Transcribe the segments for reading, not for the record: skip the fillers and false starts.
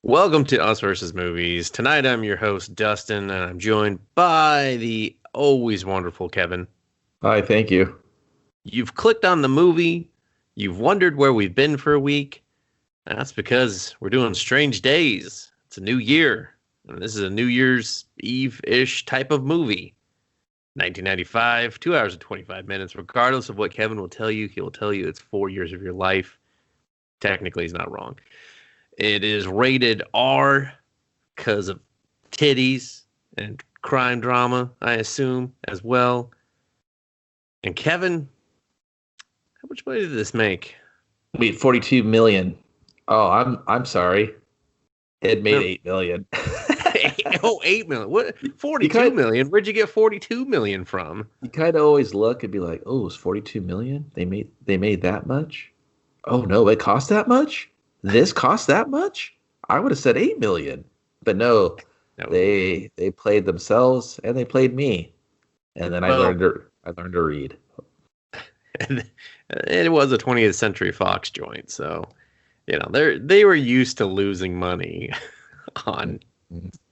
Welcome to Us versus Movies. Tonight I'm your host, Dustin, and I'm joined by the always wonderful Kevin. Hi, thank you. You've clicked on the movie, you've wondered where we've been for a week. That's because we're doing Strange Days. It's a new year, and this is a New Year's Eve-ish type of movie. 1995, 2 hours and 25 minutes. Regardless of what Kevin will tell you, he will tell you it's 4 years of your life. Technically, he's not wrong. It is rated R because of titties and crime drama, I assume, as well. And Kevin, how much money did this make? Wait, 42 million. Oh, I'm sorry. It made 8 million. Oh, 8 million. What? 42 million? Where'd you get 42 million from? You kind of always look and be like, "Oh, it's 42 million? They made that much? Oh no, it cost that much? This cost that much? I would have said 8 million." But no, they played themselves and they played me. And then I learned to read. And it was a 20th Century Fox joint, so they were used to losing money on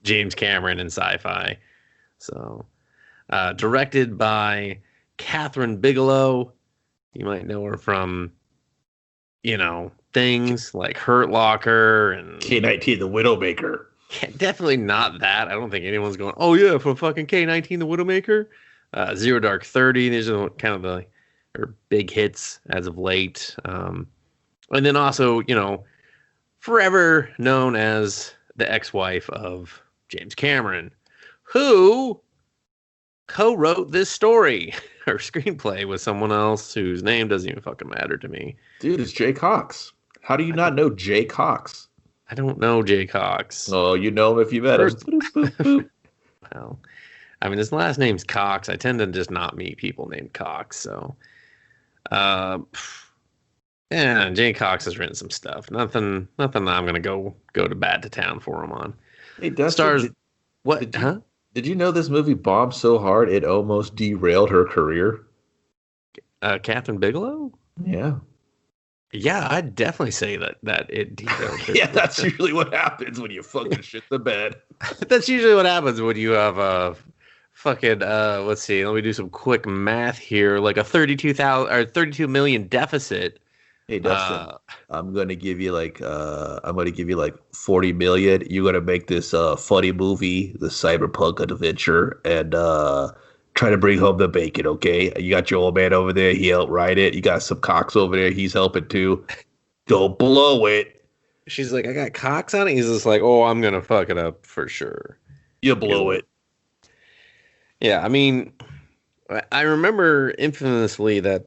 James Cameron and sci-fi. So, directed by Catherine Bigelow. You might know her from, things like Hurt Locker and K-19, The Widowmaker. Yeah, definitely not that. I don't think anyone's going, oh yeah, for fucking K-19, The Widowmaker. Zero Dark 30. These are kind of her big hits as of late. And then also, forever known as the ex-wife of James Cameron, who co-wrote this story. Her screenplay with someone else whose name doesn't even fucking matter to me. Dude, it's Jay Cox. How do you not know Jay Cox? I don't know Jay Cox. Oh, you know him if you met him. Boop, boop, boop. Well, I mean, his last name's Cox. I tend to just not meet people named Cox. So, yeah, Jay Cox has written some stuff. Nothing I'm gonna go to bat to town for him on. Hey, Dustin, Stars. Did you know this movie bombed so hard it almost derailed her career? Catherine Bigelow? Yeah. Yeah, I'd definitely say that it derailed her. Yeah, that's usually what happens when you fucking shit the bed. That's usually what happens when you have a fucking let's see, let me do some quick math here, like a 32 million deficit. Hey Dustin, I'm gonna give you like 40 million. You're gonna make this funny movie, the cyberpunk adventure, and try to bring home the bacon, okay? You got your old man over there, he helped write it. You got some Cox over there, he's helping too. Don't blow it. She's like, I got Cox on it. He's just like, oh, I'm gonna fuck it up for sure. You blow it. Yeah, I mean, I remember infamously that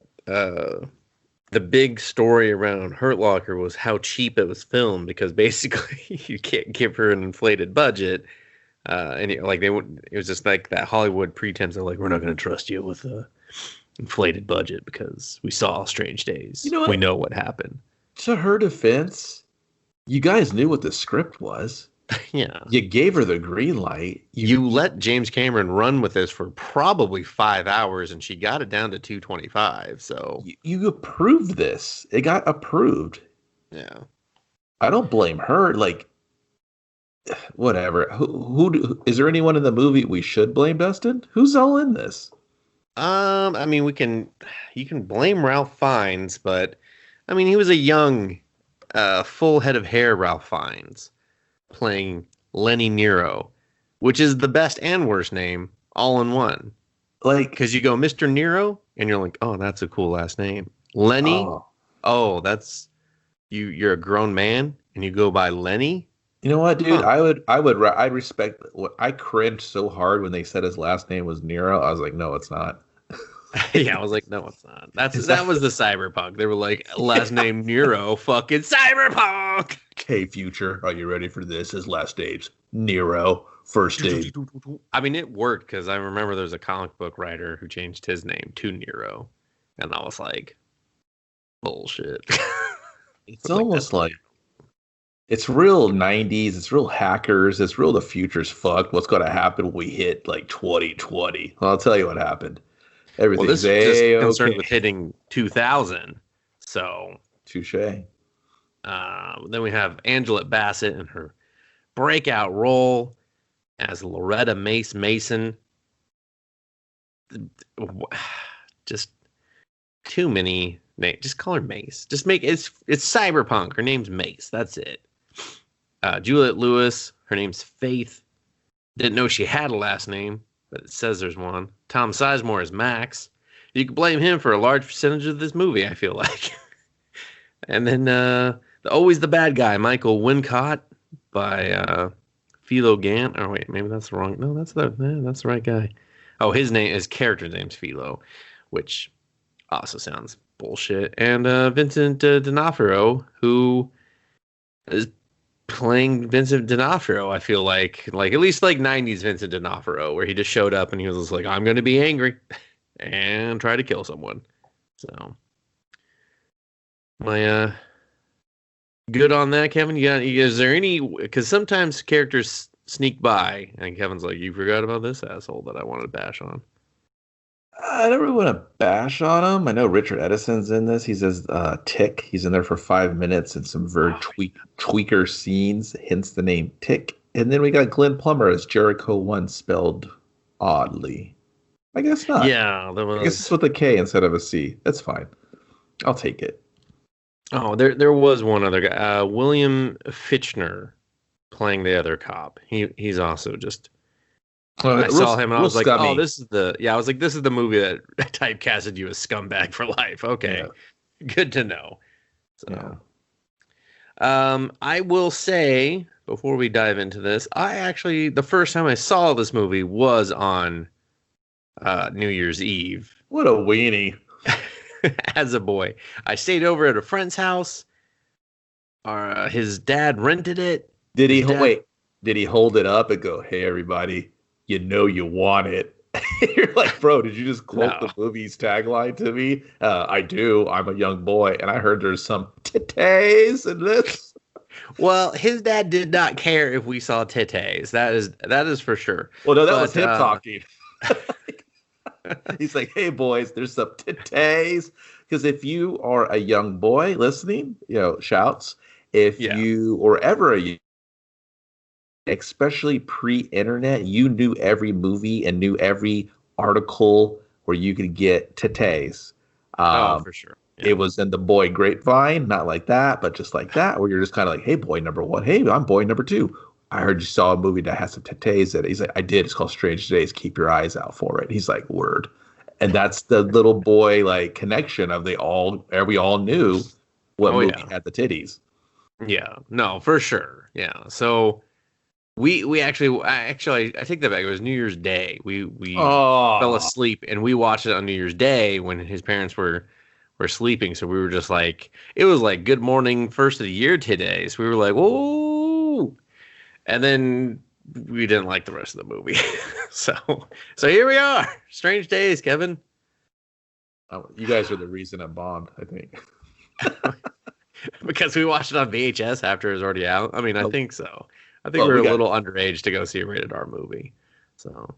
the big story around Hurt Locker was how cheap it was filmed, because basically you can't give her an inflated budget. And it was just like that Hollywood pretense of like, we're not going to trust you with a inflated budget because we saw Strange Days. You know what? We know what happened. To her defense, you guys knew what the script was. Yeah. You gave her the green light. You let James Cameron run with this for probably 5 hours, and she got it down to 225. So you approved this. It got approved. Yeah. I don't blame her. Like, whatever. Who is there anyone in the movie we should blame, Dustin? Who's all in this? I mean, you can blame Ralph Fiennes, but I mean, he was a young, full head of hair Ralph Fiennes playing Lenny Nero, which is the best and worst name all in one. Like, because you go Mr. Nero, and you're like, oh, that's a cool last name. Lenny, oh that's you're a grown man, and you go by Lenny. You know what, dude? Huh. I'd respect. I cringed so hard when they said his last name was Nero. I was like, no, it's not. Yeah, I was like, no, it's not. That was the cyberpunk. They were like, last name Nero, fucking cyberpunk. Hey, Future, are you ready for this? His last name's Nero. First name. I mean, it worked because I remember there was a comic book writer who changed his name to Nero, and I was like, bullshit. It's almost like it's real 90s. It's real hackers. It's real the future's fucked. What's going to happen when we hit like 2020? Well, I'll tell you what happened. Everything's well, this is just concerned with hitting 2000. So touche. Then we have Angela Bassett and her breakout role as Loretta Mace Mason. Just too many names. Just call her Mace. Just make it's cyberpunk. Her name's Mace. That's it. Juliette Lewis. Her name's Faith. Didn't know she had a last name, but it says there's one. Tom Sizemore is Max. You can blame him for a large percentage of this movie, I feel like. And then always the bad guy, Michael Wincott by Philo Gant. Oh wait, maybe that's the wrong. No, that's the right guy. Oh, his character's name's Philo, which also sounds bullshit. And Vincent D'Onofrio, who is playing Vincent D'Onofrio, I feel like at least like 90s Vincent D'Onofrio, where he just showed up and he was just like, I'm going to be angry and try to kill someone. So, my good on that, Kevin. Is there any? Because sometimes characters sneak by, and Kevin's like, "You forgot about this asshole that I wanted to bash on." I don't really want to bash on him. I know Richard Edison's in this. He says Tick. He's in there for 5 minutes and some very tweaker scenes, hence the name Tick. And then we got Glenn Plummer as Jericho 1 spelled oddly. I guess not. Yeah, I guess it's with a K instead of a C. That's fine. I'll take it. Oh, there was one other guy, William Fitchner, playing the other cop. He's also just. I saw him and I was like, scummy. "Oh, this is the." Yeah, I was like, "This is the movie that typecasted you as scumbag for life." Okay, good to know. So, I will say before we dive into this, the first time I saw this movie was on New Year's Eve. What a weenie! As a boy, I stayed over at a friend's house. His dad rented it. Did he Did he hold it up and go, "Hey, everybody, you know you want it"? You're like, bro, did you just quote the movie's tagline to me? I do. I'm a young boy, and I heard there's some titties in this. Well, his dad did not care if we saw titties. That is for sure. Well, no, that was him talking. He's like, "Hey, boys, there's some titties." Because if you are a young boy listening, shouts. If you or ever especially pre-internet, you knew every movie and knew every article where you could get titties. For sure. Yeah. It was in the boy grapevine, not like that, but just like that, where you're just kind of like, "Hey, boy number one. Hey, I'm boy number two. I heard you saw a movie that has some titties in it." He's like, "I did. It's called Strange Days. Keep your eyes out for it." He's like, "Word." And that's the little boy like connection of we all knew what movie had the titties. Yeah, no, for sure. Yeah. So we actually I take that back. It was New Year's Day. We fell asleep and we watched it on New Year's Day when his parents were sleeping. So we were just like, it was like good morning, first of the year today. So we were like, whoa. And then we didn't like the rest of the movie. so here we are. Strange Days, Kevin. You guys are the reason I bombed, I think. Because we watched it on VHS after it was already out. I mean, I think so. I think we were a little underage to go see a rated R movie. So,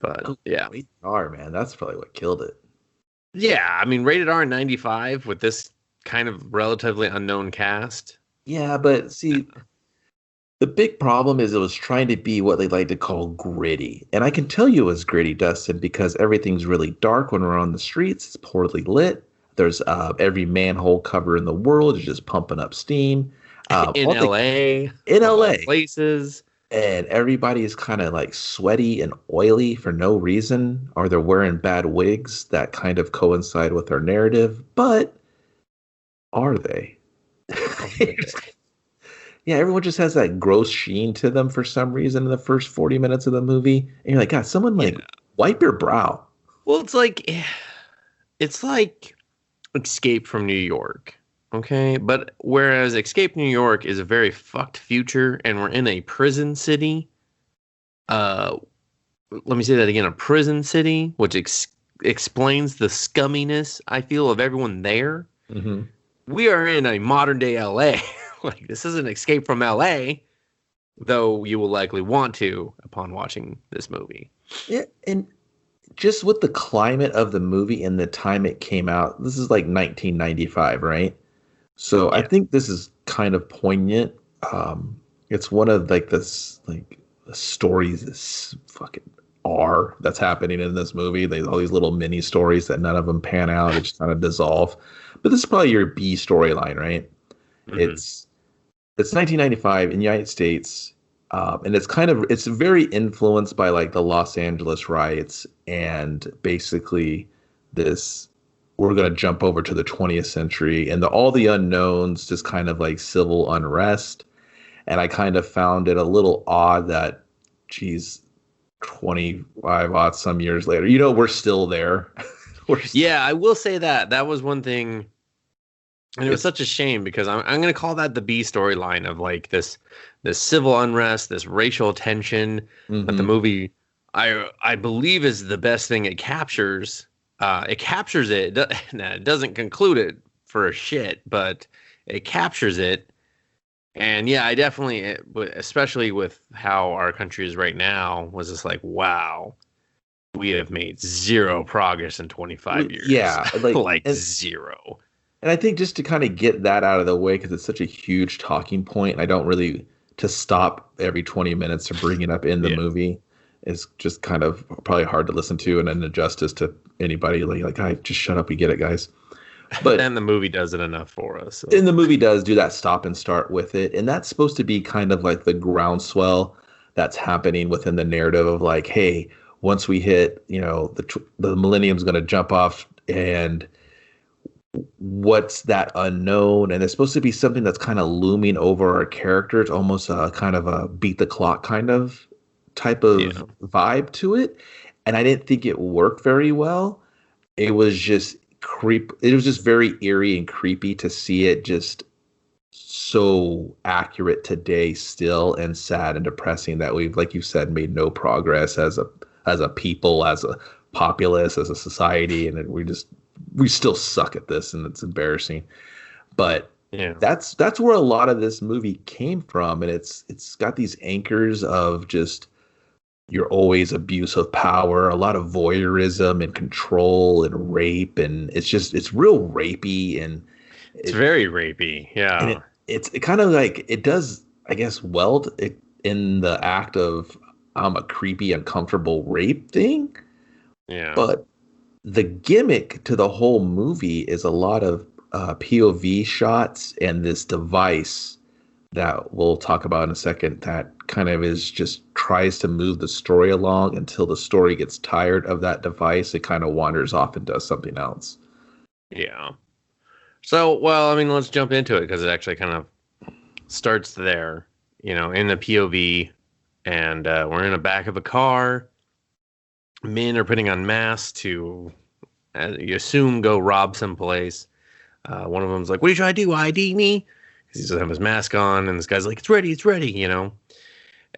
but yeah. Rated R, man. That's probably what killed it. Yeah. I mean, rated R in 95 with this kind of relatively unknown cast. Yeah, but see, the big problem is it was trying to be what they like to call gritty. And I can tell you it was gritty, Dustin, because everything's really dark when we're on the streets. It's poorly lit. There's every manhole cover in the world is just pumping up steam. In LA. Places. And everybody is kind of like sweaty and oily for no reason, or they're wearing bad wigs that kind of coincide with our narrative. But are they? Yeah, everyone just has that gross sheen to them for some reason in the first 40 minutes of the movie. And you're like, God, someone wipe your brow. Well, it's like Escape from New York. Okay. But whereas Escape New York is a very fucked future and we're in a prison city. Let me say that again. A prison city, which explains the scumminess, I feel, of everyone there. Mm-hmm. We are in a modern day LA. Like, this isn't Escape from LA, though you will likely want to upon watching this movie. Yeah, and just with the climate of the movie and the time it came out, this is like 1995, right? So yeah. I think this is kind of poignant. It's one of like this like stories, this fucking R that's happening in this movie. They all these little mini stories that none of them pan out. They just kind of dissolve. But this is probably your B storyline, right? Hmm. It's it's 1995 in the United States, and it's very influenced by like the Los Angeles riots and basically this. We're gonna jump over to the 20th century and all the unknowns, just kind of like civil unrest. And I kind of found it a little odd that, geez, 25 odd some years later, we're still there. Yeah, I will say that was one thing, and it was It's such a shame because I'm going to call that the B storyline of like this civil unrest, this racial tension that the hmm movie I believe is the best thing it captures. It captures it. Now, it doesn't conclude it for a shit, but it captures it. And yeah, I definitely, especially with how our country is right now, was just like, wow, we have made zero progress in 25 years. yeah, like Like and zero. and I think just to kind of get that out of the way because it's such a huge talking point, and I don't really to stop every 20 minutes to bring it up in the Yeah. movie is just kind of probably hard to listen to and an injustice to anybody. Like, I just shut up, we get it, guys. But And the movie does it enough for us. So. and the movie does do that stop and start with it, and that's supposed to be kind of like the groundswell that's happening within the narrative of like, hey, once we hit, the millennium's going to jump off, and what's that unknown? And it's supposed to be something that's kind of looming over our characters, almost a kind of a beat the clock kind of type Yeah. of vibe to it. And I didn't think it worked very well. It was just it was just very eerie and creepy to see it just so accurate today still, and sad and depressing that we've, like you said, made no progress as a people, as a populace, as a society, and we still suck at this, and it's embarrassing. But Yeah. that's where a lot of this movie came from, and it's got these anchors of just you're always abuse of power, a lot of voyeurism and control and rape, and it's real rapey, and It's it very rapey. and Yeah. it kind of like it does, I guess, weld it in the act of a creepy, uncomfortable rape thing. Yeah. But the gimmick to the whole movie is a lot of POV shots and this device that we'll talk about in a second that kind of is just tries to move the story along until the story gets tired of that device. It kind of wanders off and does something else. Yeah. So, well, I mean, let's jump into it because it actually kind of starts there, in the POV, and we're in the back of a car. Men are putting on masks to, you assume, go rob someplace. One of them's like, "What are you trying to do? ID me?" Because he doesn't have his mask on, and this guy's like, it's ready.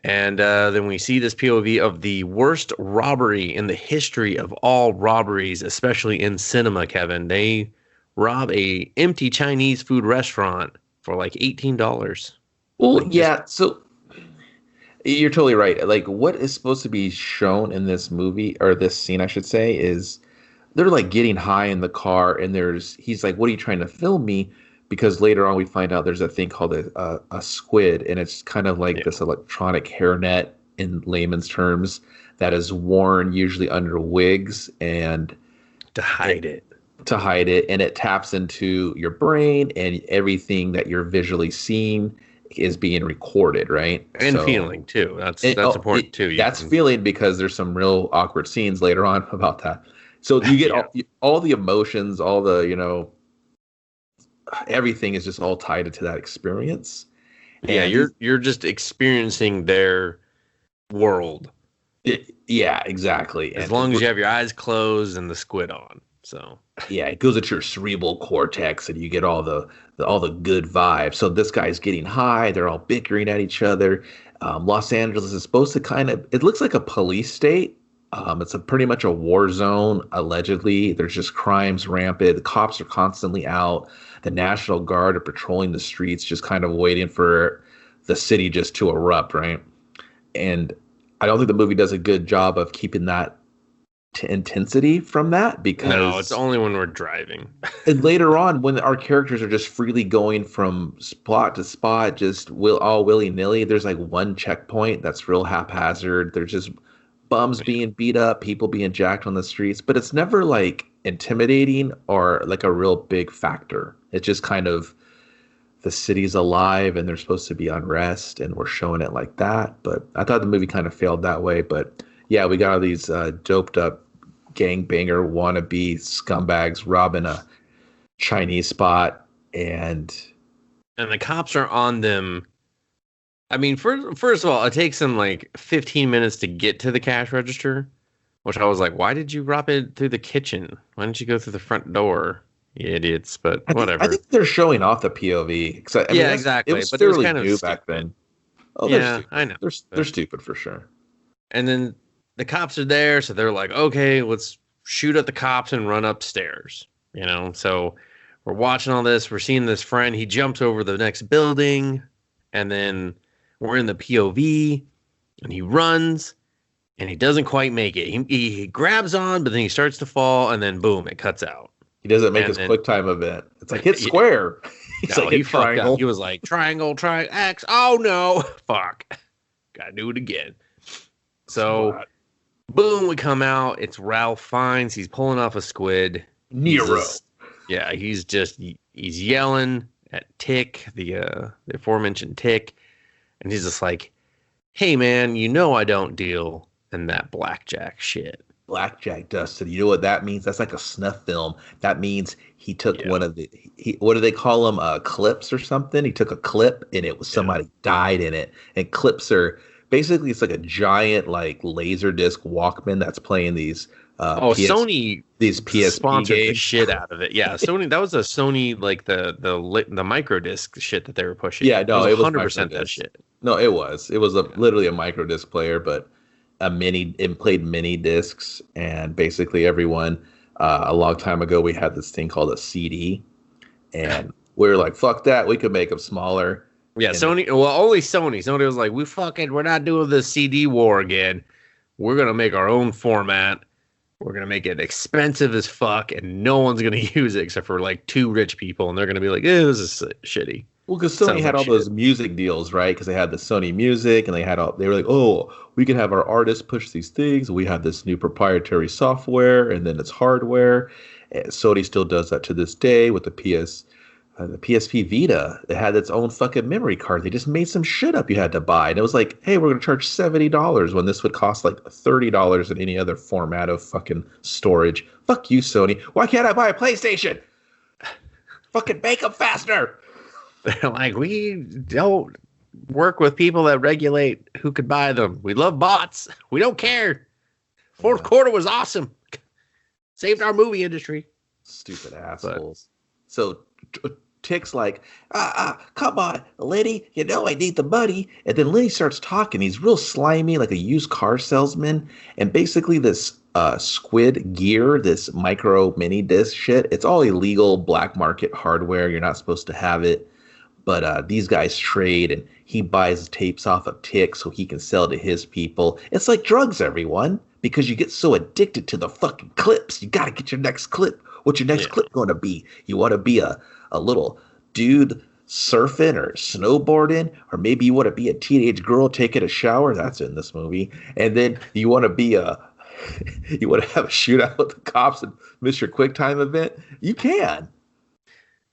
And then we see this POV of the worst robbery in the history of all robberies, especially in cinema, Kevin. They rob a empty Chinese food restaurant for like $18. Well, Like just yeah, so you're totally right. Like what is supposed to be shown in this movie, or this scene, I should say, is they're like getting high in the car, and he's like, "What are you trying to film me?" Because later on we find out there's a thing called a squid, and it's kind of like yeah, this electronic hairnet in layman's terms that is worn usually under wigs and to hide it. to hide it, and it taps into your brain, and everything that you're visually seeing is being recorded, right? And feeling too. That's important too. That's feeling, because there's some real awkward scenes later on about that. So you get Yeah. all the emotions, all the everything is just all tied into that experience. Yeah, And you're just experiencing their world yeah, exactly. as And long as you have your eyes closed and the squid on. So yeah, it goes into your cerebral cortex, and you get all the good vibes. So this guy's getting high. They're all bickering at each other. Los Angeles is supposed to it looks like a police state. It's pretty much a war zone, allegedly. There's just crimes rampant. The cops are constantly out. The National Guard are patrolling the streets, just kind of waiting for the city just to erupt, right? And I don't think the movie does a good job of keeping that intensity from that because No, it's only when we're driving. and later on when our characters are just freely going from spot to spot, just all willy nilly. There's like one checkpoint that's real haphazard. There's just bums being beat up, people being jacked on the streets, but it's never like intimidating or like a real big factor. It's just kind of the city's alive and there's supposed to be unrest and we're showing it like that. But I thought the movie kind of failed that way. But yeah, we got all these doped up gangbanger wannabe scumbags robbing a Chinese spot and the cops are on them. I mean, first of all, it takes them like 15 minutes to get to the cash register, which I was like, why did you rob it through the kitchen? Why didn't you go through the front door? You idiots, but whatever. I think they're showing off the POV. I mean, exactly. It was but fairly it was kind new of back then. Oh, yeah, I know. They're stupid for sure. And then the cops are there, so they're like, okay, let's shoot at the cops and run upstairs. So we're watching all this. We're seeing this friend. He jumps over the next building, and then we're in the POV, and he runs, and he doesn't quite make it. He grabs on, but then he starts to fall, and then boom, it cuts out. He doesn't make his quick time event. It's like hit square. He's like hit triangle. He was like triangle, X. Oh no, fuck! Gotta do it again. So, boom, we come out. It's Ralph Fiennes. He's pulling off a squid. Nero. He's yelling at Tick, the aforementioned Tick, and he's just like, "Hey man, I don't deal in that blackjack shit." Blackjack, Dustin. You know what that means? That's like a snuff film. That means he took one of the what do they call them? Clips or something. He took a clip and it was somebody died in it. And clips are basically it's like a giant like laser disc Walkman that's playing these. Sony these PSP sponsored games. the shit out of it. Yeah, Sony. That was a Sony like the micro disc shit that they were pushing. Yeah, no, it was 100% that shit. No, it was literally a micro disc player, but it played mini discs, and basically everyone a long time ago we had this thing called a CD, and we were like, fuck that, we could make them smaller. Yeah, only Sony. Sony was like, we're not doing the CD war again. We're gonna make our own format. We're gonna make it expensive as fuck, and no one's gonna use it except for like 2 rich people, and they're gonna be like, this is shitty. Well, because Sony had all those music deals, right? Because they had the Sony Music, and they were like, oh, we can have our artists push these things. We have this new proprietary software, and then it's hardware. And Sony still does that to this day with the PSP Vita. It had its own fucking memory card. They just made some shit up you had to buy, and it was like, hey, we're gonna charge $70 when this would cost like $30 in any other format of fucking storage. Fuck you, Sony. Why can't I buy a PlayStation? Fucking make them faster. They're like, we don't work with people that regulate who could buy them. We love bots. We don't care. Fourth quarter was awesome. Saved our movie industry. Stupid assholes. So Tick's like, come on, Lenny, I need the money. And then Lenny starts talking. He's real slimy, like a used car salesman. And basically this squid gear, this micro mini disc shit, it's all illegal black market hardware. You're not supposed to have it. But these guys trade, and he buys tapes off of Tick so he can sell to his people. It's like drugs, everyone, because you get so addicted to the fucking clips. You got to get your next clip. What's your next clip going to be? You want to be a little dude surfing or snowboarding, or maybe you want to be a teenage girl taking a shower. That's in this movie. And then you want to be you want to have a shootout with the cops and miss your quick time event. You can.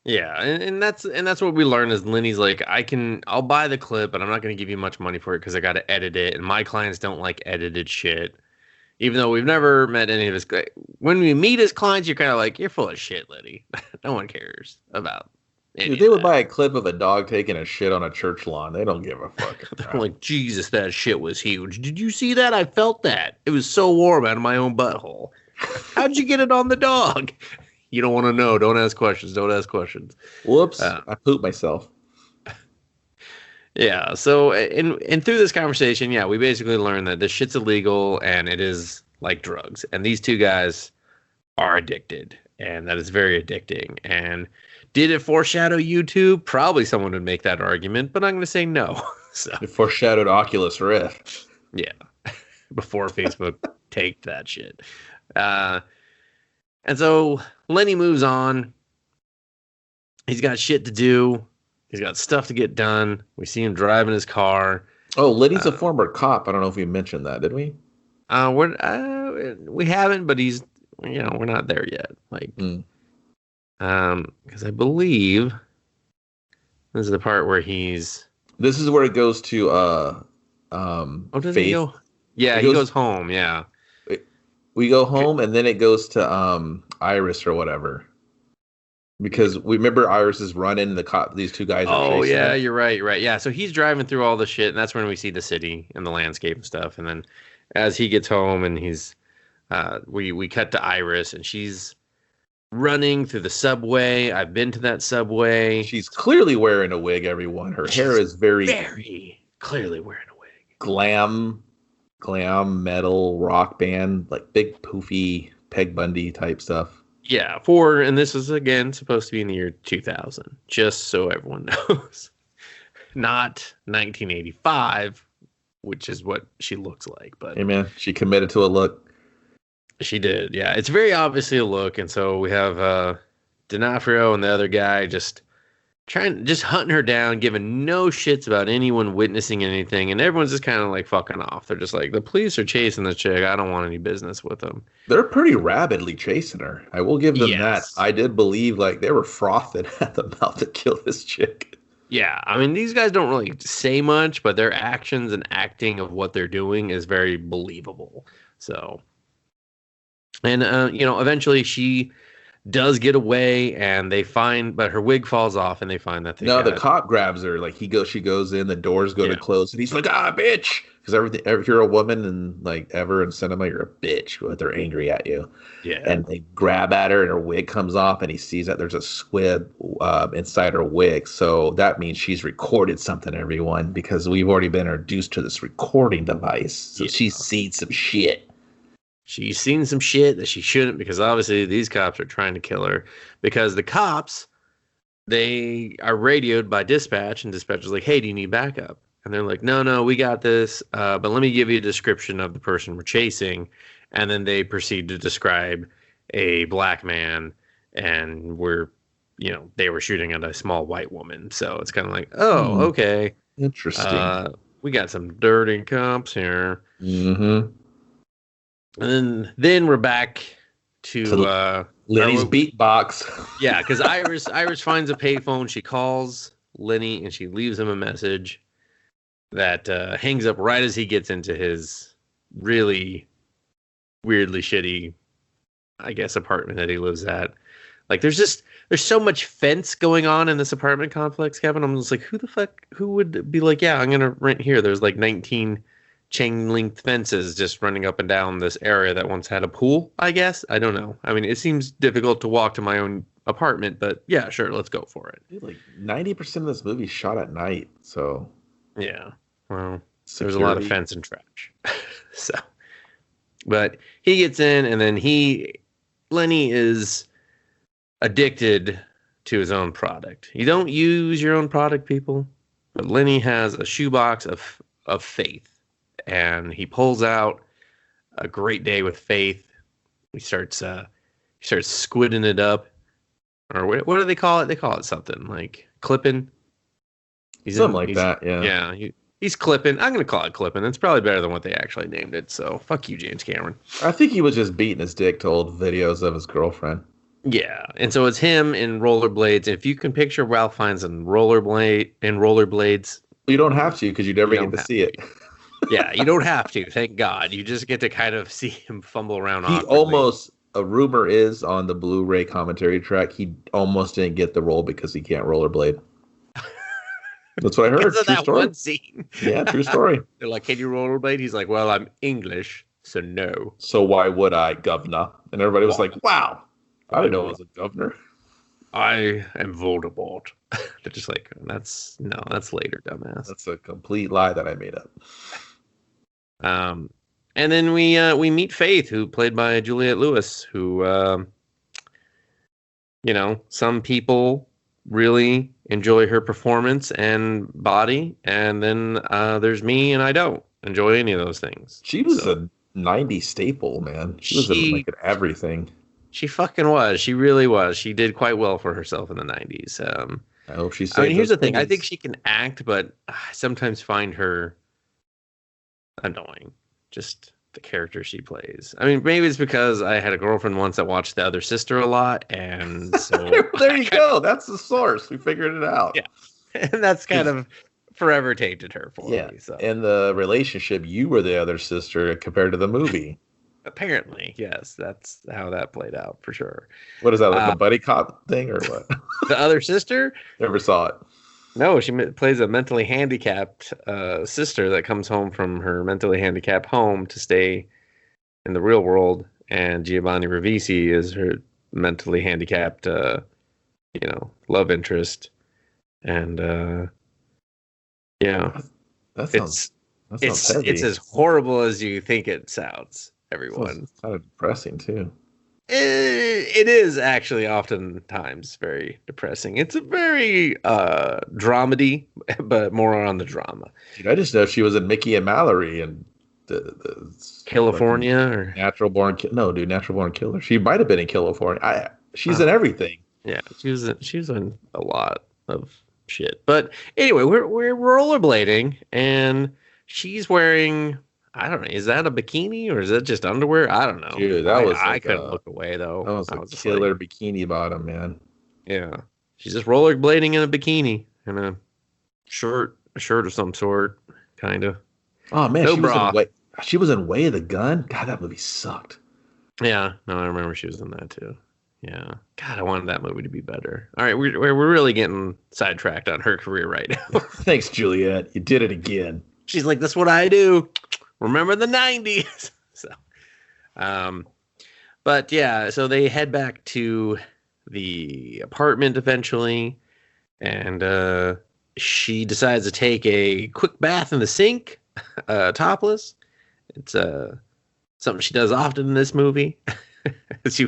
Yeah, and that's what we learned is Lenny's like, I'll buy the clip, but I'm not going to give you much money for it because I got to edit it, and my clients don't like edited shit. Even though we've never met any of his, when we meet his clients, you're kind of like, you're full of shit, Lenny. No one cares about. Dude, they would buy a clip of a dog taking a shit on a church lawn. They don't give a fuck. They're like, Jesus, that shit was huge. Did you see that? I felt that. It was so warm out of my own butthole. How'd you get it on the dog? You don't want to know. Don't ask questions. Don't ask questions. Whoops. I pooped myself. Yeah. So, and through this conversation, yeah, we basically learned that this shit's illegal and it is like drugs. And these 2 guys are addicted, and that is very addicting. And did it foreshadow YouTube? Probably someone would make that argument, but I'm going to say no. So it foreshadowed Oculus Rift. Yeah. Before Facebook taped that shit. And so Lenny moves on. He's got shit to do. He's got stuff to get done. We see him driving his car. Oh, Lenny's a former cop. I don't know if we mentioned that, did we? We haven't, but he's, we're not there yet. Because I believe this is the part where he's. This is where it goes to does Faith. He go? Yeah, he goes home. Yeah, we go home, and then it goes to Iris or whatever. Because we remember Iris is running, and these two guys are chasing yeah, her. you're right. Yeah, so he's driving through all the shit, and that's when we see the city and the landscape and stuff. And then as he gets home, and he's, we cut to Iris, and she's running through the subway. I've been to that subway. She's clearly wearing a wig, everyone. Her hair is very clearly wearing a wig. Glam metal rock band, like big poofy Peg Bundy type stuff. Yeah, and this is again supposed to be in the year 2000, just so everyone knows. Not 1985, which is what she looks like. But hey man, she committed to a look. She did, yeah. It's very obviously a look, and so we have D'Onofrio and the other guy just hunting her down, giving no shits about anyone witnessing anything, and everyone's just kind of like fucking off. They're just like, the police are chasing the chick. I don't want any business with them. They're pretty rabidly chasing her. I will give them Yes. that. I did believe like they were frothing at the mouth to kill this chick. Yeah, I mean, these guys don't really say much, but their actions and acting of what they're doing is very believable. So, and eventually she does get away, and but her wig falls off, and they find that the cop grabs her. Like she goes in, the doors go to close, and he's like, bitch, because if you're a woman and like ever in cinema, you're a bitch when they're angry at you. Yeah, and they grab at her, and her wig comes off, and he sees that there's a squib inside her wig, so that means she's recorded something, everyone, because we've already been introduced to this recording device. So she's seen some shit. She's seen some shit that she shouldn't, because obviously these cops are trying to kill her, because the cops, they are radioed by dispatch, and dispatch is like, hey, do you need backup? And they're like, no, we got this, but let me give you a description of the person we're chasing. And then they proceed to describe a black man, and they were shooting at a small white woman. So it's kind of like, okay. Interesting. We got some dirty cops here. Mm-hmm. And then we're back to Lenny's beatbox. Yeah, because Iris finds a payphone. She calls Lenny, and she leaves him a message that hangs up right as he gets into his really weirdly shitty, I guess, apartment that he lives at. Like, there's so much fence going on in this apartment complex, Kevin. I'm just like, who would be like, yeah, I'm gonna rent here? There's like 19 chain link fences just running up and down this area that once had a pool, I guess. I don't know. I mean, it seems difficult to walk to my own apartment, but yeah, sure, let's go for it. Dude, like 90% of this movie shot at night, so yeah. Well, there's a lot of fence and trash. So, but he gets in, and then Lenny is addicted to his own product. You don't use your own product, people, but Lenny has a shoebox of faith. And he pulls out A Great Day with Faith. He starts squidding it up, or what do they call it? They call it something like clipping. Something like that, yeah. Yeah, he's clipping. I'm gonna call it clipping. It's probably better than what they actually named it. So fuck you, James Cameron. I think he was just beating his dick to old videos of his girlfriend. Yeah, and so it's him in rollerblades. And if you can picture Ralph Fiennes in rollerblades, you don't have to, because you never get to see it. Yeah, you don't have to. Thank God. You just get to kind of see him fumble around. A rumor is on the Blu-ray commentary track, he almost didn't get the role because he can't rollerblade. That's what I heard. Because of true that story. one scene. Yeah, true story. They're like, can you rollerblade? He's like, well, I'm English, so no. So why would I, governor? And everybody was like, wow, I didn't know it was a governor. I am Voldemort. They're just like, that's later, dumbass. That's a complete lie that I made up. And then we meet Faith, who played by Juliette Lewis, who some people really enjoy her performance and body, and then there's me, and I don't enjoy any of those things. She was a 90s staple, man. She was in like everything. She fucking was. She really was. She did quite well for herself in the 90s. I hope she I mean, saved here's those the thing. I think pennies. she can act, but I sometimes find her annoying. Just the character she plays. I mean, maybe it's because I had a girlfriend once that watched The Other Sister a lot, and so There you go. That's the source. We figured it out. Yeah. And that's kind of forever tainted her for me. So in the relationship, you were the other sister compared to the movie. apparently, yes, that's how that played out for sure. What is that, like a buddy cop thing or what? The other sister? Never saw it. No, she plays a mentally handicapped sister that comes home from her mentally handicapped home to stay in the real world, and Giovanni Ribisi is her mentally handicapped, love interest, and That sounds heavy. it's as horrible as you think it sounds. Everyone, It's kind of depressing too. it is actually oftentimes very depressing. It's a very dramedy, but more on the drama. Dude, I just know she was in Mickey and Mallory and the California or Natural Born Killer. She might have been in California. She's in everything. Yeah, she was in a lot of shit. But anyway, we're rollerblading, and she's wearing, I don't know, is that a bikini or is that just underwear? I don't know. Dude, that was I couldn't look away though. That was a killer bikini bottom, man. Yeah, she's just rollerblading in a bikini and a shirt of some sort, kind of. Oh man, no bra. She was in Way of the Gun. God, that movie sucked. Yeah, no, I remember she was in that too. Yeah, God, I wanted that movie to be better. All right, we're really getting sidetracked on her career right now. Thanks, Juliet. You did it again. She's like, that's what I do. Remember the 90s. So, but yeah, so they head back to the apartment eventually, and she decides to take a quick bath in the sink, topless. It's something she does often in this movie, as you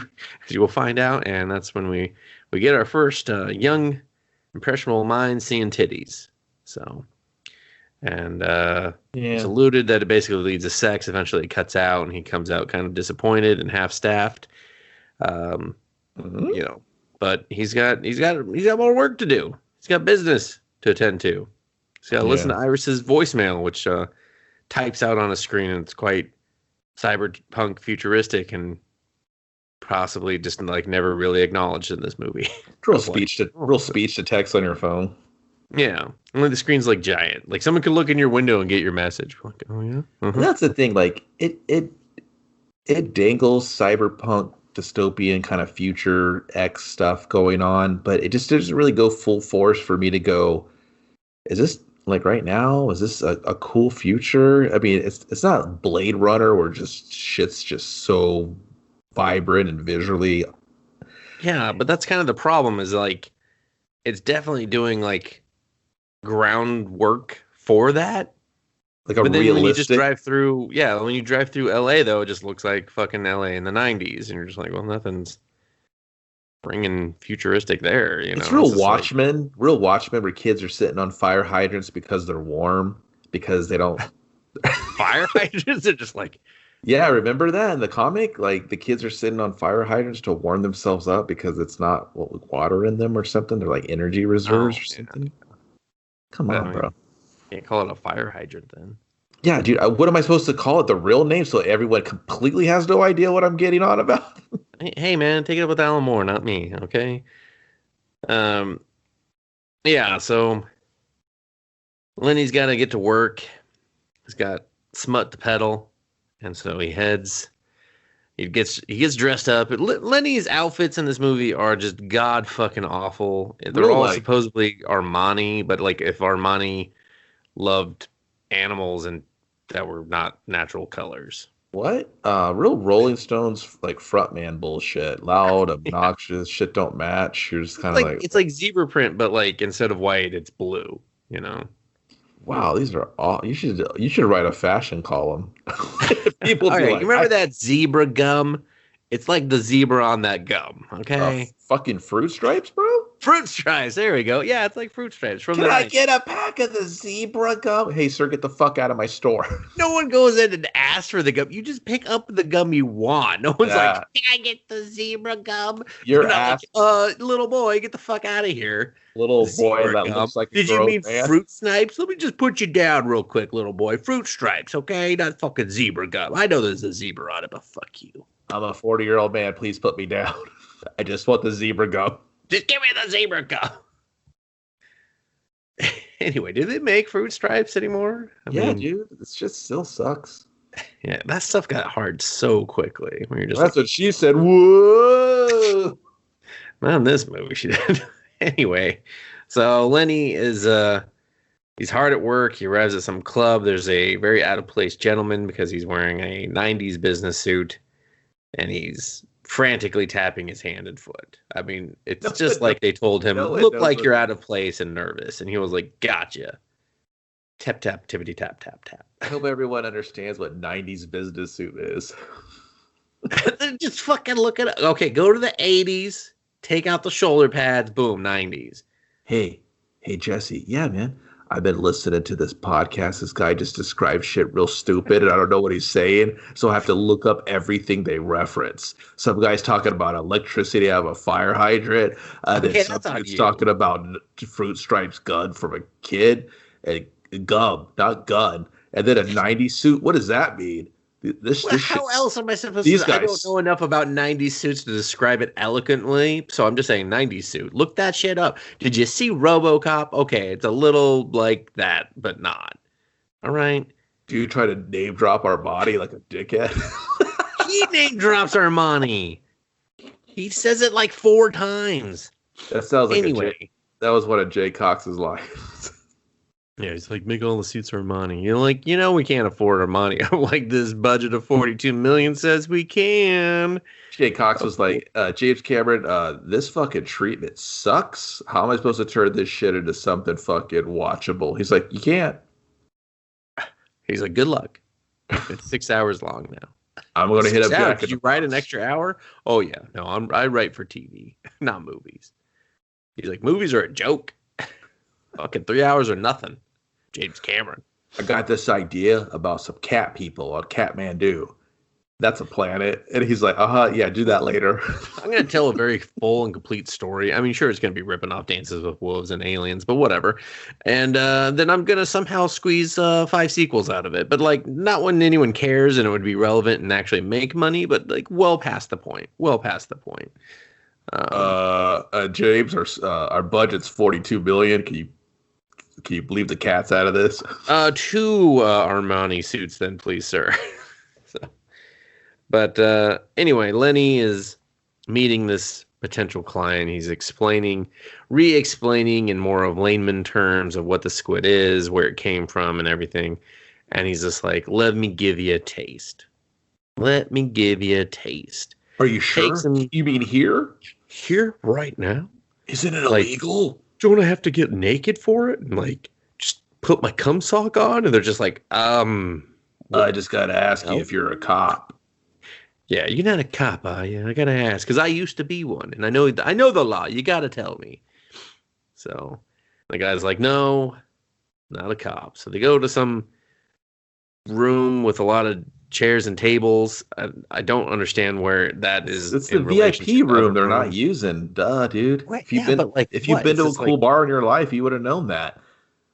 will find out, and that's when we get our first young, impressionable mind seeing titties. So. And it's alluded that it basically leads to sex. Eventually it cuts out and he comes out kind of disappointed and half-staffed. But he's got more work to do. He's got business to attend to. He's got to listen to Iris's voicemail, which types out on a screen, and it's quite cyberpunk futuristic and possibly just like never really acknowledged in this movie. Real speech to text on your phone. Yeah, only the screen's like giant. Like someone could look in your window and get your message. Like, oh yeah, And that's the thing. Like it dangles cyberpunk dystopian kind of future X stuff going on, but it just doesn't really go full force for me to go. Is this like right now? Is this a cool future? I mean, it's not Blade Runner where just shit's just so vibrant and visually. Yeah, but that's kind of the problem. Is like it's definitely doing like groundwork for that, like a but then realistic. when you just drive through, when you drive through LA though, it just looks like fucking LA in the 90s, and you're just like, well, nothing's bringing futuristic there. It's real Watchmen, where kids are sitting on fire hydrants because they're warm because they don't. Fire hydrants are just like. Yeah, remember that in the comic? Like the kids are sitting on fire hydrants to warm themselves up because it's not water in them or something. They're like energy reserves or something. Yeah. Come on, bro. Can't call it a fire hydrant then. Yeah, dude. What am I supposed to call it? The real name, so everyone completely has no idea what I'm getting on about. Hey, man, take it up with Alan Moore, not me. Okay. Yeah. So Lenny's got to get to work. He's got smut to pedal, and so he heads. He gets dressed up. Lenny's outfits in this movie are just god fucking awful. They're all supposedly Armani, but like if Armani loved animals and that were not natural colors. What? Real Rolling Stones like frontman bullshit. Loud, obnoxious, shit don't match. You're just kind of like it's like zebra print, but like instead of white, it's blue. Wow, these are all. You should write a fashion column. People all right, like, you remember that zebra gum? It's like the zebra on that gum. Okay. Fucking Fruit Stripes, bro. Fruit Stripes. There we go. Yeah, it's like Fruit Stripes from. Can I get a pack of the zebra gum? Hey, sir, get the fuck out of my store. No one goes in and asks ask for the gum. You just pick up the gum you want. No one's like, can I get the zebra gum? You're not like, little boy, get the fuck out of here. Little boy that looks like a Did you mean man. fruit snipes? Let me just put you down real quick, little boy. Fruit stripes, okay? Not fucking zebra gum. I know there's a zebra on it, but fuck you. I'm a 40-year-old man. Please put me down. I just want the zebra gum. Just give me the zebra gum. Anyway, do they make fruit stripes anymore? I mean, dude. It just still sucks. Yeah, that stuff got hard so quickly. When you're just That's what she said. Whoa. Not in this movie, she did. Anyway, so Lenny is he's hard at work. He arrives at some club. There's a very out of place gentleman because he's wearing a 90s business suit, and he's frantically tapping his hand and foot. I mean, it's like they told him, look like you're out of place and nervous, and he was like, gotcha. Tap, tap, tippity, tap, tap, tap. I hope everyone understands what 90s business suit is. Just fucking look at it. Okay, go to the 80s, take out the shoulder pads, boom, 90s. Hey, Jesse. Yeah, man. I've been listening to this podcast. This guy just describes shit real stupid, and I don't know what he's saying, so I have to look up everything they reference. Some guy's talking about electricity out of a fire hydrant. Then some dude's talking about fruit stripes gun from a kid, and gum, not gun. And then a 90s suit. What does that mean? How else am I supposed to? I don't know enough about 90s suits to describe it eloquently, so I'm just saying 90s suit. Look that shit up. Did you see RoboCop? Okay, it's a little like that, but not. All right. Do you try to name drop our body like a dickhead? He name drops Armani. He says it like 4 times. That sounds like that was one of Jay Cox's lines. Yeah, he's like, make all the suits Armani. You're like, we can't afford Armani. I'm like, this budget of $42 million says we can. Jay Cox was like, James Cameron, this fucking treatment sucks. How am I supposed to turn this shit into something fucking watchable? He's like, you can't. He's like, good luck. It's 6 hours long now. I'm going to hit up Jack. Did you write an extra hour? Oh, yeah. No, I write for TV, not movies. He's like, movies are a joke. Fucking 3 hours or nothing. James Cameron. I got this idea about some cat people on Kathmandu. That's a planet. And he's like, yeah, do that later. I'm going to tell a very full and complete story. I mean, sure, it's going to be ripping off Dances with Wolves and Aliens, but whatever. And then I'm going to somehow squeeze 5 sequels out of it. But, like, not when anyone cares and it would be relevant and actually make money, but, like, well past the point. James, our budget's $42 million. Can you believe the cat's out of this? 2 Armani suits, then, please, sir. But anyway, Lenny is meeting this potential client. He's re-explaining in more of layman terms of what the squid is, where it came from, and everything. And he's just like, "Let me give you a taste. Let me give you a taste." Are you sure? You mean here? Here, right now? Isn't it illegal? Don't I have to get naked for it and like just put my cum sock on? And they're just like, I just gotta ask you if you're a cop. Yeah, you're not a cop, are you? I gotta ask because I used to be one, and I know the law. You gotta tell me. So the guy's like, no, not a cop. So they go to some room with a lot of chairs and tables. I don't understand where that is. It's the VIP room they're not using. Duh, dude. What? If you've been to a cool bar in your life, you would have known that.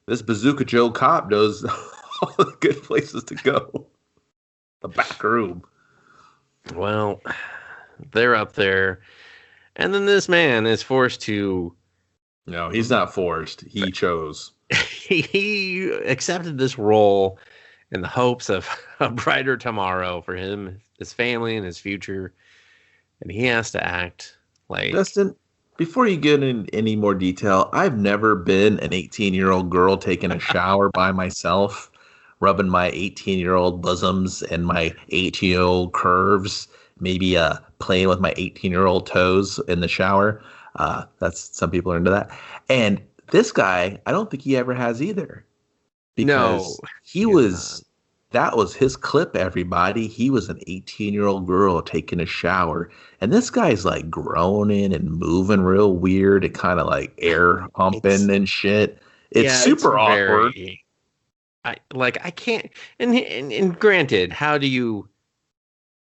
This Bazooka Joe cop knows all the good places to go. The back room. Well, they're up there, and then this man is forced to. No, he's not forced. He chose. He accepted this role in the hopes of a brighter tomorrow for him, his family, and his future. And he has to act like... Dustin, before you get in any more detail, I've never been an 18-year-old girl taking a shower by myself, rubbing my 18-year-old bosoms and my 18-year-old curves, maybe playing with my 18-year-old toes in the shower. Some people are into that. And this guy, I don't think he ever has either. Because that was his clip, everybody. He was an 18-year-old girl taking a shower. And this guy's like groaning and moving real weird and kind of like air humping and shit. It's super awkward. I can't. And granted, how do you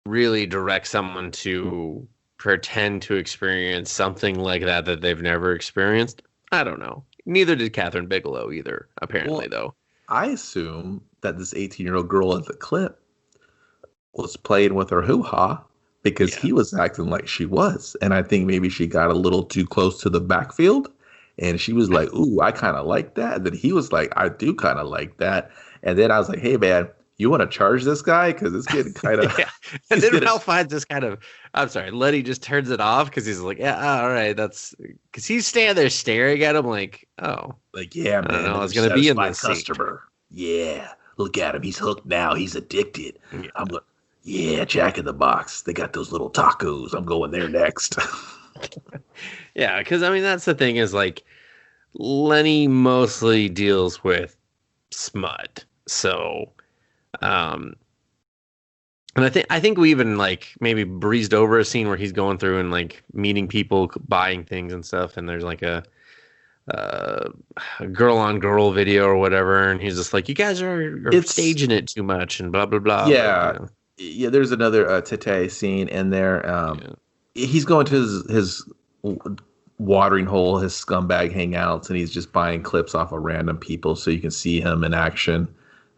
really direct someone to pretend to experience something like that they've never experienced? I don't know. Neither did Catherine Bigelow either, apparently, Well, though. I assume that this 18-year-old girl in the clip was playing with her hoo-ha because Yeah. he was acting like she was. And I think maybe she got a little too close to the backfield and she was like, ooh, I kind of like that. And then he was like, I do kind of like that. And then I was like, hey, man, you want to charge this guy? Because it's getting kind of. Yeah. And then Ralph finds this kind of, I'm sorry, Letty just turns it off because he's like, yeah, all right, that's because he's standing there staring at him like, oh, like, yeah, I don't man, know, I was going to be in my this customer. Yeah, look at him. He's hooked now. He's addicted. scene. I'm going, yeah, Jack in the Box. They got those little tacos. I'm going there next. Yeah, because I mean, that's the thing is like, Lenny mostly deals with smut. So, um, and I think we even like maybe breezed over a scene where he's going through and like meeting people, buying things and stuff, and there's like a girl on girl video or whatever, and he's just like, "You guys are staging it too much," and blah blah blah. Yeah, But, yeah. There's another Tete scene in there. He's going to his watering hole, his scumbag hangouts, and he's just buying clips off of random people so you can see him in action.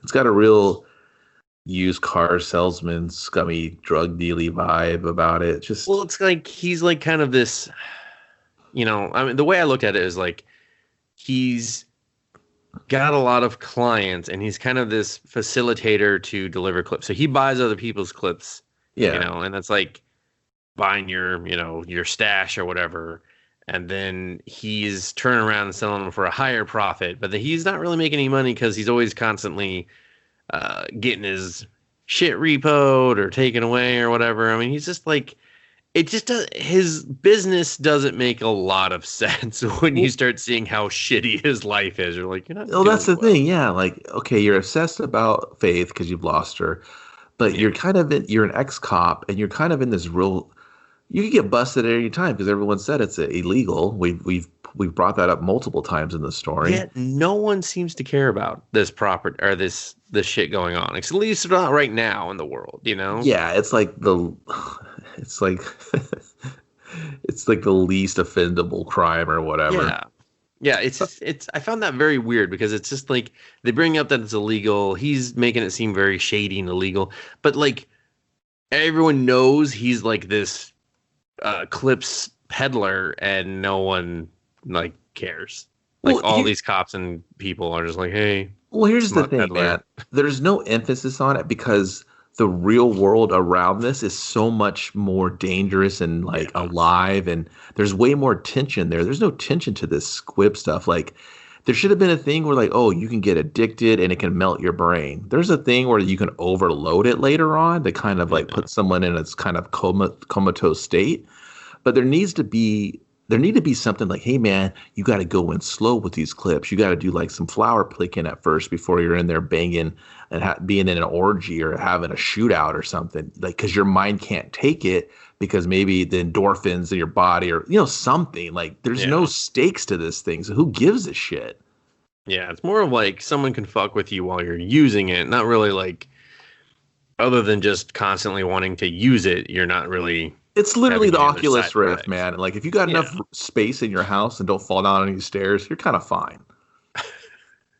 It's got a real used car salesman, scummy drug dealy vibe about it. Just well, it's like he's like kind of this, I mean, the way I looked at it is like he's got a lot of clients and he's kind of this facilitator to deliver clips. So he buys other people's clips, yeah. and that's like buying your stash or whatever. And then he's turning around and selling them for a higher profit, but he's not really making any money because he's always constantly getting his shit repoed or taken away or whatever. I mean, he's just like, it just does, his business doesn't make a lot of sense when you start seeing how shitty his life is. You're like, you're not Oh, that's the doing well. thing. Yeah, like okay, you're obsessed about Faith because you've lost her, but Yeah. you're an ex-cop and you're kind of in this real. You could get busted at any time because everyone said it's illegal. We've brought that up multiple times in the story. Yet no one seems to care about this property or this shit going on. At least not right now in the world, Yeah, it's like it's like it's like the least offendable crime or whatever. Yeah. Yeah, it's I found that very weird because it's just like they bring up that it's illegal. He's making it seem very shady and illegal, but like everyone knows he's like this clips peddler and no one like cares. Like Well, all these cops and people are just like, "Hey, Well, here's the smut thing, peddler." man. There's no emphasis on it because the real world around this is so much more dangerous and like Yeah. alive, and there's way more tension there. There's no tension to this squib stuff. Like, there should have been a thing where, like, oh, you can get addicted and it can melt your brain. There's a thing where you can overload it later on to kind of like put someone in a kind of comatose state. But there need to be something like, hey man, you got to go in slow with these clips. You got to do like some flower picking at first before you're in there banging and being in an orgy or having a shootout or something. Like, because your mind can't take it because maybe the endorphins in your body or something. Like, there's no stakes to this thing. So who gives a shit? Yeah, it's more of like someone can fuck with you while you're using it, not really like other than just constantly wanting to use it. You're not really. It's literally the having any other Oculus side Rift, effects. man. Like, if you got enough space in your house and don't fall down any stairs, you're kind of fine.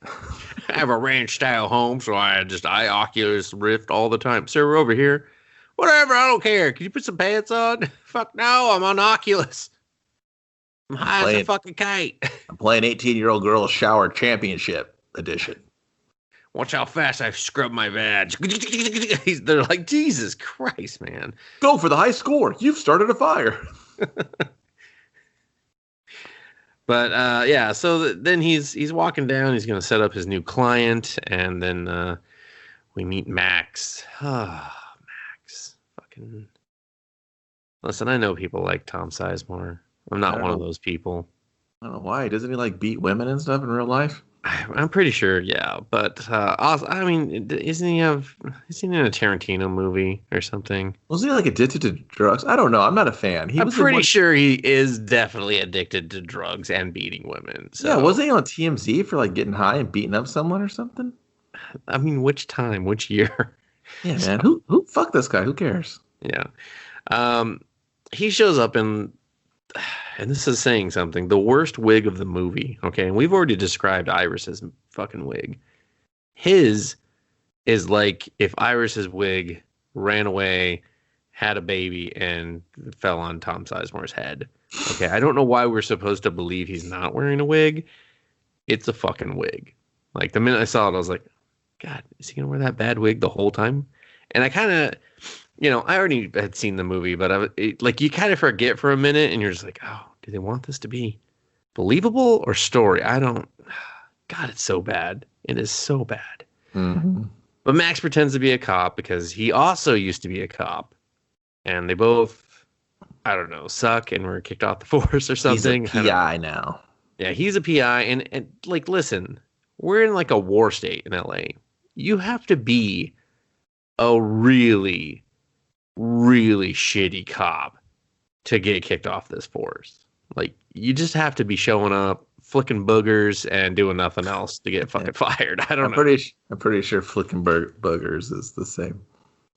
I have a ranch style home, so I Oculus Rift all the time. Sir, we're over here. Whatever, I don't care. Can you put some pants on? Fuck no, I'm on Oculus. I'm high as a fucking kite. I'm playing 18-year-old girl shower championship edition. Watch how fast I scrub my vag. They're like, Jesus Christ, man. Go for the high score. You've started a fire. But yeah, so then he's walking down. He's going to set up his new client, and then we meet Max. Max, fucking. Listen, I know people like Tom Sizemore. I'm not one of those people. I don't know why. Doesn't he like beat women and stuff in real life? I'm pretty sure, yeah. But also, I mean, isn't he in a Tarantino movie or something? Wasn't he like addicted to drugs? I don't know. I'm not a fan. I'm pretty sure he is definitely addicted to drugs and beating women. So. Yeah, wasn't he on TMZ for like getting high and beating up someone or something? I mean, which time? Which year? Yeah, So, man. Who fuck this guy? Who cares? yeah. Um, he shows up in, and this is saying something, the worst wig of the movie. Okay. And we've already described Iris's fucking wig. His is like if Iris's wig ran away, had a baby, and fell on Tom Sizemore's head. Okay. I don't know why we're supposed to believe he's not wearing a wig. It's a fucking wig. Like the minute I saw it, I was like, God, is he gonna wear that bad wig the whole time? And I kind of, I already had seen the movie, but like you kind of forget for a minute, and you're just like, oh, do they want this to be believable or story? I don't. God, it's so bad. It is so bad. Mm-hmm. But Max pretends to be a cop because he also used to be a cop, and they both, I don't know, suck and were kicked off the force or something. He's a PI now. Yeah, he's a PI, and like, listen, we're in like a war state in LA. You have to be a really, really shitty cop to get kicked off this force. Like, you just have to be showing up, flicking boogers, and doing nothing else to get fucking fired. I don't know. I'm pretty sure flicking boogers is the same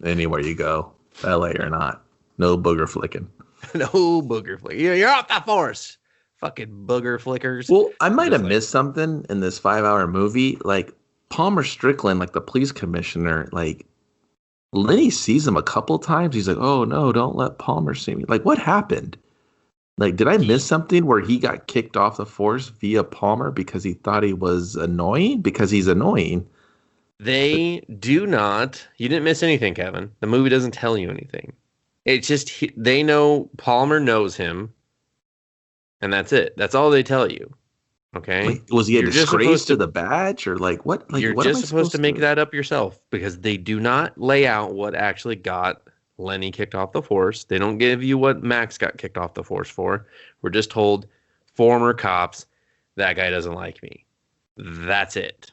anywhere you go, LA or not. No booger flicking. No booger flick. You're off the force. Fucking booger flickers. Well, I might have missed something in this 5-hour movie. Like, Palmer Strickland, like the police commissioner, like, Lenny sees him a couple times. He's like, oh, no, don't let Palmer see me. Like, what happened? Like, did I miss something where he got kicked off the force via Palmer because he thought he was annoying? Because he's annoying. They do not. You didn't miss anything, Kevin. The movie doesn't tell you anything. It's just they know Palmer knows him, and that's it. That's all they tell you. Okay? Like, was he a disgrace to the badge, or like what? Like, you're what just supposed to make that up yourself because they do not lay out what actually got Lenny kicked off the force. They don't give you what Max got kicked off the force for. We're just told former cops, that guy doesn't like me. That's it.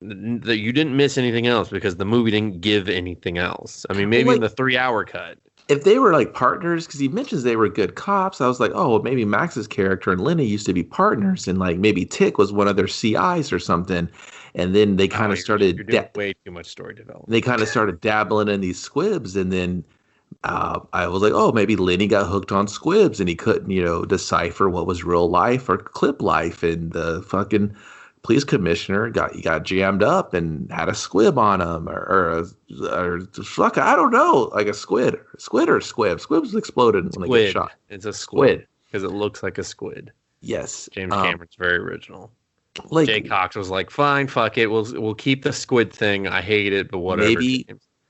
You didn't miss anything else because the movie didn't give anything else. I mean, maybe in the 3-hour cut. If they were like partners, because he mentions they were good cops, I was like, oh, well, maybe Max's character and Lenny used to be partners, and like maybe Tick was one of their CIs or something. And then they kind of started. You're doing way too much story development. They kind of started dabbling in these squibs, and then I was like, oh, maybe Lenny got hooked on squibs, and he couldn't, decipher what was real life or clip life, and the fucking police commissioner got jammed up and had a squib on him, or fuck, I don't know, like a squid or squib. Squibs exploded when they get shot. It's a squid because it looks like a squid. Yes, James Cameron's very original. Like, Jay Cox was like, fine, fuck it, we'll keep the squid thing. I hate it, but whatever.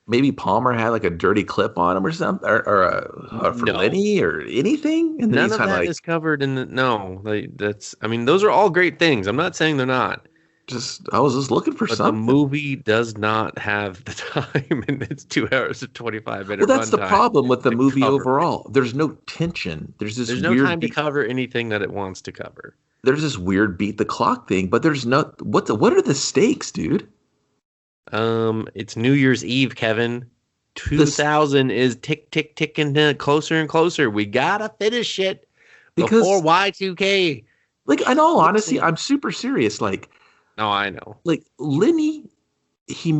Maybe Palmer had like a dirty clip on him or something, or for Lenny or anything. And none of that is covered in the those are all great things. I'm not saying they're not. I was just looking for something. The movie does not have the time, and it's 2 hours and 25 minutes. Well, that's the problem with the movie overall. There's no tension. There's no time to cover anything that it wants to cover. There's this weird beat the clock thing, but there's no what are the stakes, dude? It's New Year's Eve, Kevin. 2000 is ticking closer and closer. We gotta finish it before Y2K. Like, in all honesty, I'm super serious. Like, no, I know. Like, Lenny, he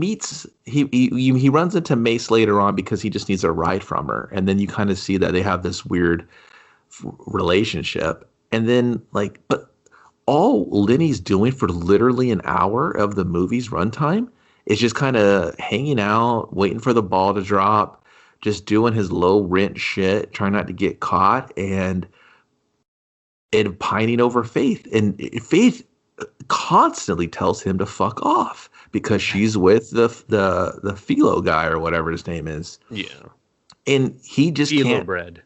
runs into Mace later on because he just needs a ride from her, and then you kind of see that they have this weird relationship, and then but all Lenny's doing for literally an hour of the movie's runtime is just kind of hanging out, waiting for the ball to drop, just doing his low rent shit, trying not to get caught, and pining over Faith. And Faith constantly tells him to fuck off because she's with the philo guy or whatever his name is. Yeah. And he just can't. Bread.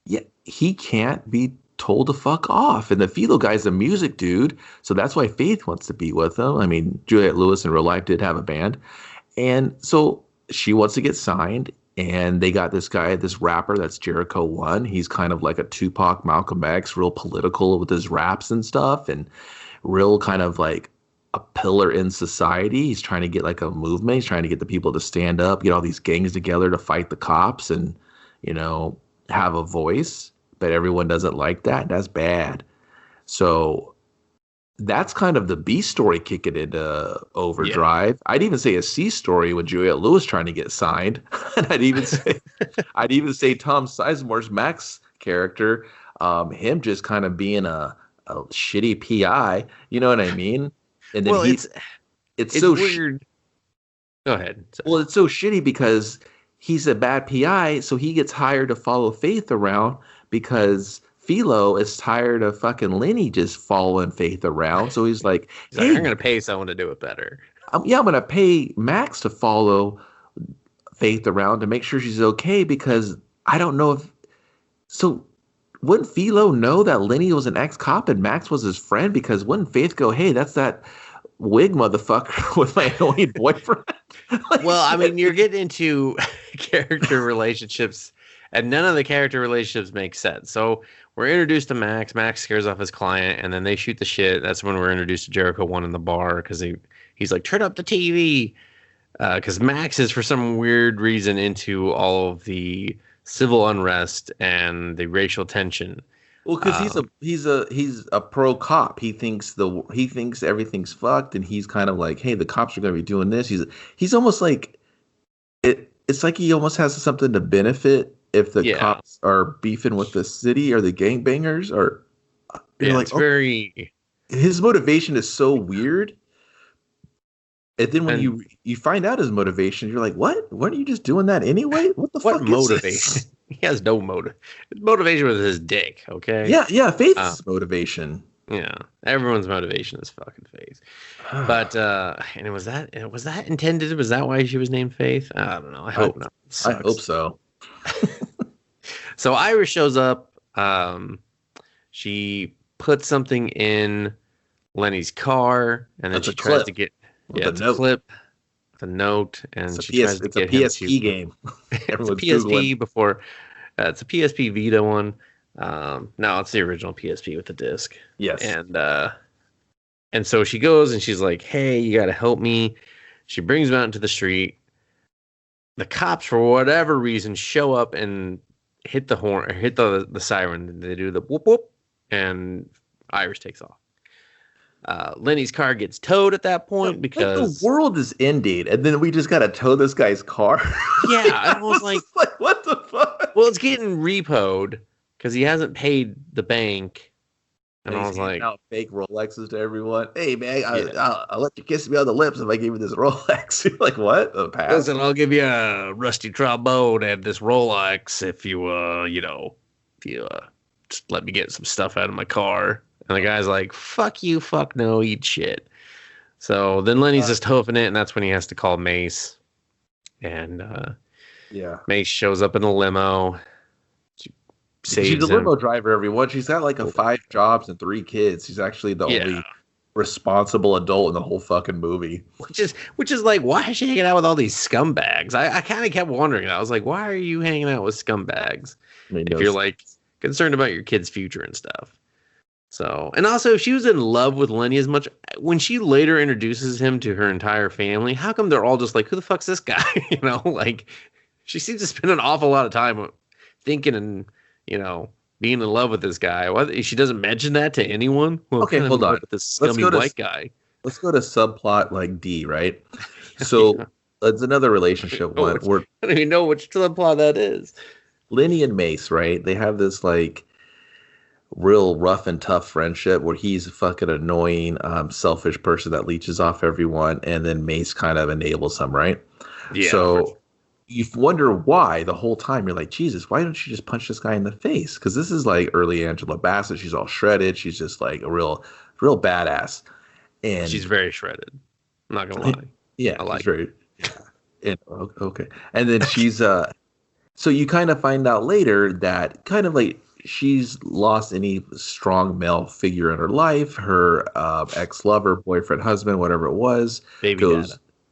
Yeah, he can't be told to fuck off. And the philo guy's a music dude, so that's why Faith wants to be with him. I mean, Juliette Lewis in real life did have a band, and so she wants to get signed. And they got this guy, this rapper that's Jericho One. He's kind of like a Tupac, Malcolm X, real political with his raps and stuff, and real kind of like a pillar in society. He's trying to get like a movement. He's trying to get the people to stand up, get all these gangs together to fight the cops, and have a voice. But everyone doesn't like that. That's bad. So that's kind of the B story kicking into overdrive. I'd even say a C story with Juliette Lewis trying to get signed. And I'd even say Tom Sizemore's Max character, him just kind of being a shitty PI. You know what I mean? And then it's so weird. Go ahead. Well, it's so shitty because he's a bad PI, so he gets hired to follow Faith around because Philo is tired of fucking Lenny just following Faith around. So he's like, hey, I'm going to pay someone to do it better. I'm going to pay Max to follow Faith around to make sure she's okay because I don't know if... So wouldn't Philo know that Lenny was an ex-cop and Max was his friend? Because wouldn't Faith go, hey, that's that wig motherfucker with my annoying boyfriend? Well, I mean, you're getting into character relationships and none of the character relationships make sense. So we're introduced to Max. Max scares off his client, and then they shoot the shit. That's when we're introduced to Jericho 1 in the bar because he's like, turn up the TV. Because Max is, for some weird reason, into all of the civil unrest and the racial tension. Well, because he's a pro cop. He thinks everything's fucked, and he's kind of like, hey, the cops are going to be doing this. He's almost like it's like he almost has something to benefit if the cops are beefing with the city or the gangbangers, or like, it's very. His motivation is so weird. And then when you find out his motivation, you're like, what? Weren't you just doing that anyway? What the fuck motivation? He has no motive. His motivation was his dick, okay? Yeah, Faith's motivation. Yeah. Everyone's motivation is fucking Faith. But and was that intended? Was that why she was named Faith? I don't know. I hope not. I hope so. So Iris shows up. She puts something in Lenny's car, and then she tries to get it's a clip, with a note, and she tries to get him to... It's a PSP game. It's a PSP before... it's a PSP Vita one. No, it's the original PSP with the disc. Yes. And so she goes, and she's like, hey, you got to help me. She brings him out into the street. The cops, for whatever reason, show up and hit the horn, or hit the siren. They do the whoop whoop, and Iris takes off. Lenny's car gets towed at that point because the world is ending, and then we just gotta tow this guy's car. Yeah, I was like, what the fuck? Well, it's getting repoed because he hasn't paid the bank, and I was like, out fake Rolexes to everyone. Hey man, I'll let you kiss me on the lips if I give you this Rolex. You're like, what? A pass? Listen, I'll give you a rusty trombone and this Rolex if you just let me get some stuff out of my car. And the guy's like, fuck you, fuck no, eat shit. So then Lenny's just hoofing it, and that's when he has to call Mace. And Mace shows up in a limo. She's a limo driver, everyone. She's got like 5 jobs and 3 kids. She's actually the only responsible adult in the whole fucking movie. Which is like, why is she hanging out with all these scumbags? I kind of kept wondering. I was like, why are you hanging out with scumbags if you're like concerned about your kid's future and stuff? So, and also, if she was in love with Lenny as much, when she later introduces him to her entire family, how come they're all just like, who the fuck's this guy? Like, she seems to spend an awful lot of time thinking and, being in love with this guy. Why, she doesn't mention that to anyone? Well, okay, hold on. With this scummy white guy. Let's go to subplot like D, right? So, it's another relationship one. I don't even know which subplot that is. Lenny and Mace, right? They have this, like, real rough and tough friendship where he's a fucking annoying, selfish person that leeches off everyone, and then Mace kind of enables him, right? Yeah. So you wonder why the whole time. You're like, Jesus, why don't you just punch this guy in the face? Because this is like early Angela Bassett. She's all shredded. She's just like a real badass. And she's very shredded. I'm not gonna lie. Yeah, I like very. Yeah. Okay. And then she's so you kind of find out later that kind of like she's lost any strong male figure in her life. Her ex-lover, boyfriend, husband, whatever it was,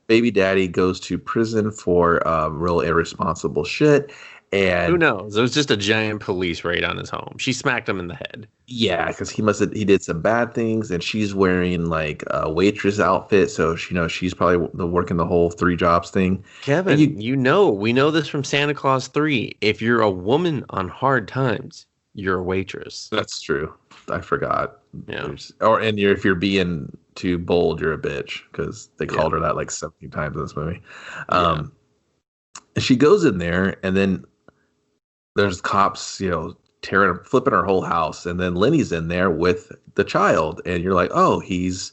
baby daddy goes to prison for real irresponsible shit. And who knows? It was just a giant police raid on his home. She smacked him in the head. Yeah, because he did some bad things, and she's wearing like a waitress outfit, so she's probably working the whole 3 jobs thing. Kevin, we know this from Santa Claus 3. If you're a woman on hard times, you're a waitress. That's true. I forgot. Yeah. If you're being too bold, you're a bitch, because they called her that like 17 times in this movie. And she goes in there, and then there's cops, flipping her whole house, and then Lenny's in there with the child, and you're like, oh, he's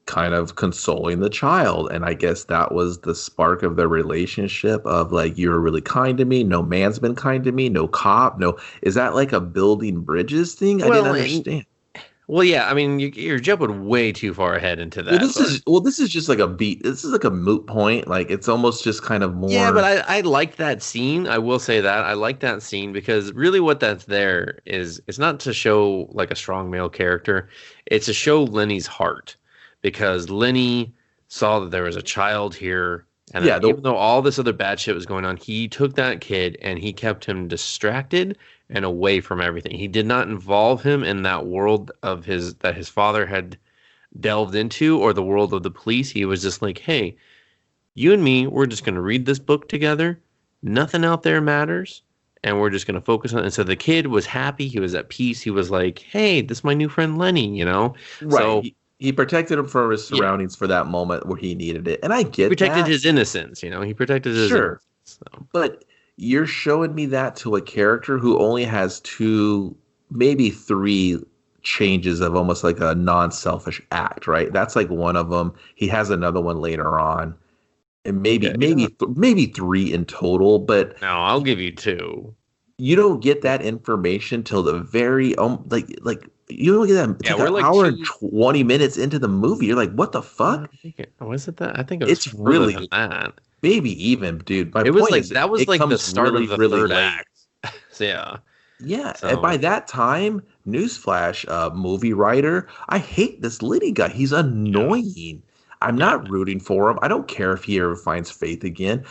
kind of consoling the child. And I guess that was the spark of their relationship, of like, you're really kind to me, no man's been kind to me, no cop, no. Is that like a building bridges thing? I didn't understand. Well, yeah, I mean, you're jumping way too far ahead into that. This is just like a beat. This is like a moot point. Like, it's almost just kind of more. Yeah, but I like that scene. I will say that I like that scene, because really what that's there is, it's not to show like a strong male character. It's to show Lenny's heart, because Lenny saw that there was a child here, and even though all this other bad shit was going on, he took that kid and he kept him distracted and away from everything. He did not involve him in that world of that his father had delved into, or the world of the police. He was just like, hey, you and me, we're just going to read this book together. Nothing out there matters. And we're just going to focus on it. And so the kid was happy. He was at peace. He was like, hey, this is my new friend, Lenny, Right. So he protected him from his surroundings for that moment where he needed it. And I get protected his innocence, He protected his innocence. So. But you're showing me that to a character who only has 2, maybe 3 changes of almost like a non-selfish act, right? That's like one of them. He has another one later on, and maybe 3 in total. But no, I'll give you 2. You don't get that information till the very like you don't get that. Yeah, we're like hour and 20 minutes into the movie. You're like, what the fuck? Was it that? I think it's really than that. Maybe even, dude. It was like that was like the start of the third act. So, yeah. Yeah, and by that time, newsflash, movie writer, I hate this Liddy guy. He's annoying. Yeah. I'm not rooting for him. I don't care if he ever finds faith again.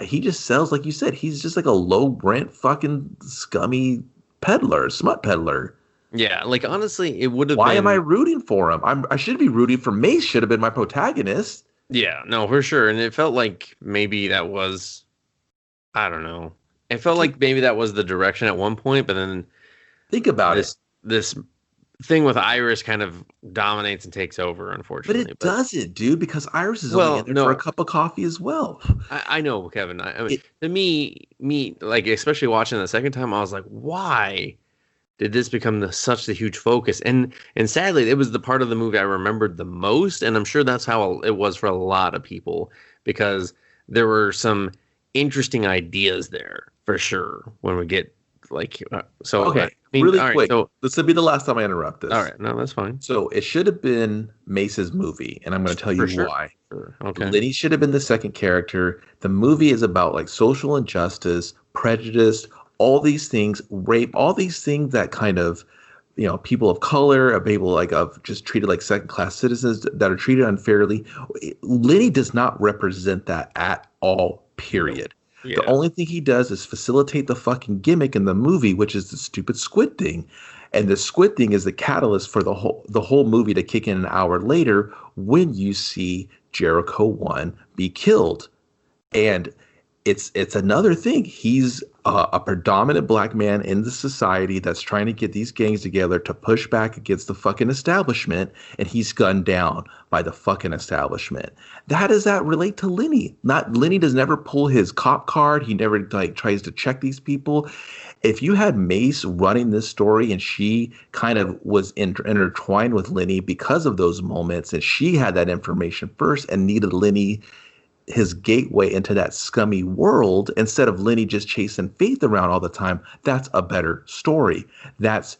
He just sells, like you said, he's just like a low rent fucking scummy peddler, smut peddler. Yeah, like honestly, it would have. Why am I rooting for him? I should be rooting for Mace. Should have been my protagonist. Yeah, no, for sure. And it felt like maybe that was, I don't know. It felt like maybe that was the direction at one point, but then think about this thing with Iris kind of dominates and takes over, unfortunately. But it doesn't, dude, because Iris is only in there for a cup of coffee as well. I know, Kevin. I mean, to me, like, especially watching the second time, I was like, why did this become such the huge focus? And sadly, it was the part of the movie I remembered the most, and I'm sure that's how it was for a lot of people, because there were some interesting ideas there for sure when we get like okay. Really quick. So this will be the last time I interrupt this. All right, no, that's fine. So it should have been Mace's movie, and I'm going to tell you why. Sure. Okay. Liddy should have been the second character. The movie is about like social injustice, prejudice, all these things, rape, all these things that kind of, people of color are able of just treated like second-class citizens that are treated unfairly. Liddy does not represent that at all, period. Yeah. The only thing he does is facilitate the fucking gimmick in the movie, which is the stupid squid thing. And the squid thing is the catalyst for the whole movie to kick in an hour later when you see Jericho 1 be killed. And it's another thing. He's a predominant black man in the society that's trying to get these gangs together to push back against the fucking establishment, and he's gunned down by the fucking establishment. How does that relate to Lenny? Lenny does never pull his cop card. He never tries to check these people. If you had Mace running this story and she kind of was intertwined with Lenny because of those moments, and she had that information first and needed Lenny, his gateway into that scummy world, instead of Lenny just chasing Faith around all the time, that's a better story.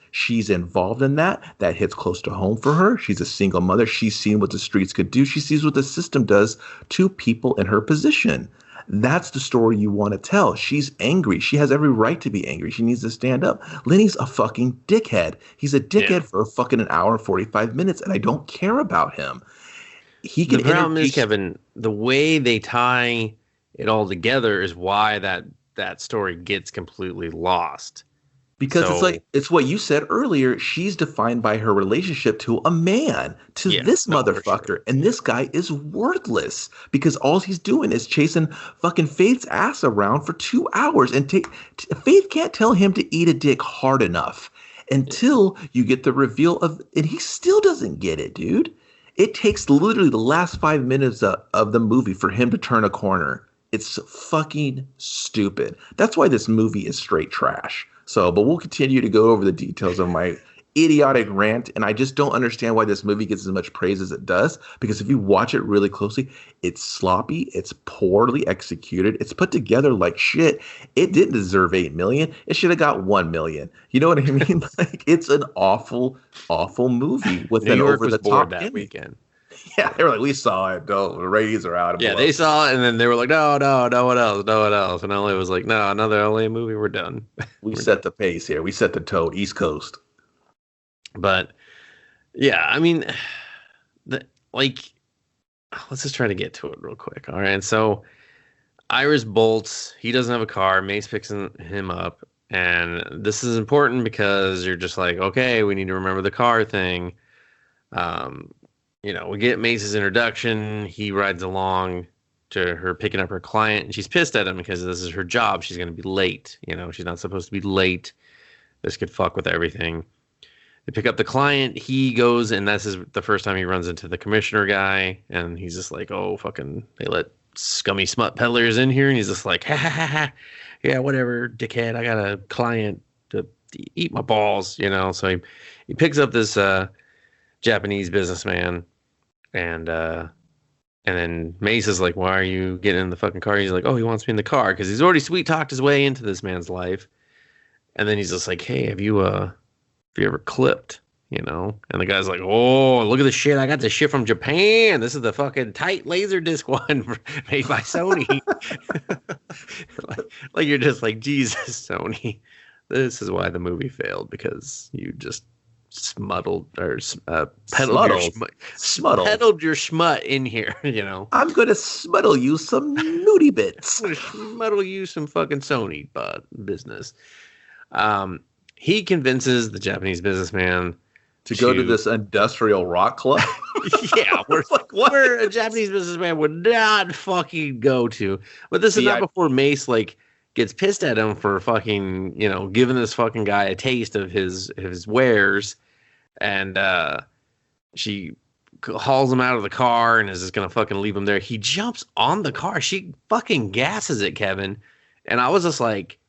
She's involved in that hits close to home for her. She's a single mother. She's seen what the streets could do. She sees what the system does to people in her position. That's the story you want to tell. She's angry. She has every right to be angry. She needs to stand up. Lenny's a fucking dickhead. He's a dickhead for a fucking an hour and 45 minutes, and I don't care about him. The problem is, Kevin, the way they tie it all together is why that story gets completely lost. Because it's what you said earlier. She's defined by her relationship to a man, this motherfucker. Sure. And this guy is worthless because all he's doing is chasing fucking Faith's ass around for 2 hours. And Faith can't tell him to eat a dick hard enough. until you get the reveal of, and he still doesn't get it, dude. It takes literally the last 5 minutes of the movie for him to turn a corner. It's fucking stupid. That's why this movie is straight trash. So, but we'll continue to go over the details of my idiotic rant, and I just don't understand why this movie gets as much praise as it does, because if you watch it really closely, it's sloppy, it's poorly executed, it's put together like shit. It didn't deserve 8 million. It should have got 1 million. You know what I mean? Like, it's an awful movie with an over the top that weekend. Yeah, they were like, we saw it. No, the ratings are out of they saw it, and then they were like, no, what else? And LA was like, no, another LA movie, we're done. We set the pace here. We set the tone, East Coast. But yeah, I mean, let's just try to get to it real quick. All right. So Iris bolts. He doesn't have a car. Mace picks him up. And this is important because you're just like, okay, we need to remember the car thing. We get Mace's introduction. He rides along to her picking up her client. And she's pissed at him because this is her job. She's going to be late. She's not supposed to be late. This could fuck with everything. They pick up the client. He goes, and this is the first time he runs into the commissioner guy. And he's just like, oh, fucking, they let scummy smut peddlers in here. And he's just like, ha, ha, ha, ha. Yeah, whatever, dickhead. I got a client to eat my balls, So he picks up this Japanese businessman. And then Mace is like, why are you getting in the fucking car? He's like, oh, he wants me in the car because he's already sweet-talked his way into this man's life. And then he's just like, hey, have you ever clipped, And the guy's like, oh, look at this shit. I got this shit from Japan. This is the fucking tight laser disc one made by Sony. like you're just like, Jesus, Sony. This is why the movie failed, because you just peddled your schmut in here, I'm going to smuttle you some nudie bits. I'm going to smuttle you some fucking Sony business. He convinces the Japanese businessman to go to this industrial rock club. Yeah, where a Japanese businessman would not fucking go to. But this is not before Mace gets pissed at him for fucking giving this fucking guy a taste of his wares, and she hauls him out of the car and is just gonna fucking leave him there. He jumps on the car. She fucking gasses it, Kevin, and I was just like,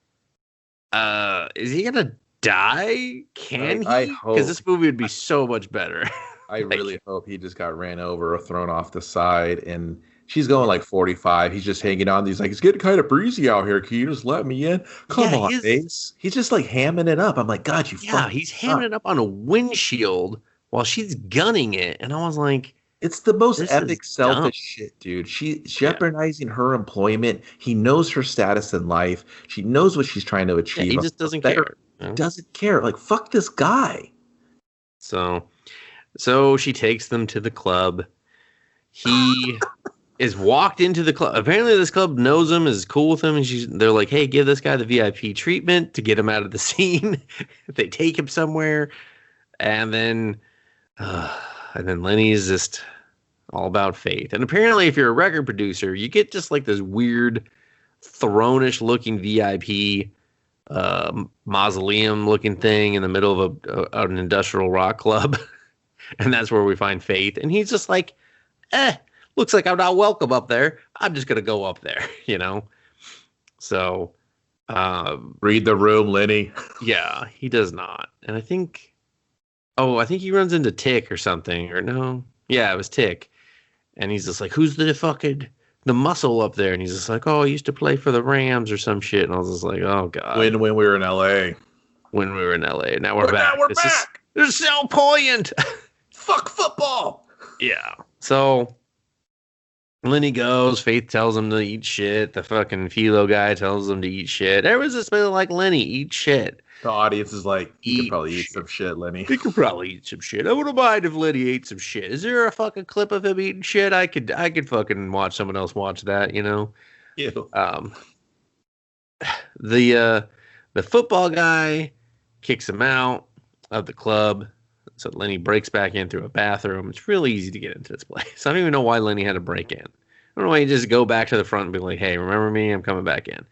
is he gonna die? Can he? Because this movie would be so much better. I really hope he just got ran over or thrown off the side, and she's going like 45. He's just hanging on. He's like, it's getting kind of breezy out here. Can you just let me in? Come on, Ace. He's just like hamming it up. I'm like, God, you fucking he's hamming it up on a windshield while she's gunning it. And I was like, it's the most epic selfish shit, dude. She's jeopardizing her employment. He knows her status in life. She knows what she's trying to achieve. He just doesn't care. Doesn't care. Like, fuck this guy. So she takes them to the club. He is walked into the club. Apparently this club knows him, is cool with him, and they're like, hey, give this guy the VIP treatment to get him out of the scene. They take him somewhere, and then Lenny's just all about faith. And apparently if you're a record producer, you get just like this weird throne-ish looking VIP mausoleum looking thing in the middle of an industrial rock club. And that's where we find Faith. And he's just like, looks like I'm not welcome up there. I'm just going to go up there, So, read the room, Lenny. Yeah, he does not. And I think he runs into Tick or something, or no. Yeah, it was Tick. And he's just like, who's the muscle up there? And he's just like, oh, I used to play for the Rams or some shit. And I was just like, oh, God. When we were in LA. When we were in LA. Now we're back. This is so poignant. Fuck football. Yeah. So Lenny goes. Faith tells him to eat shit. The fucking philo guy tells him to eat shit. Everyone's just been like, Lenny, eat shit. The audience is like, you could probably eat some shit, Lenny. He could probably eat some shit. I wouldn't mind if Lenny ate some shit. Is there a fucking clip of him eating shit? I could fucking watch someone else watch that, Ew. The football guy kicks him out of the club. So Lenny breaks back in through a bathroom. It's really easy to get into this place. I don't even know why Lenny had to break in. I don't know why you just go back to the front and be like, hey, remember me? I'm coming back in.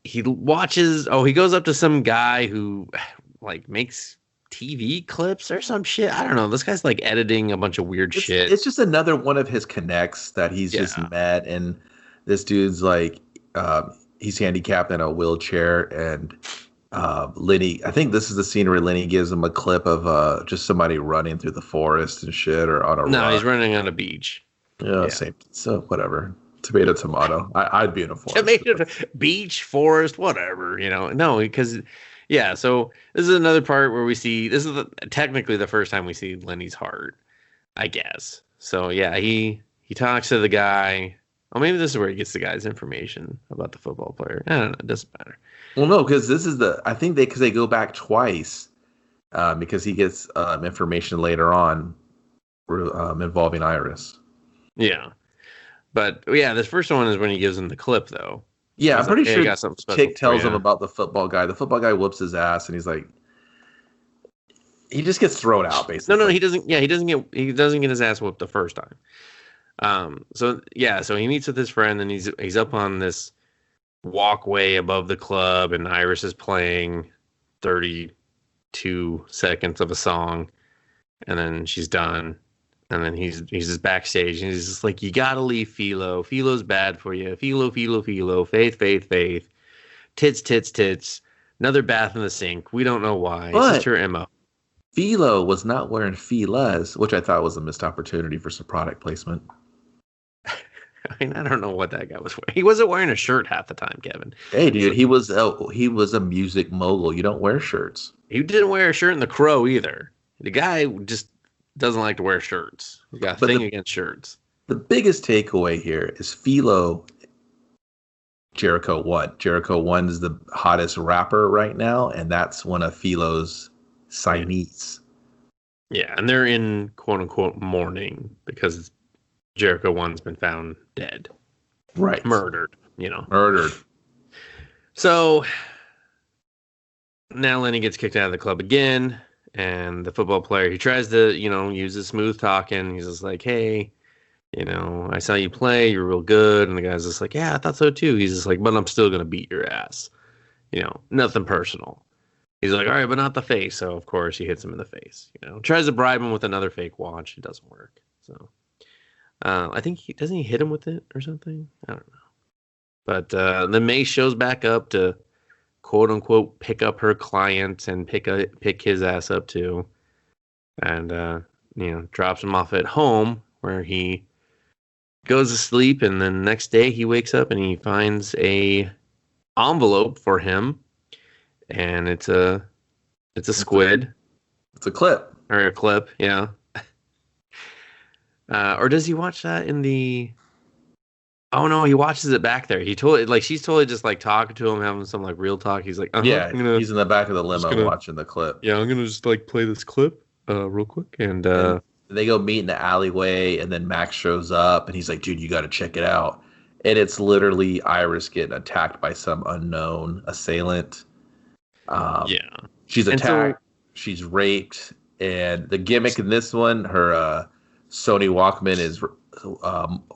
he watches. Oh, he goes up to some guy who like makes TV clips or some shit. I don't know. This guy's like editing a bunch of weird shit. It's just another one of his connects that he's just met, and this dude's like, he's handicapped in a wheelchair, and Lenny. I think this is the scene where Lenny gives him a clip of just somebody running through the forest and shit, or on a run. He's running on a beach. Yeah, same. So whatever. Tomato. I'd be in a forest. Tomato, beach, forest, whatever. No, because. Yeah, so this is another part where we see, this is technically the first time we see Lenny's heart, I guess. So yeah, he talks to the guy. Oh, maybe this is where he gets the guy's information about the football player. I don't know, it doesn't matter. Well, no, because this is because they go back twice, because he gets information later on involving Iris. Yeah. But yeah, this first one is when he gives him the clip, though. Yeah, I'm pretty sure Chick tells him him about the football guy. The football guy whoops his ass, and he's like, he just gets thrown out, basically. No, he doesn't. Yeah, he doesn't get his ass whooped the first time. So he meets with his friend, and he's up on this walkway above the club, and Iris is playing 32 seconds of a song, and then she's done. And then he's just backstage, and he's just like, you gotta leave Philo. Philo's bad for you. Philo. Faith. Tits. Another bath in the sink. We don't know why. It's just her MO. Philo was not wearing Filas, which I thought was a missed opportunity for some product placement. I mean, I don't know what that guy was wearing. He wasn't wearing a shirt half the time, Kevin. Hey, dude, he was a music mogul. You don't wear shirts. He didn't wear a shirt in The Crow either. The guy just doesn't like to wear shirts. He's got a thing against shirts. The biggest takeaway here is Philo. Jericho 1. Jericho 1 is the hottest rapper right now, and that's one of Philo's signees. Yeah, and they're in quote-unquote mourning because Jericho 1's been found dead. Right. Murdered. Murdered. So now Lenny gets kicked out of the club again. And the football player, he tries to, use his smooth talking. He's just like, hey, I saw you play. You're real good. And the guy's just like, yeah, I thought so too. He's just like, but I'm still going to beat your ass. Nothing personal. He's like, all right, but not the face. So, of course, he hits him in the face. Tries to bribe him with another fake watch. It doesn't work. So, I think doesn't he hit him with it or something? I don't know. But then May shows back up to quote unquote pick up her client and pick his ass up too, and drops him off at home where he goes to sleep, and then the next day he wakes up and he finds a envelope for him, and it's a squid. It's a clip. Or a clip, yeah. Or does he watch that in the? Oh no, he watches it back there. She's totally just like talking to him, having some like real talk. He's like, yeah, he's in the back of the limo watching the clip. Yeah, I'm gonna just like play this clip, real quick, and they go meet in the alleyway, and then Max shows up, and he's like, dude, you got to check it out. And it's literally Iris getting attacked by some unknown assailant. She's attacked. She's raped, and the gimmick in this one, her Sony Walkman is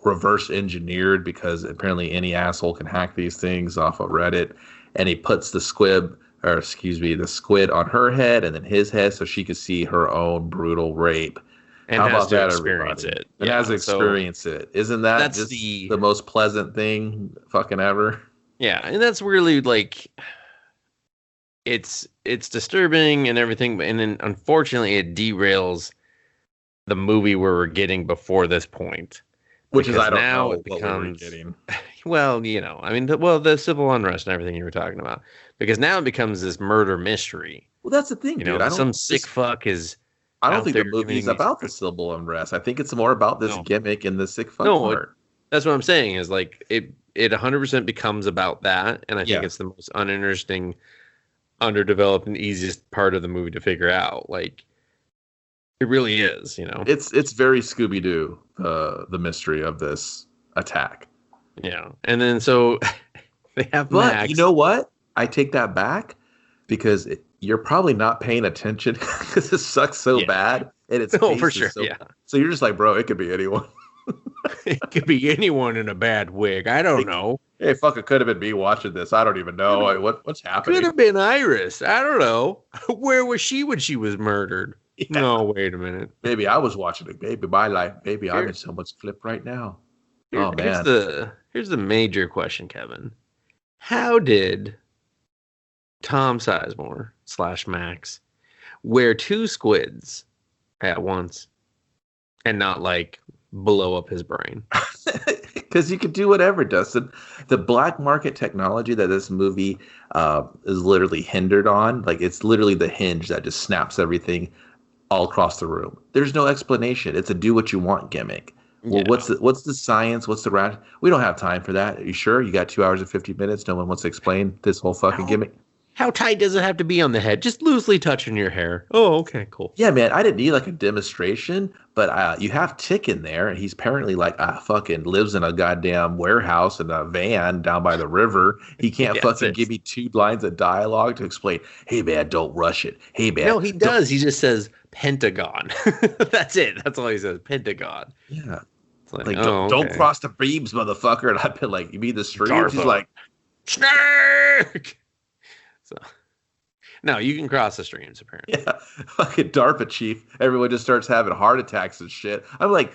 reverse engineered because apparently any asshole can hack these things off of Reddit, and he puts the squid on her head and then his head so she could see her own brutal rape. And how about that, experience everybody? And has to experience it. Isn't that just the most pleasant thing fucking ever? Yeah, and that's really like it's disturbing and everything, and then unfortunately it derails the movie where we're getting before this point, which is I don't now know it becomes, what we're getting. Well, the civil unrest and everything you were talking about, because now it becomes this murder mystery. Well, that's the thing, dude. Some sick fuck is. I don't think the movie's about the civil unrest. I think it's more about this gimmick and the sick fuck part. That's what I'm saying. Is like it 100% becomes about that, and I think it's the most uninteresting, underdeveloped, and easiest part of the movie to figure out. Like. It really is, It's very Scooby-Doo, the mystery of this attack. Yeah, and then so they have Max. But you know what? I take that back because you're probably not paying attention because it sucks so bad, and it's for sure. So you're just like, bro, it could be anyone. It could be anyone in a bad wig. I don't know. Hey, fuck, it could have been me watching this. I don't even know. What's happening? Could have been Iris. I don't know. Where was she when she was murdered? Yeah. No, wait a minute. Maybe I was watching it. Maybe my life. Maybe I'm in someone's clip right now. Oh, man. Here's the major question, Kevin. How did Tom Sizemore / Max wear 2 squids at once and not like blow up his brain? Because you could do whatever, Dustin. The black market technology that this movie is literally hindered on, like it's literally the hinge that just snaps everything all across the room. There's no explanation. It's a do what you want gimmick. Well, yeah. What's the science? What's the we don't have time for that. Are you sure? You got 2 hours and 50 minutes. No one wants to explain this whole fucking gimmick. How tight does it have to be on the head? Just loosely touching your hair. Oh, okay, cool. Yeah, man, I didn't need like a demonstration, but you have Tick in there, and he's apparently like fucking lives in a goddamn warehouse in a van down by the river. He can't fucking give me 2 lines of dialogue to explain, hey, man, don't rush it. Hey, man. No, he does. He just says Pentagon. That's it. That's all he says, Pentagon. Yeah. Like don't cross the beams, motherfucker. And I've been like, you mean the streams? He's like, Snake! So, no, you can cross the streams, apparently. Yeah, fucking DARPA chief. Everyone just starts having heart attacks and shit. I'm like,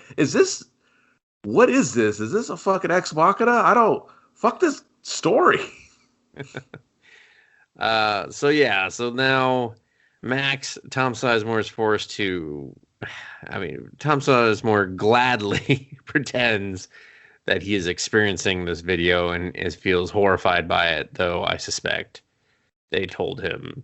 what is this? Is this a fucking Ex Machina? Fuck this story. So now Tom Sizemore is forced to, Tom Sizemore gladly pretends that he is experiencing this video and feels horrified by it, though I suspect they told him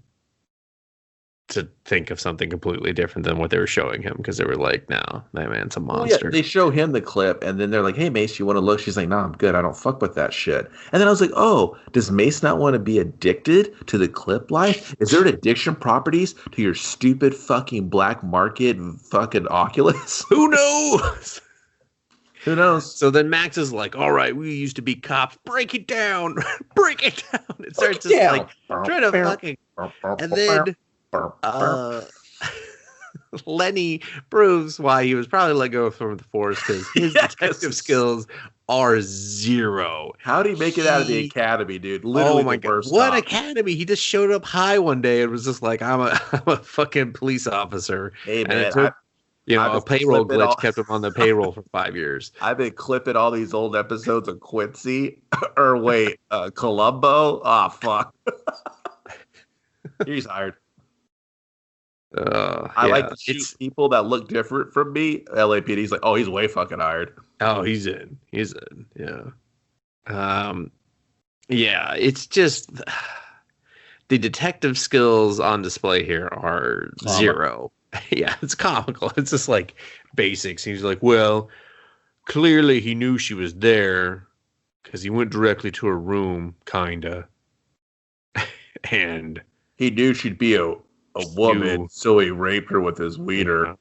to think of something completely different than what they were showing him, because they were like, no, that man's a monster. Yeah, they show him the clip, and then they're like, hey, Mace, you want to look? She's like, no, I'm good. I don't fuck with that shit. And then I was like, oh, does Mace not want to be addicted to the clip life? Is there an addiction properties to your stupid fucking black market fucking Oculus? Who knows? Who knows? So then Max is like, all right, we used to be cops. Break it down. Break it down. It starts just like trying to fucking. And then Lenny proves why he was probably let go from the force, because his detective skills are 0. How did he make it out of the academy, dude? Literally, oh my God. What academy? He just showed up high one day and was just like, I'm a fucking police officer. Hey, man. A payroll glitch kept him on the payroll for 5 years. I've been clipping all these old episodes of Quincy. Or wait, Columbo? Ah, fuck. He's hired. I like to shoot people that look different from me. LAPD's like, oh, he's way fucking hired. Oh, he's in. Yeah. Yeah, it's just the detective skills on display here are 0. Yeah, it's comical. It's just like basics. He's like, well, clearly he knew she was there because he went directly to her room, kinda. And he knew she'd be a woman, so he raped her with his wiener. Yeah.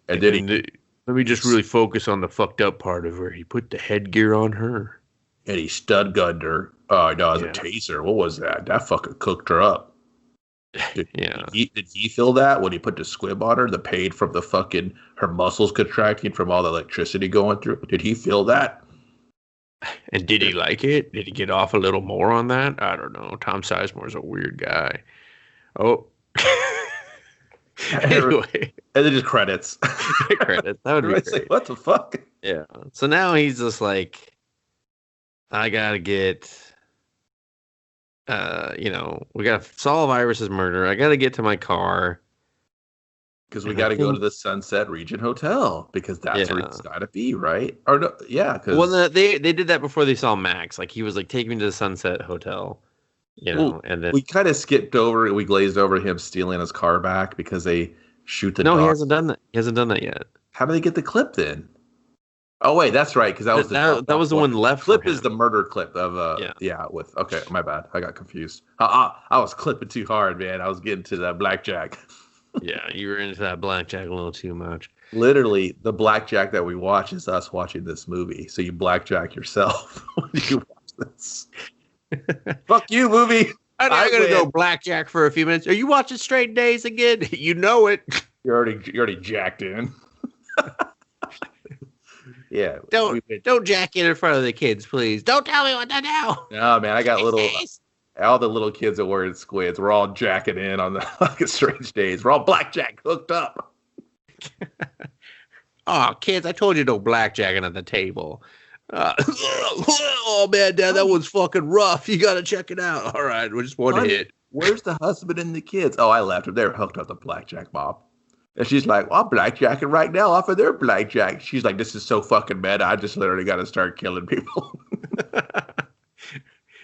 And then let me just really focus on the fucked up part of her. He put the headgear on her. And he stud gunned her. Oh, no, it was a taser. What was that? That fucking cooked her up. Did he feel that when he put the squib on her, the pain from the fucking her muscles contracting from all the electricity going through? Did he feel that? And did he like it? Did he get off a little more on that? I don't know. Tom Sizemore's a weird guy. Oh. Anyway. And then just credits. Credits. That would be great. Like, what the fuck? Yeah. So now he's just like, I gotta get we gotta solve Iris's murder. I gotta get to my car. Because we gotta go to the Sunset Region Hotel, because that's where it's gotta be, right? Or no, yeah, well, they did that before they saw Max. Like, he was like, take me to the Sunset Hotel. And then we kind of skipped over, we glazed over him stealing his car back because they shoot the dog. He hasn't done that. He hasn't done that yet. How do they get the clip then? Oh wait, that's right, because that was the one left. Clip is the murder clip of okay, my bad, I got confused. I was clipping too hard, man. I was getting to that blackjack. Yeah, you were into that blackjack a little too much. Literally, the blackjack that we watch is us watching this movie. So you blackjack yourself when you watch this. Fuck you, movie. I'm gonna go blackjack for a few minutes. Are you watching Straight Days again? You know it. You're already jacked in. Yeah. Don't jack in front of the kids, please. Don't tell me what to do. No, man, I got all the little kids that were in squids. We're all jacking in on the fucking strange days. We're all blackjack hooked up. Oh, kids, I told you no blackjacking at the table. Oh, man, Dad, that one's fucking rough. You got to check it out. All right, we're just one hit. Where's the husband and the kids? Oh, I left them. They're hooked up to blackjack, Mom. And she's like, well, I'm blackjacking right now off of their blackjack. She's like, this is so fucking meta. I just literally got to start killing people.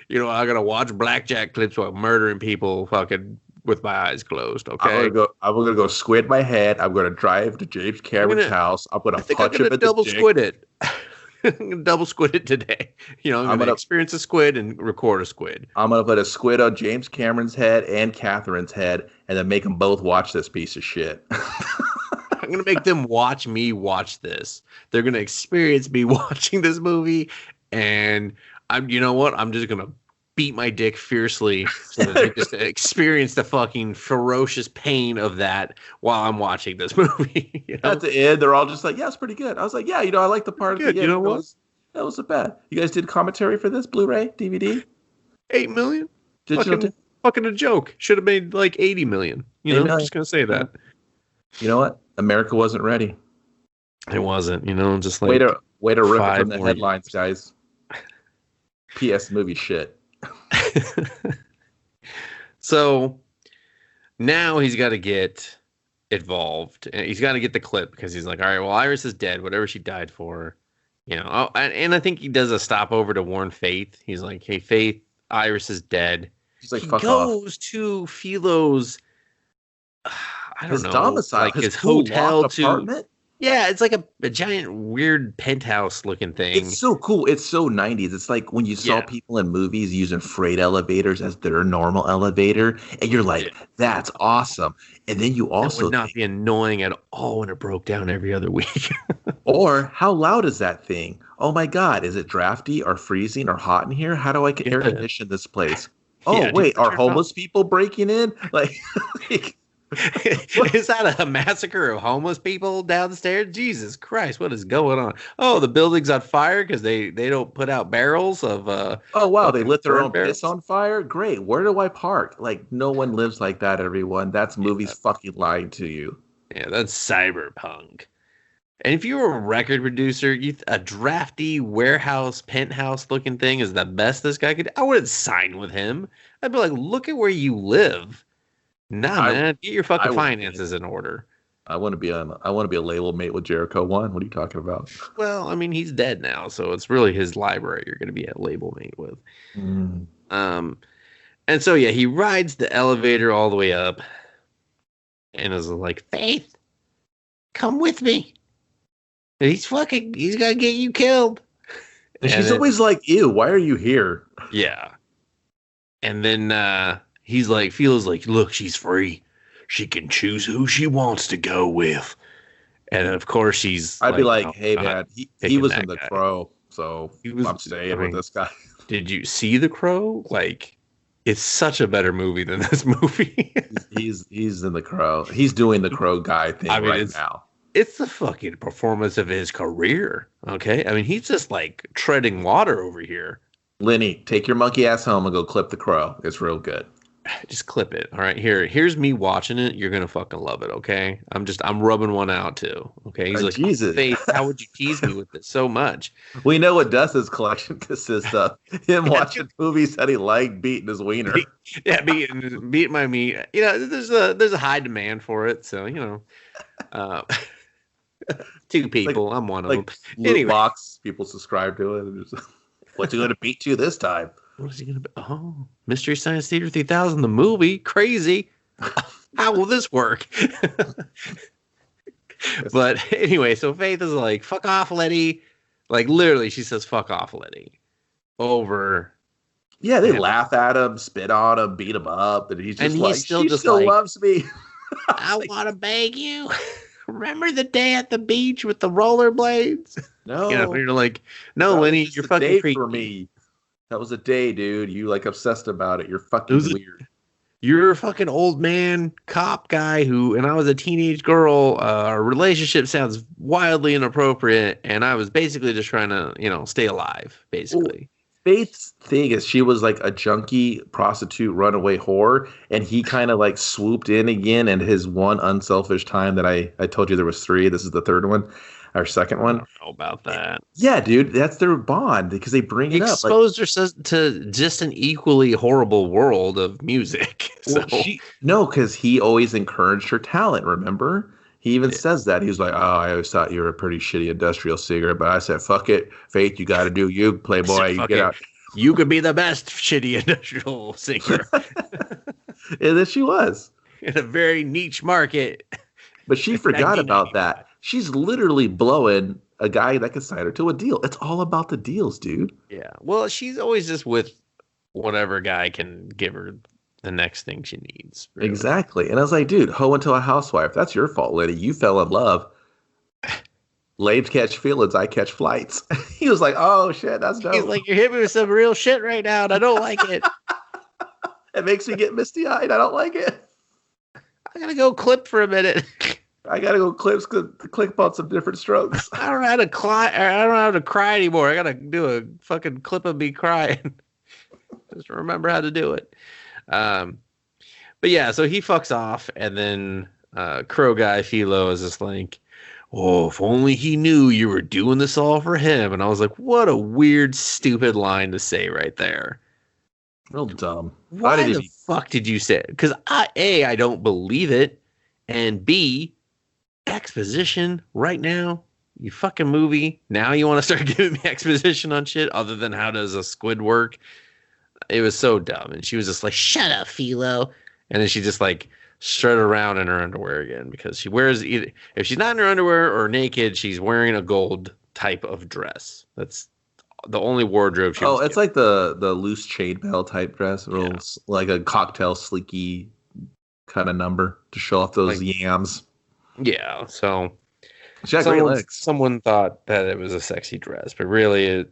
You know, I got to watch blackjack clips while murdering people fucking with my eyes closed, okay? I'm gonna go squid my head. I'm going to drive to James Cameron's house. I'm going to punch him in the double dick. Squid it. Double squid it today. You know, I'm gonna experience a squid and record a squid. I'm gonna put a squid on James Cameron's head and Catherine's head, and then make them both watch this piece of shit. I'm gonna make them watch me watch this. They're gonna experience me watching this movie, and you know what? I'm just gonna beat my dick fiercely so that they just experience the fucking ferocious pain of that while I'm watching this movie. You know? At the end, they're all just like, "Yeah, it's pretty good." I was like, "Yeah, I like the part at the end. You know what? That wasn't bad." You guys did commentary for this Blu-ray, DVD? 8 million. Digital. Fucking a joke. Should have made like 80 million. You know, I'm just gonna say that. You know what? America wasn't ready. It wasn't. You know, just like way to rip it from the headlines, guys. P.S. movie shit. So now he's got to get involved, and he's got to get the clip because he's like, all right, well, Iris is dead, whatever she died for, you know. Oh, and I think he does a stopover to warn Faith. He's like, hey, Faith, Iris is dead. He's like, he fuck goes off. to Philo's, I don't know, domicile, like his hotel apartment. Yeah, it's like a giant weird penthouse looking thing. It's so cool. It's so 90s. It's like when you saw people in movies using freight elevators as their normal elevator, and you're like, that's awesome. And then you also that would not be annoying at all when it broke down every other week. Or how loud is that thing? Oh my God, is it drafty or freezing or hot in here? How do I air condition this place? Oh wait, are homeless people breaking in? Like is that a massacre of homeless people downstairs? Jesus Christ, what is going on? Oh, the building's on fire because they don't put out barrels of oh wow, they lit their own piss on fire? Great. Where do I park? Like, no one lives like that, everyone. That's movies fucking lying to you. Yeah, that's cyberpunk. And if you were a record producer, a drafty warehouse, penthouse looking thing is the best this guy could. I wouldn't sign with him. I'd be like, look at where you live. Nah, man, get your fucking finances in order. I want to be a label mate with Jericho 1. What are you talking about? Well, I mean, he's dead now, so it's really his library you're going to be a label mate with. And so yeah, he rides the elevator all the way up, and is like, Faith, come with me. He's gonna get you killed. And she's always like, ew, why are you here? Yeah. And then feels like, look, she's free. She can choose who she wants to go with. And of course I'd be like, hey man, he was in The Crow, so I'm staying with this guy. Did you see The Crow? Like, it's such a better movie than this movie. he's in The Crow. He's doing the Crow guy thing now. It's the fucking performance of his career. Okay. I mean, he's just like treading water over here. Lenny, take your monkey ass home and go clip The Crow. It's real good. Just clip it. All right. Here's me watching it. You're going to fucking love it. Okay. I'm rubbing one out too. Okay. He's like, Jesus, Faith, how would you tease me with this so much? We know what Dustin's collection consists of. Him watching movies that he liked, beating his wiener. Beating my meat. You know, there's a high demand for it. So, you know, two people. I'm one of them. Anyway, box people subscribe to it. What's he going to beat to this time? What is he going to be? Oh, Mystery Science Theater 3000, the movie. Crazy. How will this work? But anyway, so Faith is like, fuck off, Letty. Like, literally, she says, fuck off, Letty. Over. Yeah, they laugh at him, spit on him, beat him up. And he's just she still loves me. I want to beg you. Remember the day at the beach with the rollerblades? No. You know, you're like, no, Lenny, you're fucking creepy. For me. That was a day, dude. You like obsessed about it. You're fucking weird. you're a fucking old man cop guy and I was a teenage girl. Our relationship sounds wildly inappropriate. And I was basically just trying to, stay alive, Well, basically. Faith's thing is she was like a junkie, prostitute, runaway whore, and he kind of like swooped in again. And his one unselfish time that I told you there was three. This is the third one, or second I one. don't know about that. Yeah, dude, that's their bond because they bring it up. Exposed her to just an equally horrible world of music. So No, because he always encouraged her talent. Remember, he even says that he was like, "Oh, I always thought you were a pretty shitty industrial singer," but I said, "Fuck it, Faith, you got to do you, Playboy. You get out. You could be the best shitty industrial singer." And then she was in a very niche market. But she forgot about that. She's literally blowing a guy that could sign her to a deal. It's all about the deals, dude. Yeah. Well, she's always just with whatever guy can give her the next thing she needs. Really. Exactly. And I was like, dude, hoe into a housewife. That's your fault, lady. You fell in love. Labes catch feelings, I catch flights. He was like, oh, shit, that's dope. He's like, you're hitting me with some real shit right now, and I don't like it. It makes me get misty-eyed. I don't like it. I gotta go clip for a minute. I gotta go clip on some different strokes. I don't know how to cry. I don't know how to cry anymore. I gotta do a fucking clip of me crying. Just remember how to do it. But yeah, so he fucks off, and then Crow guy Philo is just like, "Oh, if only he knew you were doing this all for him." And I was like, "What a weird, stupid line to say right there." Real dumb. Why the fuck did you say it? Because I don't believe it, and B, exposition right now. You fucking movie. Now you want to start giving me exposition on shit other than how does a squid work? It was so dumb. And she was just like, shut up, Philo. And then she just like strutted around in her underwear again because she wears either, if she's not in her underwear or naked, she's wearing a gold type of dress. That's the only wardrobe she it's like the loose chainmail type dress, like a cocktail sleeky kind of number to show off those yams. Yeah, so she had great legs. Someone thought that it was a sexy dress, but really, it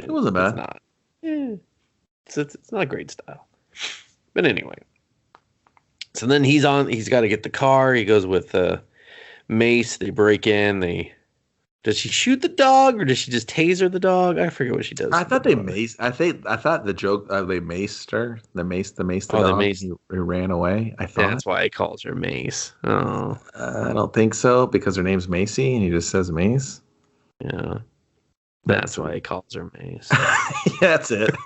wasn't bad. It's not. It's not great style. But anyway, so then he's got to get the car. He goes with Mace. They break in. Does she shoot the dog or does she just taser the dog? I forget what she does. I thought they maced. I thought the joke they maced her. They maced the dog. He ran away. I thought that's why he calls her Mace. Oh, I don't think so because her name's Macy and he just says Mace. Yeah, that's why he calls her Mace. Yeah, that's it.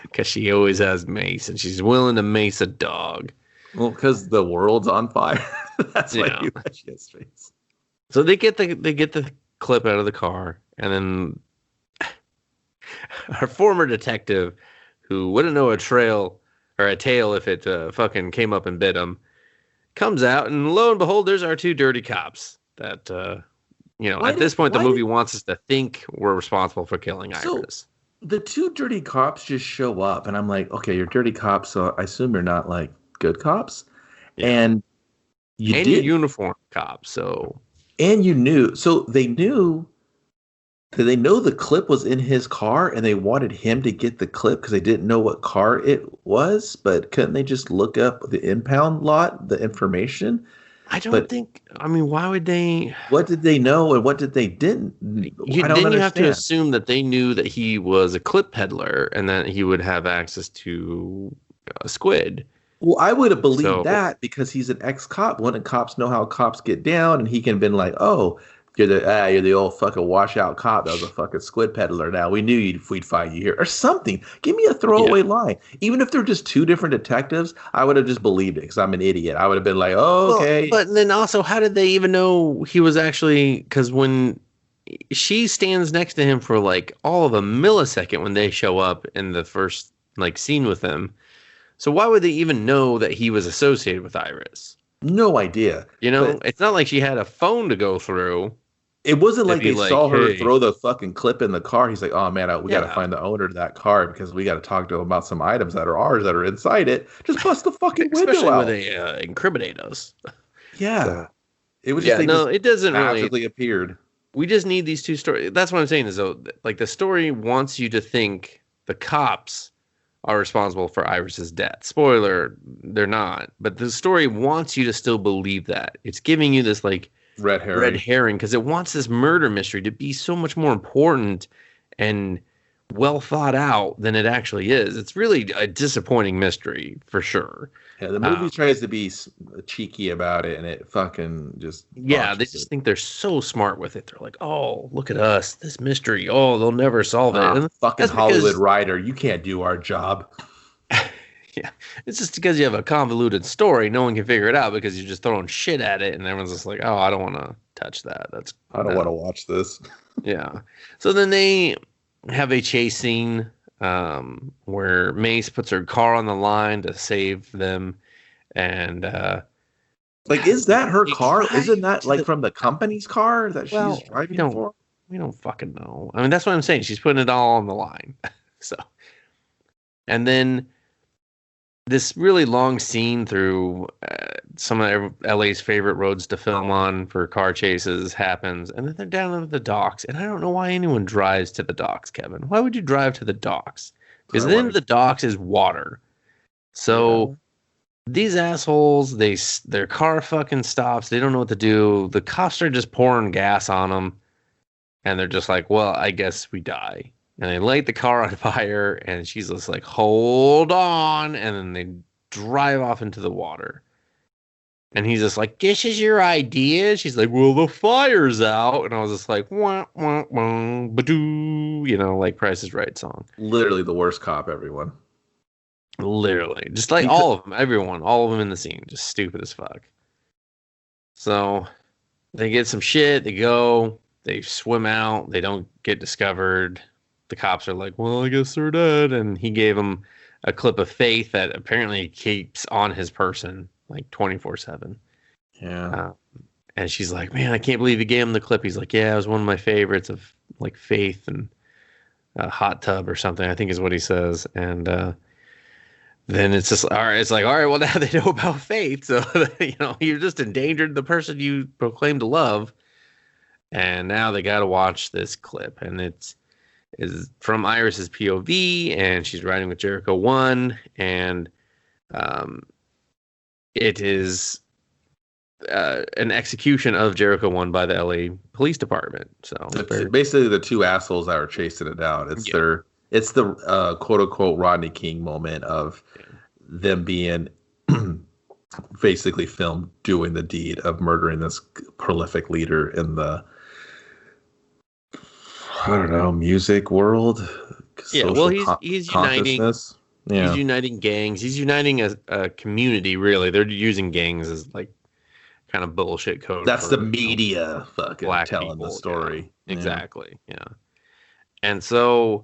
Because she always has mace and she's willing to mace a dog. Well, because the world's on fire. That's why she has face. So they get the clip out of the car, and then our former detective, who wouldn't know a tale if it fucking came up and bit him, comes out, and lo and behold, there's our two dirty cops that at this point the movie wants us to think we're responsible for killing Iris. The two dirty cops just show up, and I'm like, okay, you're dirty cops, so I assume you're not like good cops, and you're uniformed cops, so. And they knew that they know the clip was in his car and they wanted him to get the clip because they didn't know what car it was, but couldn't they just look up the impound lot, the information? Why would they? What did they know and what did they didn't? You have to assume that they knew that he was a clip peddler and that he would have access to a squid. Well, I would have believed that because he's an ex-cop. Wouldn't cops know how cops get down? And he can have been like, "Oh, you're the old fucking washout cop that was a fucking squid peddler. Now we knew we'd find you here or something. Give me a throwaway line. Even if they're just two different detectives, I would have just believed it because I'm an idiot. I would have been like, "Oh, okay." But then also, how did they even know he was actually? Because when she stands next to him for like all of a millisecond when they show up in the first like scene with him. So why would they even know that he was associated with Iris? No idea. It's not like she had a phone to go through. It wasn't like they saw her throw the fucking clip in the car. He's like, oh, man, we got to find the owner of that car because we got to talk to him about some items that are ours that are inside it. Just bust the fucking window out. Especially when they incriminate us. Yeah. So, it was just it doesn't magically appeared. We just need these two stories. That's what I'm saying is, though, like the story wants you to think the cops are responsible for Iris's death. Spoiler, they're not. But the story wants you to still believe that. It's giving you this like red herring because it wants this murder mystery to be so much more important and well thought out than it actually is. It's really a disappointing mystery for sure. Yeah, the movie tries to be cheeky about it, and it fucking just they just think they're so smart with it. They're like, oh, look at us, this mystery. Oh, they'll never solve it. And fucking Hollywood writer, you can't do our job. Yeah, it's just because you have a convoluted story. No one can figure it out because you're just throwing shit at it, and everyone's just like, oh, I don't want to touch that. I don't want to watch this. Yeah. So then they have a chase scene where Mace puts her car on the line to save them, and is that her car? Isn't that from the company's car that she's driving for? We don't fucking know. I mean, that's what I'm saying. She's putting it all on the line. So, and then this really long scene through some of LA's favorite roads to film on for car chases happens, and then they're down at the docks, and I don't know why anyone drives to the docks, Kevin. Why would you drive to the docks? Because then the docks is water. So these assholes, their car fucking stops. They don't know what to do. The cops are just pouring gas on them, and they're just like, well, I guess we die. And they light the car on fire, and she's just like, hold on. And then they drive off into the water. And he's just like, this is your idea? She's like, well, the fire's out. And I was just like, wah, wah, wah, ba-doo. Like Price is Right song. Literally the worst cop, everyone. Literally. Just like all of them, everyone, all of them in the scene. Just stupid as fuck. So they get some shit. They go. They swim out. They don't get discovered. The cops are like, well, I guess they're dead. And he gave him a clip of Faith that apparently keeps on his person like 24/7. Yeah. And she's like, man, I can't believe you gave him the clip. He's like, yeah, it was one of my favorites of like Faith and Hot Tub or something, I think is what he says. And then it's just, all right, it's like, all right, well, now they know about Faith. So, you just endangered the person you proclaim to love. And now they got to watch this clip. And is from Iris's POV, and she's riding with Jericho 1, and it is an execution of Jericho 1 by the LA Police Department. So it's basically the two assholes that were chasing it down. It's the quote unquote Rodney King moment of them being basically filmed doing the deed of murdering this prolific leader in the music world. Yeah, well, he's uniting. Yeah. He's uniting gangs. He's uniting a community. Really, they're using gangs as like kind of bullshit code. That's the media fucking telling people, the story. Yeah. Exactly. Yeah. And so,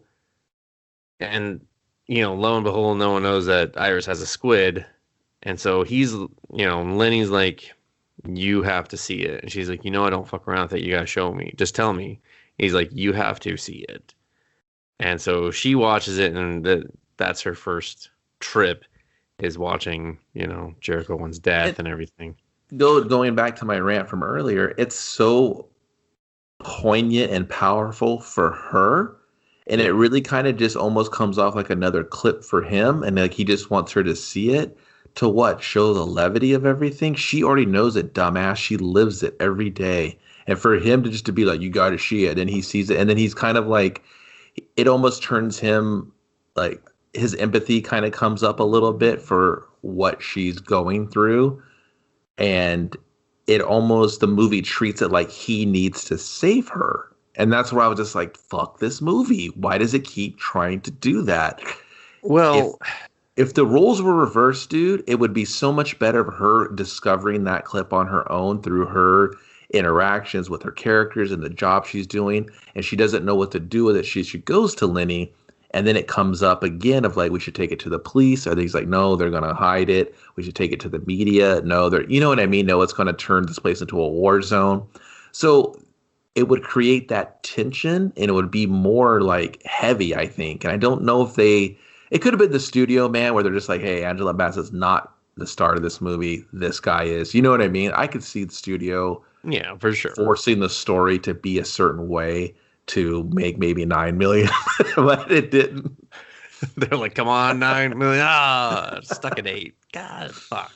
lo and behold, no one knows that Iris has a squid, and so he's, Lenny's like, you have to see it, and she's like, I don't fuck around with it. You gotta show me. Just tell me. He's like, you have to see it. And so she watches it, and that's her first trip, is watching, Jericho 1's death and everything. Going back to my rant from earlier, it's so poignant and powerful for her. And it really kind of just almost comes off like another clip for him. And like he just wants her to see it. To what? Show the levity of everything? She already knows it, dumbass. She lives it every day. And for him to be like, you got to see it, and he sees it, and then he's kind of like, it almost turns him, like, his empathy kind of comes up a little bit for what she's going through. And the movie treats it like he needs to save her. And that's where I was just like, fuck this movie. Why does it keep trying to do that? Well, if the roles were reversed, dude, it would be so much better of her discovering that clip on her own through her interactions with her characters and the job she's doing, and she doesn't know what to do with it. She goes to Lenny, and then it comes up again of like, we should take it to the police. Or he's like, no, they're gonna hide it. We should take it to the media. No, you know what I mean? No, it's gonna turn this place into a war zone. So it would create that tension, and it would be more like heavy, I think. And I don't know if it could have been the studio, man, where they're just like, hey, Angela Bassett's not the star of this movie. This guy is. You know what I mean? I could see the studio, yeah, for sure, forcing the story to be a certain way to make maybe $9 million, but it didn't. They're like, come on, 9 million. Ah, stuck at 8. God, fuck.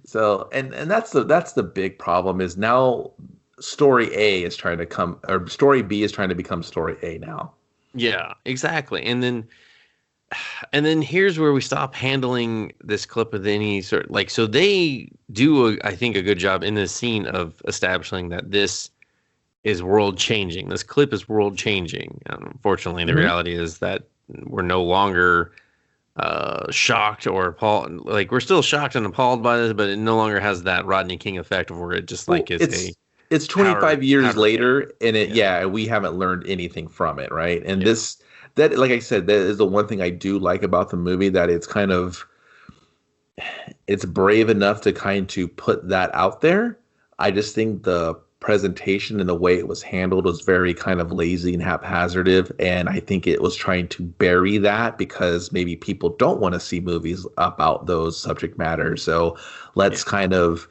So and that's the big problem is now story A is trying to come or story B is trying to become story A now. Yeah, exactly. And then here's where we stop handling this clip with any sort like so they do I think a good job in this scene of establishing that this is world changing. This clip is world changing. Unfortunately, the reality is that we're no longer shocked or appalled. Like we're still shocked and appalled by this, but it no longer has that Rodney King effect where it just like is it's 25 years later and we haven't learned anything from it, right? And that like I said, that is the one thing I do like about the movie, that it's brave enough to kind to put that out there. I just think the presentation and the way it was handled was very kind of lazy and haphazard, and I think it was trying to bury that because maybe people don't want to see movies about those subject matters. So let's kind of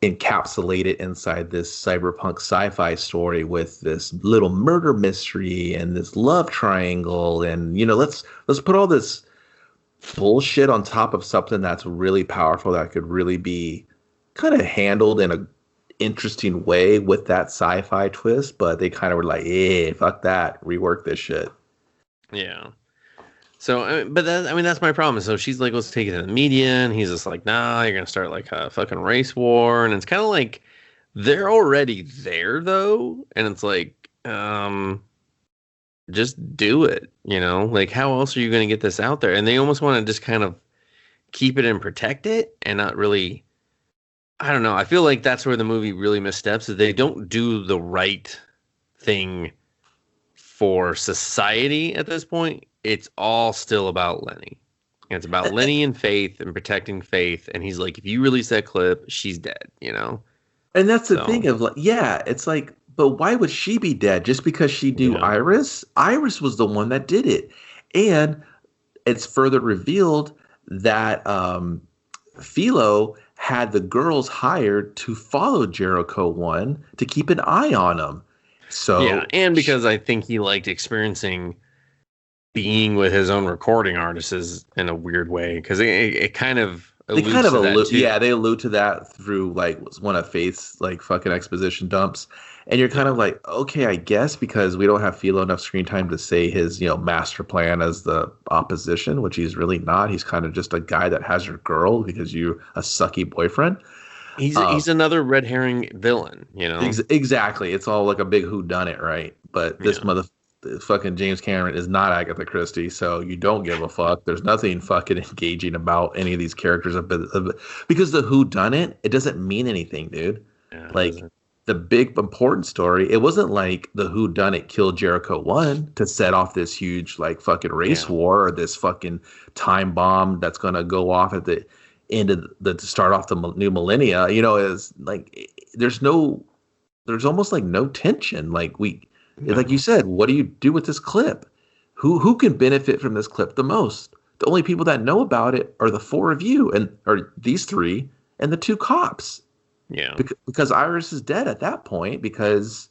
encapsulate it inside this cyberpunk sci-fi story with this little murder mystery and this love triangle, and let's put all this bullshit on top of something that's really powerful that could really be kind of handled in a interesting way with that sci-fi twist. But they kind of were like, fuck that, rework this shit. Yeah. So, but that's my problem. So she's like, let's take it to the media. And he's just like, nah, you're going to start like a fucking race war. And it's kind of like, they're already there though. And it's like, just do it, like how else are you going to get this out there? And they almost want to just kind of keep it and protect it and not really, I don't know. I feel like that's where the movie really missteps, is they don't do the right thing for society at this point. It's all still about Lenny. It's about Lenny and Faith and protecting Faith. And he's like, if you release that clip, she's dead, And that's the thing of like, it's like, but why would she be dead? Just because she do Iris? Iris was the one that did it. And it's further revealed that Philo had the girls hired to follow Jericho 1 to keep an eye on him. So and because I think he liked experiencing being with his own recording artists in a weird way, because it kind of allude they allude to that through like one of Faith's like fucking exposition dumps, and you're kind of like, okay, I guess, because we don't have Philo enough screen time to say his master plan as the opposition, which he's really not. He's kind of just a guy that has your girl because you're a sucky boyfriend. He's another red herring villain, Exactly. It's all like a big whodunit, right? But this fucking James Cameron is not Agatha Christie, so you don't give a fuck. There's nothing fucking engaging about any of these characters because the whodunit, it doesn't mean anything, dude. Yeah, like the big important story, it wasn't like the whodunit killed Jericho 1 to set off this huge like fucking race war or this fucking time bomb that's gonna go off at the end of to start off the new millennia. Is like there's almost like no tension. Like like you said, what do you do with this clip? Who can benefit from this clip the most? The only people that know about it are the 4 of you, or these 3 and the 2 cops. Yeah. Because Iris is dead at that point because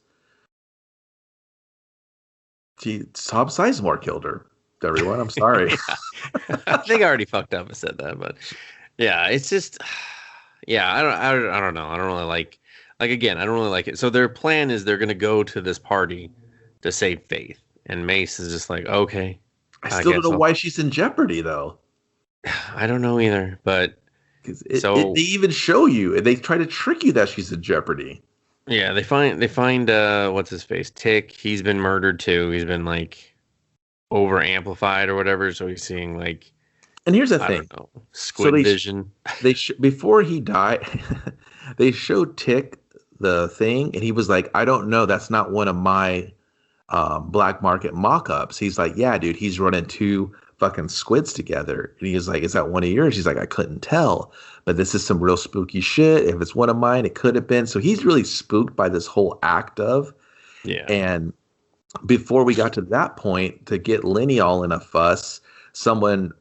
Tom Sizemore killed her. Everyone, I'm sorry. I think I already fucked up and said that, but yeah, it's just, I don't know. I don't really like again, I don't really like it. So their plan is they're going to go to this party to save Faith. And Mace is just like, okay. I still don't know why she's in jeopardy, though. I don't know either, but they even show you, and they try to trick you that she's in jeopardy. Yeah, they find what's his face? Tick. He's been murdered too. He's been like over amplified or whatever. So he's seeing like. And here's the thing, squid vision. Before he died, they showed Tick the thing, and he was like, I don't know, that's not one of my black market mock-ups. He's like, yeah, dude, he's running 2 fucking squids together. And he was like, is that one of yours? He's like, I couldn't tell, but this is some real spooky shit. If it's one of mine, it could have been. So he's really spooked by this whole act of. Yeah. And before we got to that point, to get Lenny all in a fuss, someone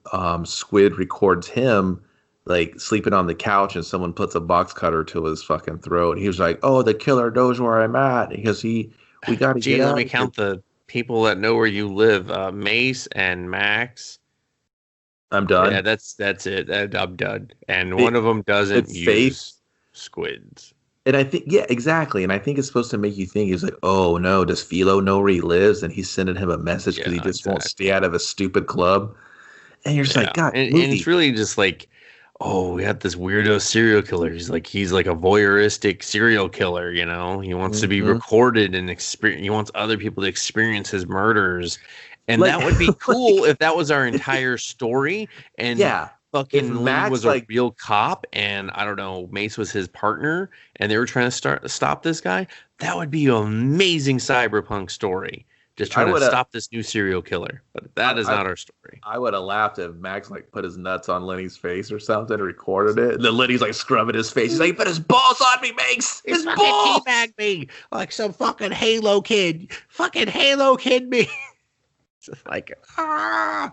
squid records him like sleeping on the couch, and someone puts a box cutter to his fucking throat. He was like, "Oh, the killer knows where I'm at," because we got to get out. Let me count the people that know where you live. Mace and Max I'm done. Yeah, that's it. I'm done. And It- one of them doesn't it's use faith. squids. And I think, yeah, exactly. And I think it's supposed to make you think, he's like, oh no, does Philo know where he lives? And he's sending him a message because he Yeah, just won't exactly. stay out of a stupid club. And you're just Yeah, like, God, and it's movie. really just like, oh, we have this weirdo serial killer. He's like a voyeuristic serial killer. You know, he wants to be Mhm. recorded and experience. He wants other people to experience his murders, and Like, that would be cool like, if that was our entire story. And yeah. If fucking Lee Max, was a like, real cop, and I don't know, Mace was his partner, and they were trying to stop this guy. That would be an amazing cyberpunk story. Just I trying to would have, stop this new serial killer. But that is I, not our story. I would have laughed if Max like put his nuts on Lenny's face or something and recorded it. And then Lenny's like scrubbing his face. He's like, he put his balls on me, Max. His balls. Teabag me like some fucking Halo kid. Fucking Halo kid me. Just like, ah.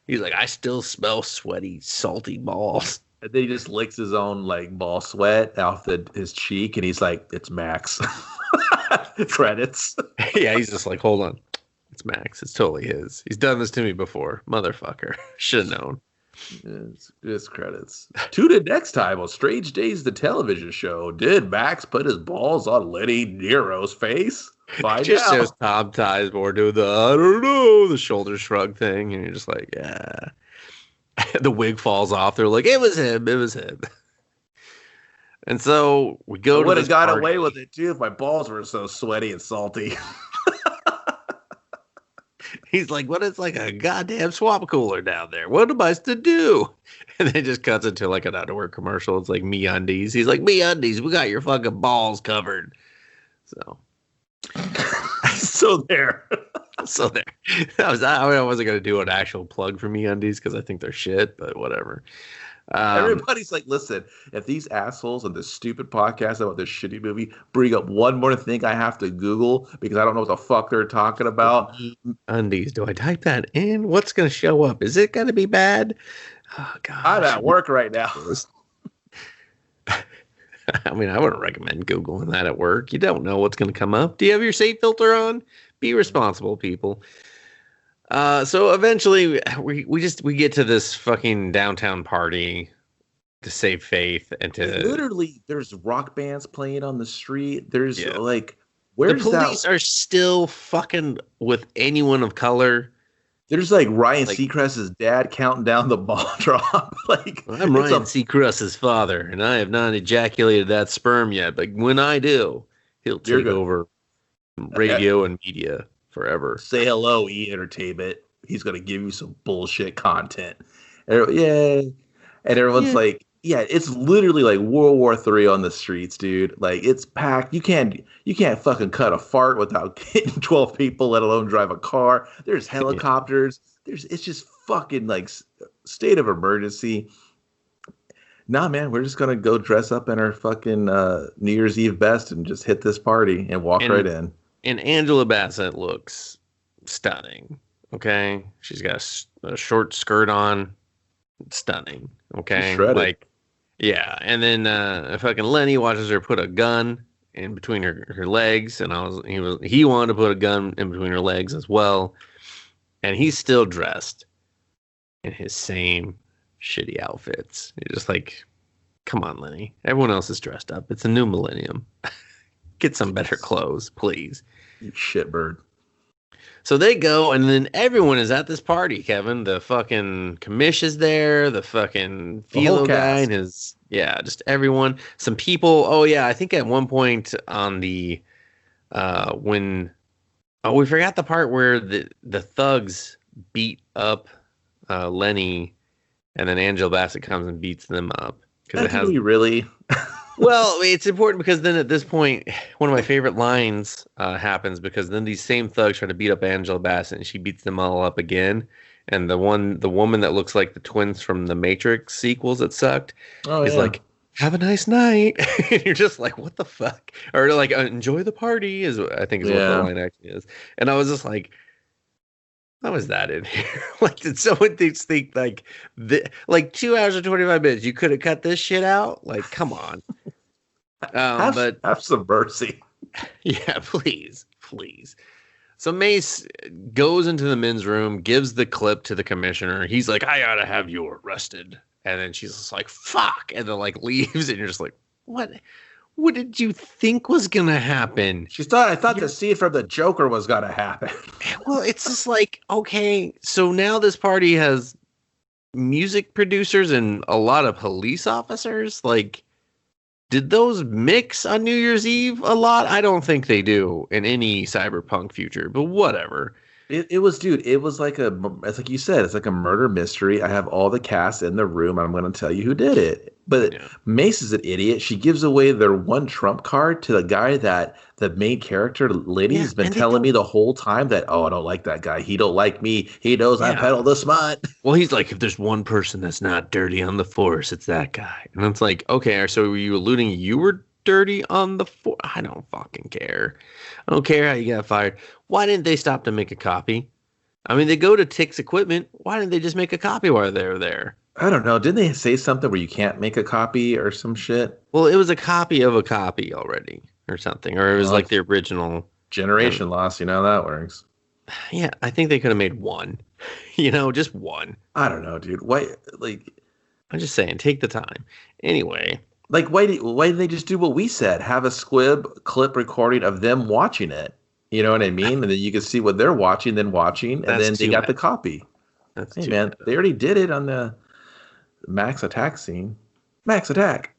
He's like, I still smell sweaty, salty balls. And then he just licks his own like ball sweat off his cheek, and he's like, "It's Max." Credits. Yeah, he's just like, hold on. It's Max. It's totally his. He's done this to me before. Motherfucker. Should have known. It's credits. Tune in next time on Strange Days, the television show. Did Max put his balls on Lenny Nero's face? Find Just out. shows Tom Sizemore do the, I don't know, the shoulder shrug thing. And you're just like, yeah. The wig falls off. They're like, it was him. It was him. And so we go I to would have this got party. away with it too if my balls were so sweaty and salty. He's like, what is like a goddamn swamp cooler down there? What am I to do? And then it just cuts into like an underwear commercial. It's like MeUndies. He's like, MeUndies, we got your fucking balls covered. So So there. I wasn't gonna do an actual plug for MeUndies because I think they're shit, but whatever. Everybody's like, listen, if these assholes on this stupid podcast about this shitty movie bring up one more thing I have to Google because I don't know what the fuck they're talking about. Undies. Do I type that in? What's gonna show up? Is it gonna be bad? Oh god. I'm at work right now. I mean, I wouldn't recommend Googling that at work. You don't know what's going to come up. Do you have your safe filter on? Be responsible, people. So eventually we get to this fucking downtown party to save Faith and to Literally, there's rock bands playing on the street. There's like, the where's police that? are still fucking with anyone of color. There's like Ryan Like- Seacrest's dad counting down the ball drop. Like, I'm Ryan Seacrest's father, and I have not ejaculated that sperm yet. But when I do, he'll You're take good. over radio and media forever. Say hello, E Entertainment. He's gonna give you some bullshit content. Yeah, and everyone's like, yeah, it's literally like World War III on the streets, dude. Like, it's packed. You can't fucking cut a fart without hitting 12 people, let alone drive a car. There's helicopters. It's just fucking like state of emergency. Nah, man, we're just gonna go dress up in our fucking New Year's Eve best and just hit this party and walk right in. And Angela Bassett looks stunning. Okay, she's got a short skirt on, stunning. Okay, like, yeah. And then fucking Lenny watches her put a gun in between her legs, and he wanted to put a gun in between her legs as well, and he's still dressed in his same shitty outfits. You're just like, come on, Lenny. Everyone else is dressed up. It's a new millennium. Get some better clothes, please. You shitbird. So they go, and then everyone is at this party, Kevin. The fucking commish is there. The fucking Philo guy and just everyone. Some people. Oh, yeah, I think at one point on the, we forgot the part where the thugs beat up Lenny, and then Angela Bassett comes and beats them up. Did we really? Well, it's important because then at this point, one of my favorite lines happens because then these same thugs try to beat up Angela Bassett and she beats them all up again. And the woman that looks like the twins from the Matrix sequels that sucked is like, have a nice night. And you're just like, what the fuck? Or like, enjoy the party I think is what the line actually is. And I was just like, how is that in here? Like, did someone think like 2 hours and 25 minutes? You could have cut this shit out? Like, come on. Have some mercy. Yeah, please. So Mace goes into the men's room, gives the clip to the commissioner. He's like, I gotta have you arrested. And then she's just like, fuck. And then like leaves. And you're just like, what? What did you think was gonna happen? I thought the scene from the Joker was gonna happen. Well, it's just like, okay, so now this party has music producers and a lot of police officers. Like, did those mix on New Year's Eve a lot? I don't think they do in any cyberpunk future, but whatever. It was, dude, it's like you said, it's like a murder mystery. I have all the cast in the room. I'm going to tell you who did it. But yeah. Mace is an idiot. She gives away their one trump card to the guy that the main character, Liddy, has been telling me the whole time that, oh, I don't like that guy. He don't like me. He knows I peddle the smut. Well, he's like, if there's one person that's not dirty on the force, it's that guy. And it's like, okay, so were you alluding you were dirty on the force? I don't fucking care. I don't care how you got fired. Why didn't they stop to make a copy? I mean, they go to Tick's equipment. Why didn't they just make a copy while they were there? I don't know. Didn't they say something where you can't make a copy or some shit? Well, it was a copy of a copy already or something. Or it was like the original. Generation loss. You know how that works. Yeah, I think they could have made one. Just one. I don't know, dude. Why? Like, I'm just saying, take the time. Anyway. Like, why didn't they just do what we said? Have a squib clip recording of them watching it. You know what I mean? And then you can see what they're watching, and then they got the copy. Hey, man, they already did it on the Max attack scene. Max attack.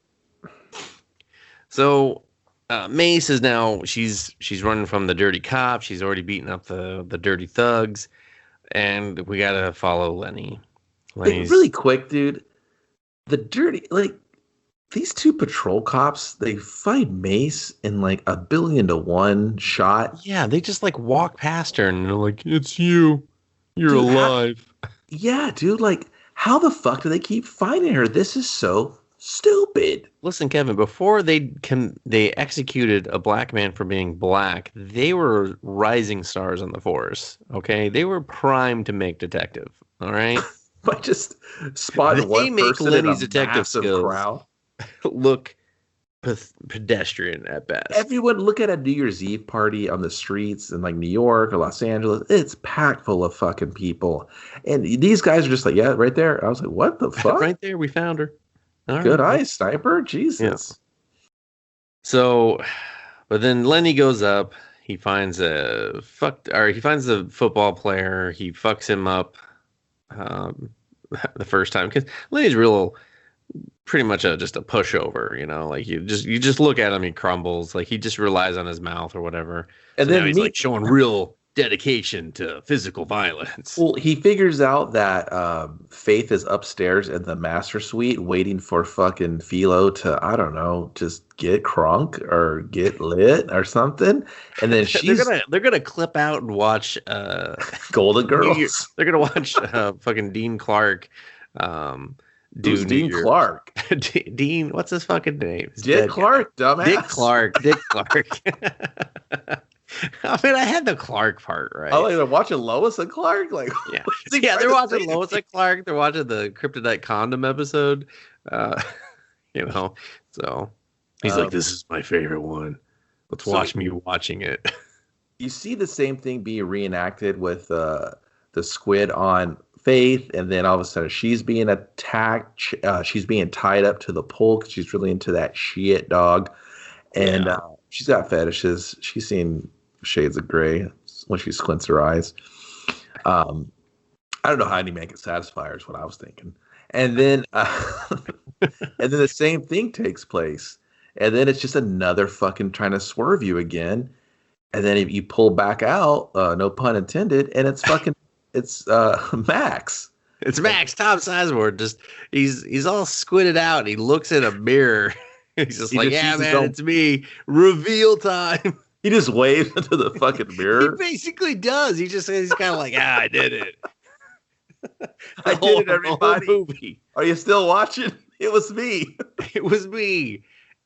So Mace is now she's running from the dirty cop. She's already beaten up the dirty thugs, and we gotta follow Lenny. Really quick, dude. The dirty these two patrol cops, they fight Mace in like 1,000,000,000 shot. Yeah, they just like walk past her and they're like, "It's you. You're alive." Yeah, dude. Like, how the fuck do they keep finding her? This is so stupid. Listen, Kevin, before they executed a black man for being black, they were rising stars on the force. Okay, they were primed to make detective. All right, but just spot one person in a detective skills crowd. Look pedestrian at best. Everyone look at a New Year's Eve party on the streets in like New York or Los Angeles. It's packed full of fucking people. And these guys are just like, yeah, right there. I was like, what the fuck? Right there, we found her. All Good eye, sniper. Jesus. Yeah. So, but then Lenny goes up. He finds the football player. He fucks him up the first time because Lenny's pretty much just a pushover, like you just look at him, he crumbles, like he just relies on his mouth or whatever. And so then he's like showing real dedication to physical violence. Well, he figures out that Faith is upstairs in the master suite waiting for fucking Philo to, I don't know, just get crunk or get lit or something. And then they're gonna clip out and watch Golden Girls. They're gonna watch fucking Dean Clark. Who's Dean Clark? Dean, what's his fucking name? Dick Clark, dumbass. Dick Clark. I mean, I had the Clark part right. Oh, they're watching Lois and Clark? Like, yeah, they're watching Lois and Clark. They're watching the Kryptonite condom episode. So he's like, this is my favorite one. Let's watch me watching it. You see the same thing being reenacted with the squid on Faith, and then all of a sudden she's being attacked. She's being tied up to the pole because she's really into that shit, dog. And she's got fetishes. She's seen shades of gray when she squints her eyes. I don't know how any man can satisfy her is what I was thinking. And then the same thing takes place. And then it's just another fucking trying to swerve you again. And then if you pull back out, no pun intended, and it's fucking it's Max. It's Max, Tom Sizemore. Just he's all squinted out. He looks in a mirror. He's just like, yeah, man, it's me. Reveal time. He just waves into the fucking mirror. He basically does. He's kind of like, I did it. I did it, everybody. Are you still watching? It was me. It was me.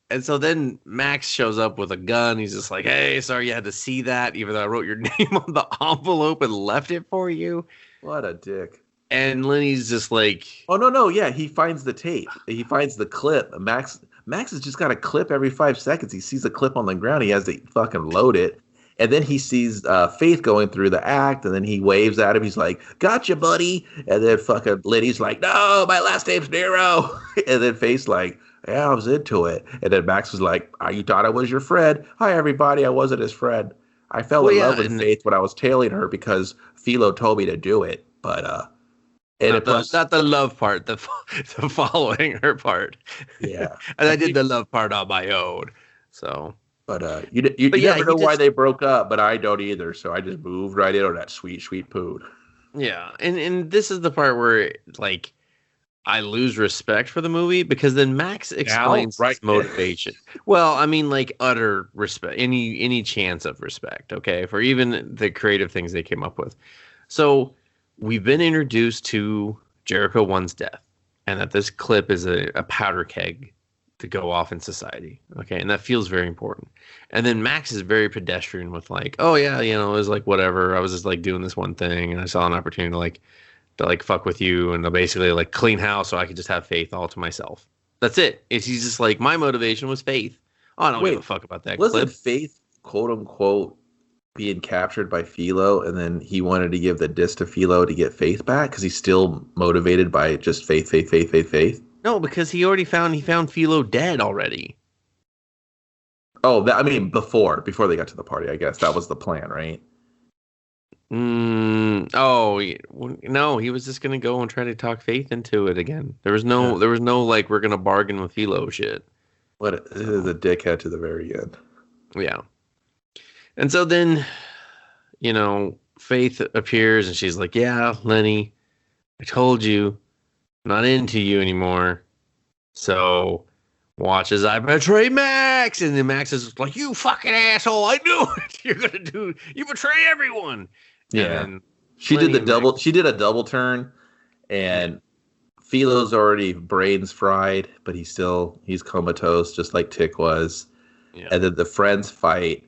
And so then Max shows up with a gun. He's just like, hey, sorry you had to see that, even though I wrote your name on the envelope and left it for you. What a dick. And Lenny's just like... Oh, no. Yeah, he finds the tape. He finds the clip. Max has just got a clip every 5 seconds. He sees a clip on the ground. He has to fucking load it. And then he sees Faith going through the act, and then he waves at him. He's like, "Gotcha, buddy." And then fucking Liddy's like, "No, my last name's Nero." And then Faith's like, "Yeah, I was into it." And then Max was like, "You thought I was your friend? Hi, everybody. I wasn't his friend. I fell in love with Faith when I was tailing her because Philo told me to do it." But not the love part, the following her part. Yeah, and I did the love part on my own. So. But you never know why they broke up, but I don't either. So I just moved right in on that sweet, sweet poon. Yeah, and this is the part where like I lose respect for the movie because then Max explains his motivation. Well, I mean, like utter respect, any chance of respect, okay, for even the creative things they came up with. So we've been introduced to Jericho 1's death, and that this clip is a powder keg to go off in society. Okay. And that feels very important. And then Max is very pedestrian with like, oh yeah, you know, it was like whatever. I was just like doing this one thing and I saw an opportunity to like fuck with you and to basically like clean house so I could just have Faith all to myself. That's it. He's just like, my motivation was Faith. Oh, I don't give a fuck about that wasn't clip. Faith, quote unquote, being captured by Philo and then he wanted to give the disc to Philo to get Faith back because he's still motivated by just faith. No, because he found Philo dead already. Oh, I mean, before they got to the party, I guess that was the plan, right? No, he was just gonna go and try to talk Faith into it again. There was no like we're gonna bargain with Philo shit. What is a dickhead to the very end? Yeah, and so then, you know, Faith appears and she's like, "Yeah, Lenny, I told you." Not into you anymore. So watch as I betray Max. And then Max is like, you fucking asshole. I knew it. You betray everyone. Yeah. She did a double turn and Philo's already brains fried, but he's comatose, just like Tick was. Yeah. And then the friends fight.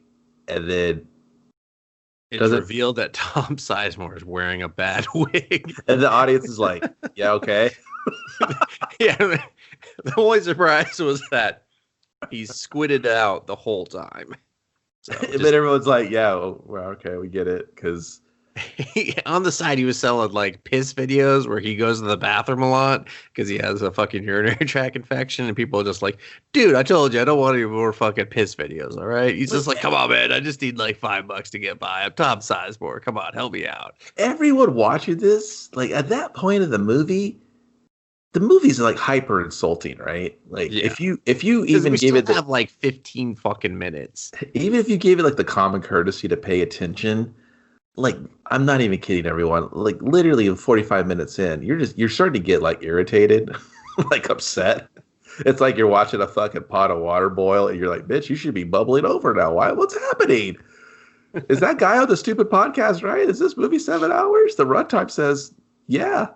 And then it's revealed that Tom Sizemore is wearing a bad wig. And the audience is like, yeah, okay. Yeah. The only surprise was that he's squidded out the whole time. So then everyone's like, yeah, well, okay, we get it. Because on the side, he was selling like piss videos where he goes to the bathroom a lot because he has a fucking urinary tract infection. And people are just like, dude, I told you, I don't want any more fucking piss videos. All right. He's just like, come on, man. I just need like $5 to get by. I'm Tom Sizemore. Come on, help me out. Everyone watching this, like at that point of the movies are like hyper insulting, right? Like if you even gave it have like 15 fucking minutes, even if you gave it like the common courtesy to pay attention, like I'm not even kidding everyone, like literally 45 minutes in, you're starting to get like irritated, like upset. It's like you're watching a fucking pot of water boil and you're like, bitch, you should be bubbling over now. What's happening? Is that guy on the stupid podcast right? Is this movie 7 hours? The runtime says, yeah.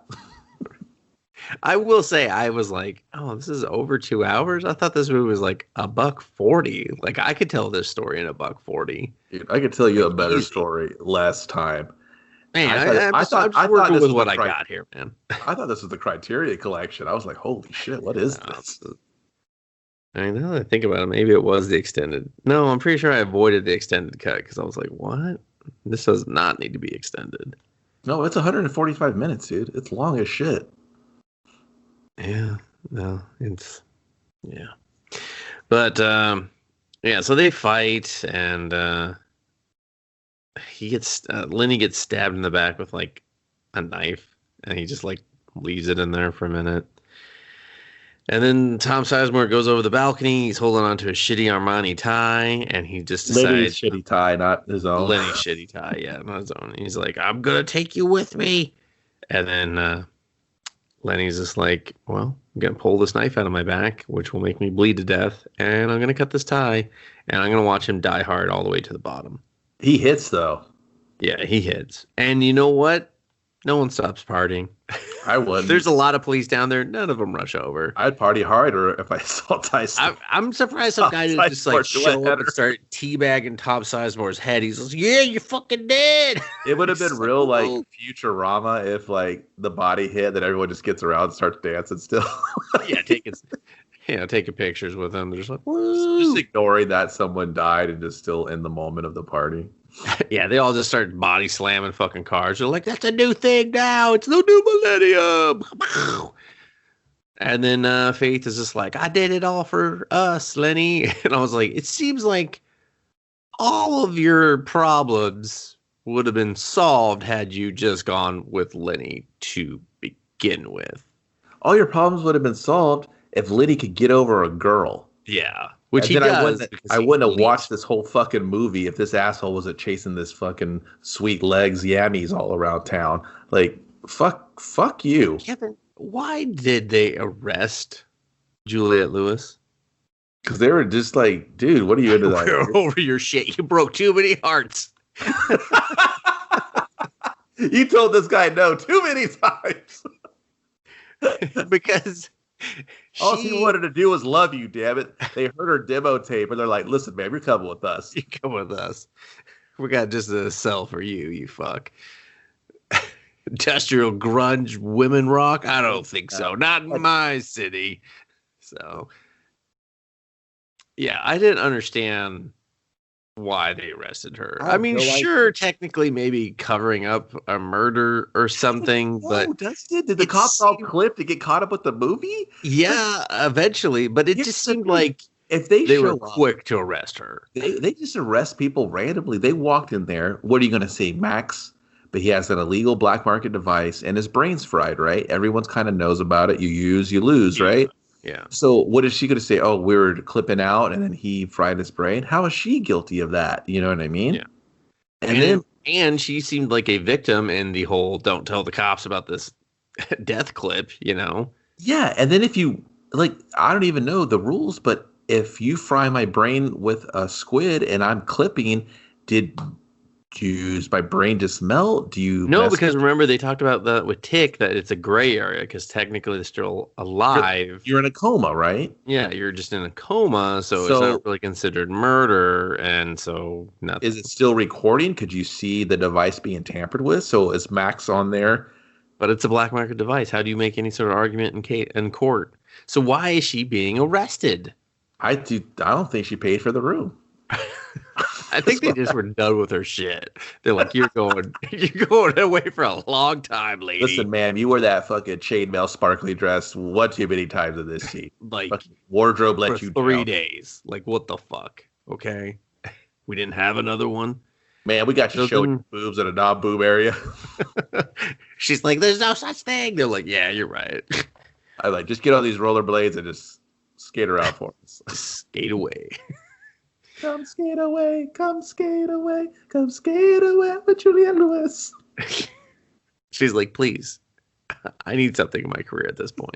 I will say I was like, oh, this is over 2 hours. I thought this movie was like $1.40. Like I could tell this story in $1.40. Dude, I could tell you a better story less time. Man, I thought this was what I got here, man. I thought this was the Criteria Collection. I was like, holy shit, what is this? I know. I think about it. Maybe it was the extended. No, I'm pretty sure I avoided the extended cut because I was like, what? This does not need to be extended. No, it's 145 minutes, dude. It's long as shit. Yeah, no, it's but so they fight and Lenny gets stabbed in the back with like a knife and he just like leaves it in there for a minute. And then Tom Sizemore goes over the balcony. He's holding on to a shitty Armani tie, and he just decides Lenny's shitty tie, not his own. Lenny's shitty tie, yeah, not his own. He's like, "I'm gonna take you with me," and then Lenny's just like, well, I'm going to pull this knife out of my back, which will make me bleed to death, and I'm going to cut this tie, and I'm going to watch him die hard all the way to the bottom. He hits, though. Yeah, he hits. And you know what? No one stops partying. I wouldn't. There's a lot of police down there. None of them rush over. I'd party harder if I saw Tyson. I'm surprised some guy didn't just like show up and start teabagging Tom Sizemore's head. He's like, yeah, you're fucking dead. It would have been real like Futurama if like the body hit, that everyone just gets around and starts dancing still. Yeah, taking pictures with him. They're just like, woo. Just ignoring that someone died and just still in the moment of the party. Yeah, they all just start body slamming fucking cars. They're like, that's a new thing now. It's the new millennium. And then Faith is just like, I did it all for us, Lenny. And I was like, it seems like all of your problems would have been solved had you just gone with Lenny to begin with. All your problems would have been solved if Lenny could get over a girl. Yeah. Which and he does. I wouldn't have watched this whole fucking movie if this asshole wasn't chasing this fucking sweet legs yammies all around town. Like, fuck you. Kevin, why did they arrest Juliette Lewis? Because they were just like, dude, what are you into that? Over your shit. You broke too many hearts. You told this guy no too many times. Because all she wanted to do was love you, damn it. They heard her demo tape and they're like, listen, man, you're coming with us. You come with us. We got just a cell for you, you fuck. Industrial grunge women rock? I don't think so. Not in my city. So, yeah, I didn't understand why they arrested her. I mean, sure, technically maybe covering up a murder or something, but Dustin, did the cops all clip to get caught up with the movie? Yeah, eventually, but it just seemed like if they were quick to arrest her. They just arrest people randomly. They walked in there. What are you going to say, Max? But he has an illegal black market device and his brain's fried, right? Everyone's kind of knows about it. You use, you lose, right? Yeah. So what is she going to say? Oh, we were clipping out and then he fried his brain. How is she guilty of that? You know what I mean? Yeah. And she seemed like a victim in the whole don't tell the cops about this death clip, you know? Yeah. And then if you like, I don't even know the rules, but if you fry my brain with a squid and I'm clipping, did use my brain to smell? Do you because remember they talked about that with Tick, that it's a gray area because technically they're still alive. You're in a coma, right? Yeah, you're just in a coma, so it's not really considered murder, and so nothing. Is it still recording? Could you see the device being tampered with? So is Max on there? But it's a black market device. How do you make any sort of argument in court? So why is she being arrested? I don't think she paid for the room. I think they just were done with her shit. They're like, you're going away for a long time, lady. Listen, man, you wear that fucking chainmail sparkly dress one too many times in this scene. Like, fucking wardrobe let you 3 down. days. Like, what the fuck? Okay, we didn't have another one. Man, we got you showing boobs in a non-boob area. She's like, there's no such thing. They're like, yeah, you're right. I like, just get on these rollerblades and just skate around for us. Skate away. Come skate away, come skate away, come skate away with Juliette Lewis. She's like, please, I need something in my career at this point.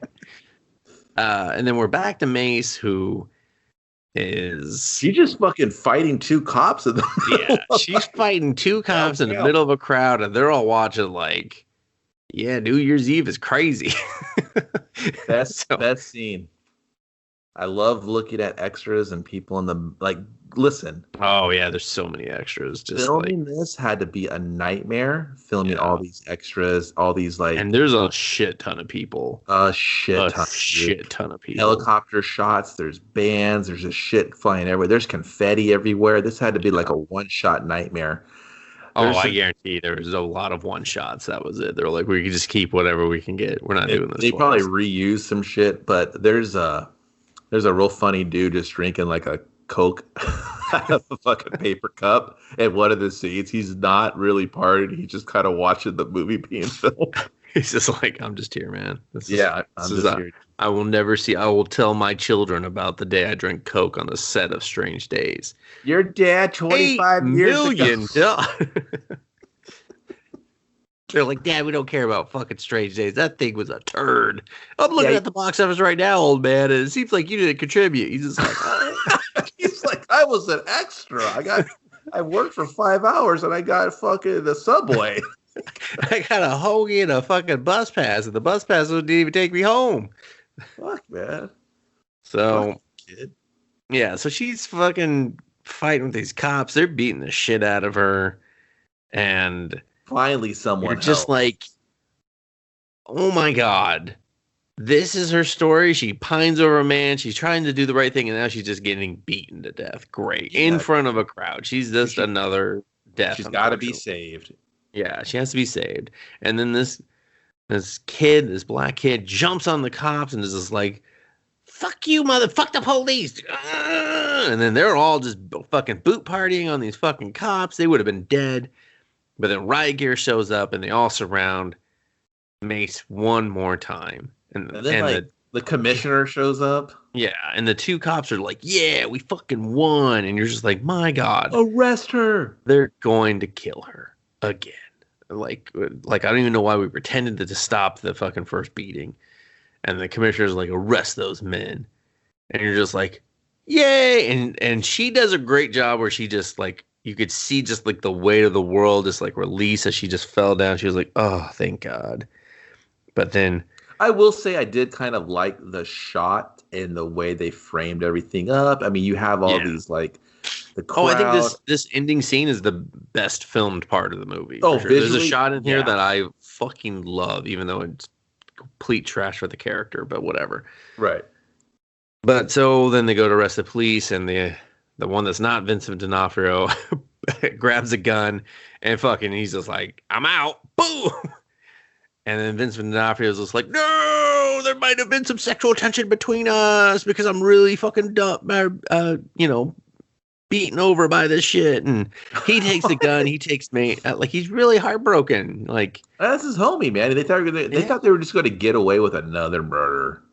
And then we're back to Mace, who is... She's just fucking fighting two cops. Yeah, she's fighting two cops in the middle of a crowd, and they're all watching like, yeah, New Year's Eve is crazy. Best scene. I love looking at extras and people in the, like, listen. Oh, yeah, there's so many extras. Just filming this had to be a nightmare, filming all these extras, all these, like... And there's a shit ton of people. A shit ton of people. Helicopter shots, there's bands, there's a shit flying everywhere. There's confetti everywhere. This had to be like a one-shot nightmare. I guarantee there was a lot of one-shots. That was it. They're like, we can just keep whatever we can get. We're not doing this. They probably reused some shit, but there's a real funny dude just drinking like a Coke out of a fucking paper cup at one of the scenes. He's not really partying. He's just kind of watching the movie being filmed. He's just like, I'm just here, man. I'm just here. I will tell my children about the day I drank Coke on the set of Strange Days. Your dad, 25 years ago. They're like, Dad, we don't care about fucking Strange Days. That thing was a turd. I'm looking at the box office right now, old man, and it seems like you didn't contribute. He's just like, he's like, I was an extra. I worked for 5 hours and I got fucking the subway. I got a hoagie and a fucking bus pass, and the bus pass didn't even take me home. Fuck, man. So, yeah, so she's fucking fighting with these cops. They're beating the shit out of her, and finally someone you're just like, oh my god, this is her story. She pines over a man. She's trying to do the right thing, and now she's just getting beaten to death. Great. In front of a crowd. She's just another death. She's got to be saved. Yeah, she has to be saved. And then this black kid, jumps on the cops and is just like, "Fuck you, fuck the police!" And then they're all just fucking boot partying on these fucking cops. They would have been dead. But then riot gear shows up and they all surround Mace one more time. And then the commissioner shows up. Yeah, and the two cops are like, "Yeah, we fucking won." And you're just like, my God. Arrest her. They're going to kill her again. Like I don't even know why we pretended to stop the fucking first beating. And the commissioner's like, "Arrest those men." And you're just like, yay. And she does a great job where she just like, you could see just like the weight of the world just like release as she just fell down. She was like, "Oh, thank God." But then I will say I did kind of like the shot and the way they framed everything up. I mean, you have all these like the crowd. Oh, I think this ending scene is the best filmed part of the movie. Oh, sure. There's a shot in here that I fucking love, even though it's complete trash for the character, but whatever. Right. But so then they go to arrest the police, and the one that's not Vincent D'Onofrio grabs a gun and fucking he's just like, "I'm out." Boom. And then Vincent D'Onofrio is just like, "No, there might have been some sexual tension between us because I'm really fucking dumb, beaten over by this shit." And he takes the gun. He takes me. Like, he's really heartbroken. Like, that's his homie, man. They thought they were just going to get away with another murder.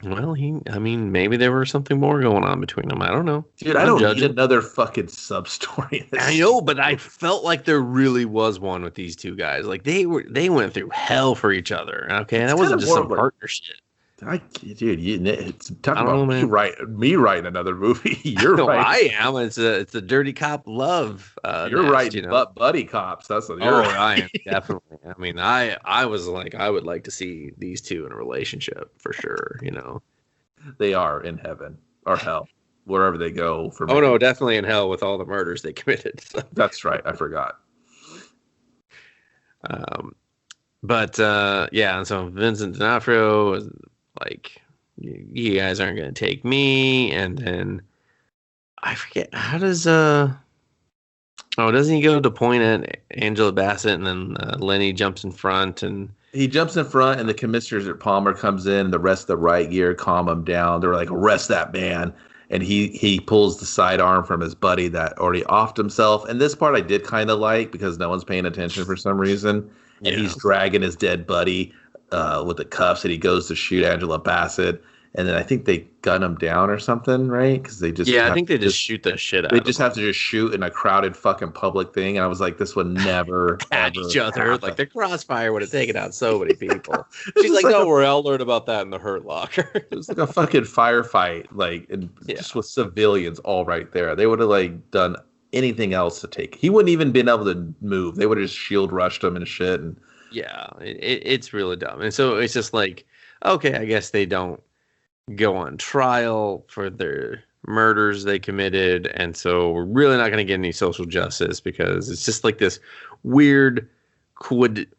Well, maybe there was something more going on between them. I don't know. Dude, I don't need another fucking sub-story. I know, but I felt like there really was one with these two guys. Like, they went through hell for each other. Okay, and that wasn't just some partner shit. It's talking about me writing another movie. You're no, right. I am. It's a dirty cop love. You're right, but buddy cops. That's what you're right. I am definitely. I mean, I was like, I would like to see these two in a relationship for sure. They are in heaven or hell, wherever they go. No, definitely in hell with all the murders they committed. So. That's right. I forgot. And so Vincent D'Onofrio was like, "You guys aren't going to take me." And then I forget, how does doesn't he go to point at Angela Bassett, and then Lenny jumps in front, and he jumps in front, and the commissioner Palmer comes in, and the rest of the riot gear calm him down. They're like, "Arrest that man." And he pulls the sidearm from his buddy that already offed himself. And this part I did kind of like because no one's paying attention for some reason. And he's dragging his dead buddy with the cuffs, and he goes to shoot Angela Bassett. And then I think they gun him down or something, right? Because they just I think they just shoot the shit out. They just have to just shoot in a crowded fucking public thing. And I was like, this would never at each other. Like, the crossfire would have taken out so many people. She's like, "Don't worry, I'll learn about that in the Hurt Locker." It was like a fucking firefight, just with civilians all right there. They would have done anything else to take. He wouldn't even been able to move. They would have just shield rushed him and shit. And it's really dumb. And so it's just like, okay, I guess they don't go on trial for their murders they committed, and so we're really not going to get any social justice because it's just like this weird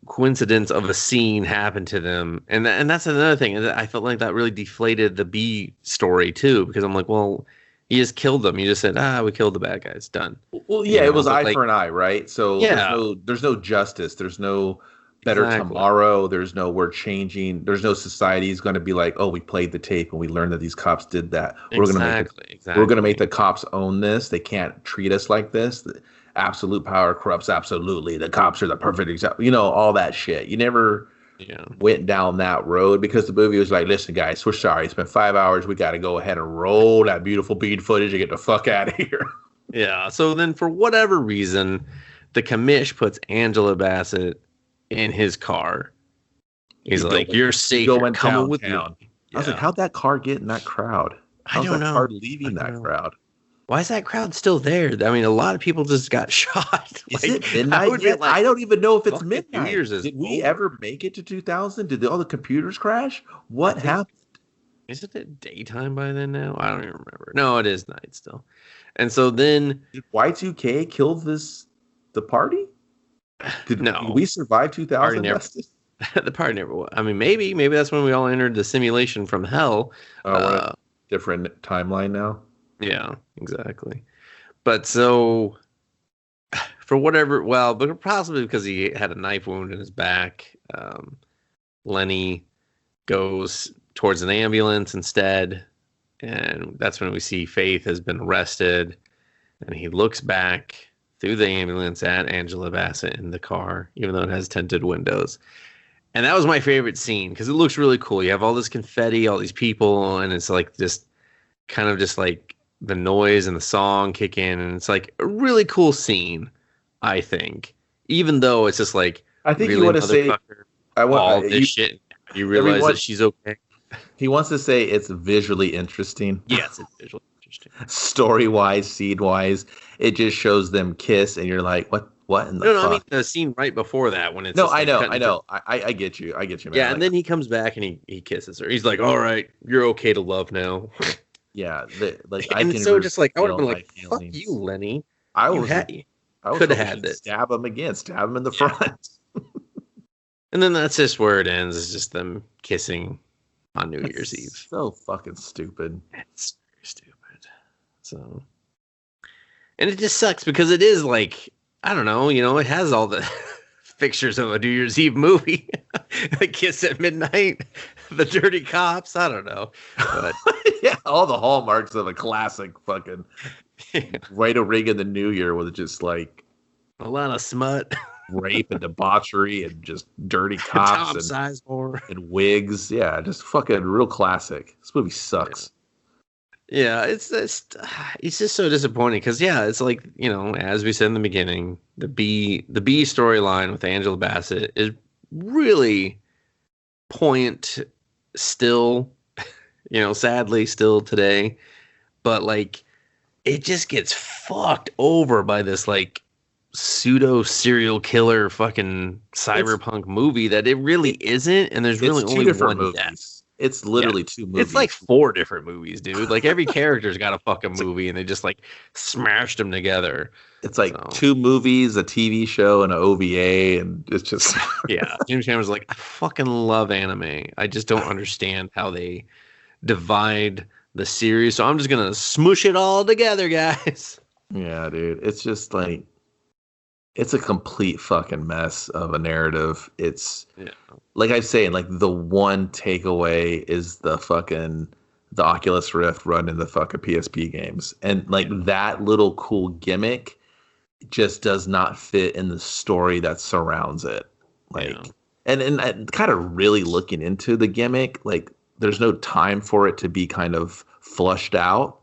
coincidence of a scene happened to them. And that's another thing. I felt like that really deflated the B story too, because I'm like, well, you just killed them. You just said, we killed the bad guys. Done. Well, yeah, it was eye for an eye, right? So there's no justice. There's no better tomorrow. There's no we're changing. There's no society is going to be like, "Oh, we played the tape and we learned that these cops did that. We're going to make the cops own this. They can't treat us like this. The absolute power corrupts absolutely. The cops are the perfect example." All that shit. You never went down that road because the movie was like, "Listen, guys, we're sorry. It's been 5 hours. We got to go ahead and roll that beautiful bead footage and get the fuck out of here." Yeah. So then, for whatever reason, the commish puts Angela Bassett in his car. He's like, "You're safe. You're coming with me." I was like, how'd that car get in that crowd? I don't know. Car leaving that crowd? Why is that crowd still there? I mean, a lot of people just got shot. Is it midnight yet? I don't even know if it's midnight. Did we ever make it to 2000? Did all the computers crash? What happened? Isn't it daytime by then now? I don't even remember. No, it is night still. And so then... Did Y2K kill the party? Did we survive 2000? The party never. I mean, maybe that's when we all entered the simulation from hell. Different timeline now. Yeah, exactly. But so for whatever, well, but possibly because he had a knife wound in his back, Lenny goes towards an ambulance instead. And that's when we see Faith has been arrested. And he looks back through the ambulance at Angela Bassett in the car, even though it has tinted windows. And that was my favorite scene because it looks really cool. You have all this confetti, all these people, and it's like just kind of just like the noise and the song kick in. And it's like a really cool scene, I think. Even though it's just like, I think really, you want to say, I want all this shit. You realize that she's okay. He wants to say it's visually interesting. Yes, it's visually interesting. Story-wise, scene-wise, it just shows them kiss, and you're like, what in the fuck? No, I mean the scene right before that when it's no, I know. I get you, man. Yeah, and then he comes back and he kisses her. He's like, "All right, you're okay to love now." Yeah, and so just like I would have been like, "Fuck you, Lenny." I could have had this. Stab him again. Stab him in the front. And then that's just where it ends. It's just them kissing on New Year's Eve. So fucking stupid. It's very stupid. So, and it just sucks because it is like, I don't know, it has all the fixtures of a New Year's Eve movie. The kiss at midnight, the dirty cops. I don't know, but yeah, all the hallmarks of a classic fucking way to ring in the New Year with just like a lot of smut. Rape and debauchery and just dirty cops and wigs. Yeah, just fucking real classic. This movie sucks. Yeah, it's just so disappointing because it's like, as we said in the beginning, the B storyline with Angela Bassett is really poignant still, sadly still today, but like it just gets fucked over by this like pseudo serial killer fucking cyberpunk movie that it really isn't, and there's really only one movies. Death. It's literally two movies. It's like 4 different movies, dude. Like every character's got a fucking movie, and they just like smashed them together. It's like 2 movies, a TV show, and an OVA, and it's just yeah. James Cameron's like, I fucking love anime. I just don't understand how they divide the series, so I'm just gonna smoosh it all together, guys. Yeah, dude. It's just like. It's a complete fucking mess of a narrative. It's like I'm saying, like the one takeaway is the Oculus Rift run in the fucking PSP games. And like that little cool gimmick just does not fit in the story that surrounds it. Like and kind of really looking into the gimmick, like there's no time for it to be kind of flushed out.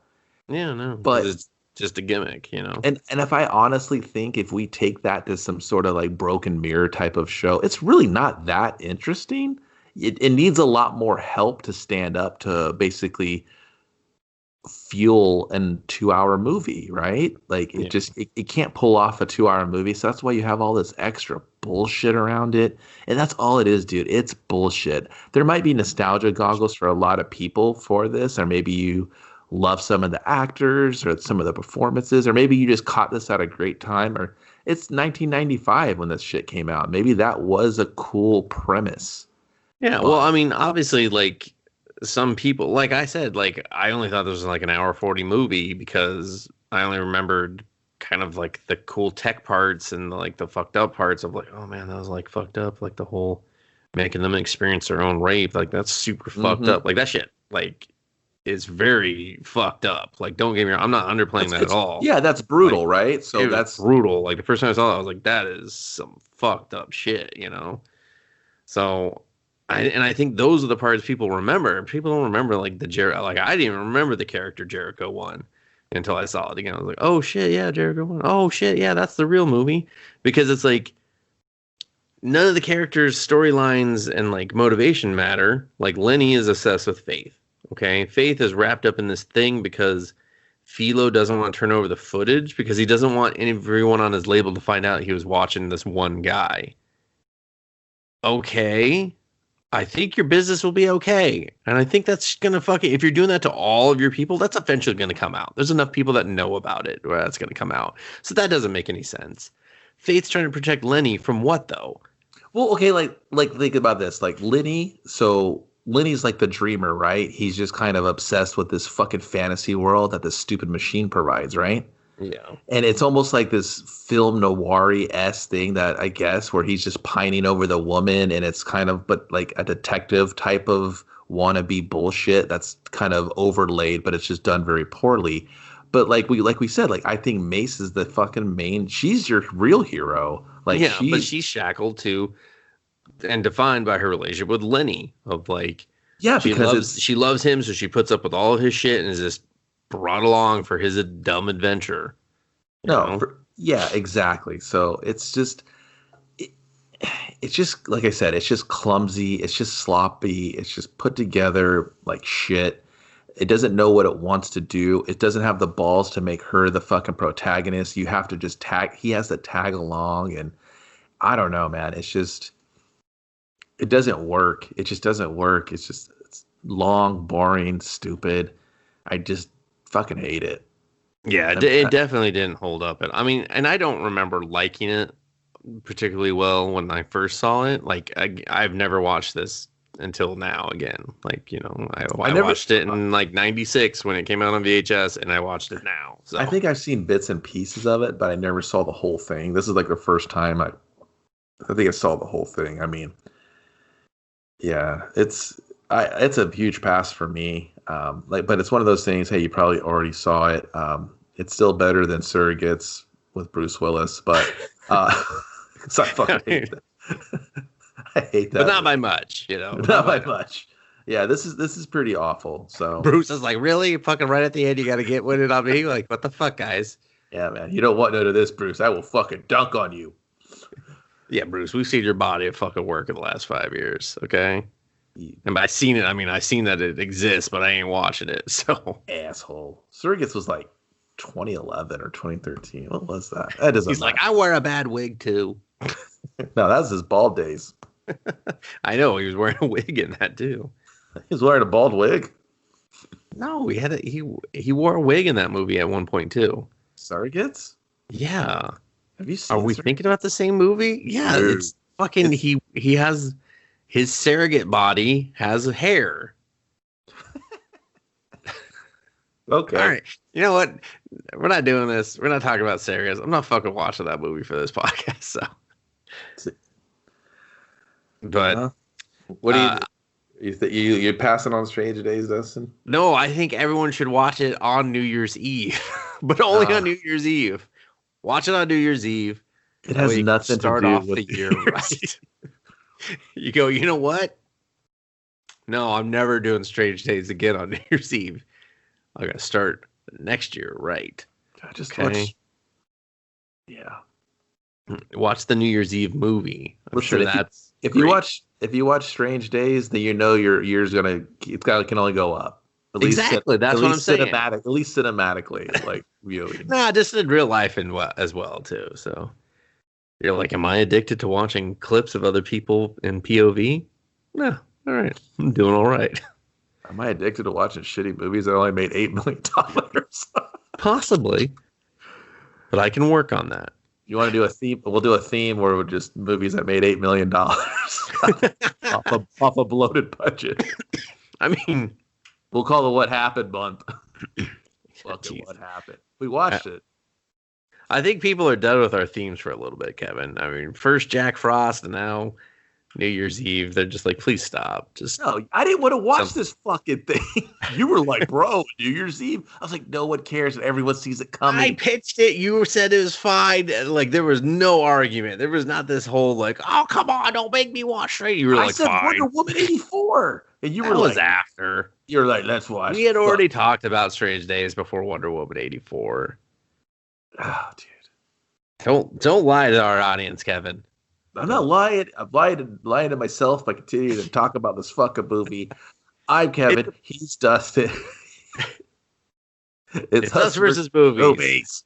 Yeah, no. But it's just a gimmick, And if I honestly think if we take that to some sort of like Broken Mirror type of show, it's really not that interesting. It needs a lot more help to stand up to basically fuel a 2-hour movie, right? Like it can't pull off a 2-hour movie. So that's why you have all this extra bullshit around it. And that's all it is, dude. It's bullshit. There might be nostalgia goggles for a lot of people for this, or maybe you love some of the actors or some of the performances, or maybe you just caught this at a great time, or it's 1995 when this shit came out. Maybe that was a cool premise. Yeah, well, I mean, obviously, like some people, like I said, like I only thought this was like an hour 40 movie because I only remembered kind of like the cool tech parts and like the fucked up parts of like, oh man, that was like fucked up, like the whole making them experience their own rape, like that's super fucked up, like that shit, like. Is very fucked up. Like, don't get me wrong, I'm not underplaying that at all. Yeah, that's brutal, like, right? So that's brutal. Like the first time I saw it, I was like, that is some fucked up shit, So, I think those are the parts people remember. People don't remember like the Jericho. Like I didn't even remember the character Jericho 1 until I saw it again. I was like, oh shit, yeah, Jericho 1. Oh shit, yeah, that's the real movie. Because it's like none of the characters' storylines and like motivation matter. Like Lenny is obsessed with Faith. Okay, Faith is wrapped up in this thing because Philo doesn't want to turn over the footage because he doesn't want everyone on his label to find out he was watching this one guy. Okay, I think your business will be okay. And I think that's going to fucking, if you're doing that to all of your people, that's eventually going to come out. There's enough people that know about it where that's going to come out. So that doesn't make any sense. Faith's trying to protect Lenny from what though? Well, okay, like think about this. Like Lenny's like the dreamer, right? He's just kind of obsessed with this fucking fantasy world that this stupid machine provides, right? Yeah. And it's almost like this film noir-esque thing that I guess where he's just pining over the woman, and it's kind of but like a detective type of wannabe bullshit that's kind of overlaid, but it's just done very poorly. But like we said, like I think Mace is the fucking main. She's your real hero. Like yeah, but she's shackled to and defined by her relationship with Lenny. Of like, yeah, because she loves him, so she puts up with all of his shit and is just brought along for his dumb adventure. Yeah, exactly. So it's just like I said, it's just clumsy, it's just sloppy, it's just put together like shit. It doesn't know what it wants to do. It doesn't have the balls to make her the fucking protagonist. You have to just he has to tag along, and I don't know, man. It's just it doesn't work. It just doesn't work. It's long, boring, stupid. I just fucking hate it. Yeah, it definitely didn't hold up. I mean, and I don't remember liking it particularly well when I first saw it. Like, I've never watched this until now again. Like, you know, I watched it in like 96 when it came out on VHS, and I watched it now. So I think I've seen bits and pieces of it, but I never saw the whole thing. This is like the first time I think I saw the whole thing. I mean, yeah, it's a huge pass for me. But it's one of those things. Hey, you probably already saw it. It's still better than Surrogates with Bruce Willis, but so I fucking hate that. I hate that, but not by much, you know. Not by much. Yeah, this is pretty awful. So Bruce is like, really, fucking right at the end, you got to get with it on me. Like, what the fuck, guys? Yeah, man, you don't want none of this, Bruce. I will fucking dunk on you. Yeah, Bruce, we've seen your body at fucking work in the last 5 years, okay? And by seen it, I mean, I've seen that it exists, but I ain't watching it, so. Asshole. Surrogates was like 2011 or 2013. What was that? That doesn't He's matter. like, I wear a bad wig, too. No, that's his bald days. I know, he was wearing a wig in that, too. He was wearing a bald wig? No, he wore a wig in that movie at one point, too. Surrogates? Yeah. Have you seen Are we thinking about the same movie? Yeah, it's fucking, he has... His surrogate body has hair. Okay. All right. You know what? We're not doing this. We're not talking about surrogates. I'm not fucking watching that movie for this podcast. So. But what do you're passing on Strange Days, Dustin? No, I think everyone should watch it on New Year's Eve, but only on New Year's Eve. Watch it on New Year's Eve. It has nothing to do off with the year right. You go, you know what? No, I'm never doing Strange Days again on New Year's Eve. I gotta start next year, right? Watch the New Year's Eve movie. I'm sure that's if you watch Strange Days, then you know your year's can only go up. At exactly, that's what I'm saying. At least cinematically, like really. Nah, just in real life as well too. So. You're like, am I addicted to watching clips of other people in POV? No. All right. I'm doing all right. Am I addicted to watching shitty movies that only made $8 million? Possibly. But I can work on that. You want to do a theme? We'll do a theme where we're just movies that made $8 million off a bloated budget. I mean, we'll call it What Happened month. Fucking What Happened. We watched it. I think people are done with our themes for a little bit, Kevin. I mean, first Jack Frost, and now New Year's Eve. They're just like, please stop. No, I didn't want to watch this fucking thing. You were like, bro, New Year's Eve. I was like, no one cares, and everyone sees it coming. I pitched it. You said it was fine. Like, there was no argument. There was not this whole like, oh, come on, don't make me watch straight. You were like, said fine. Wonder Woman 84, and you were that like, was after. You were like, let's watch. We had already talked about Strange Days before Wonder Woman 84. Oh, dude. Don't lie to our audience, Kevin. I'm not lying. I'm lying to myself by continuing to talk about this fucking movie. I'm Kevin. He's Dustin. It's us versus movies.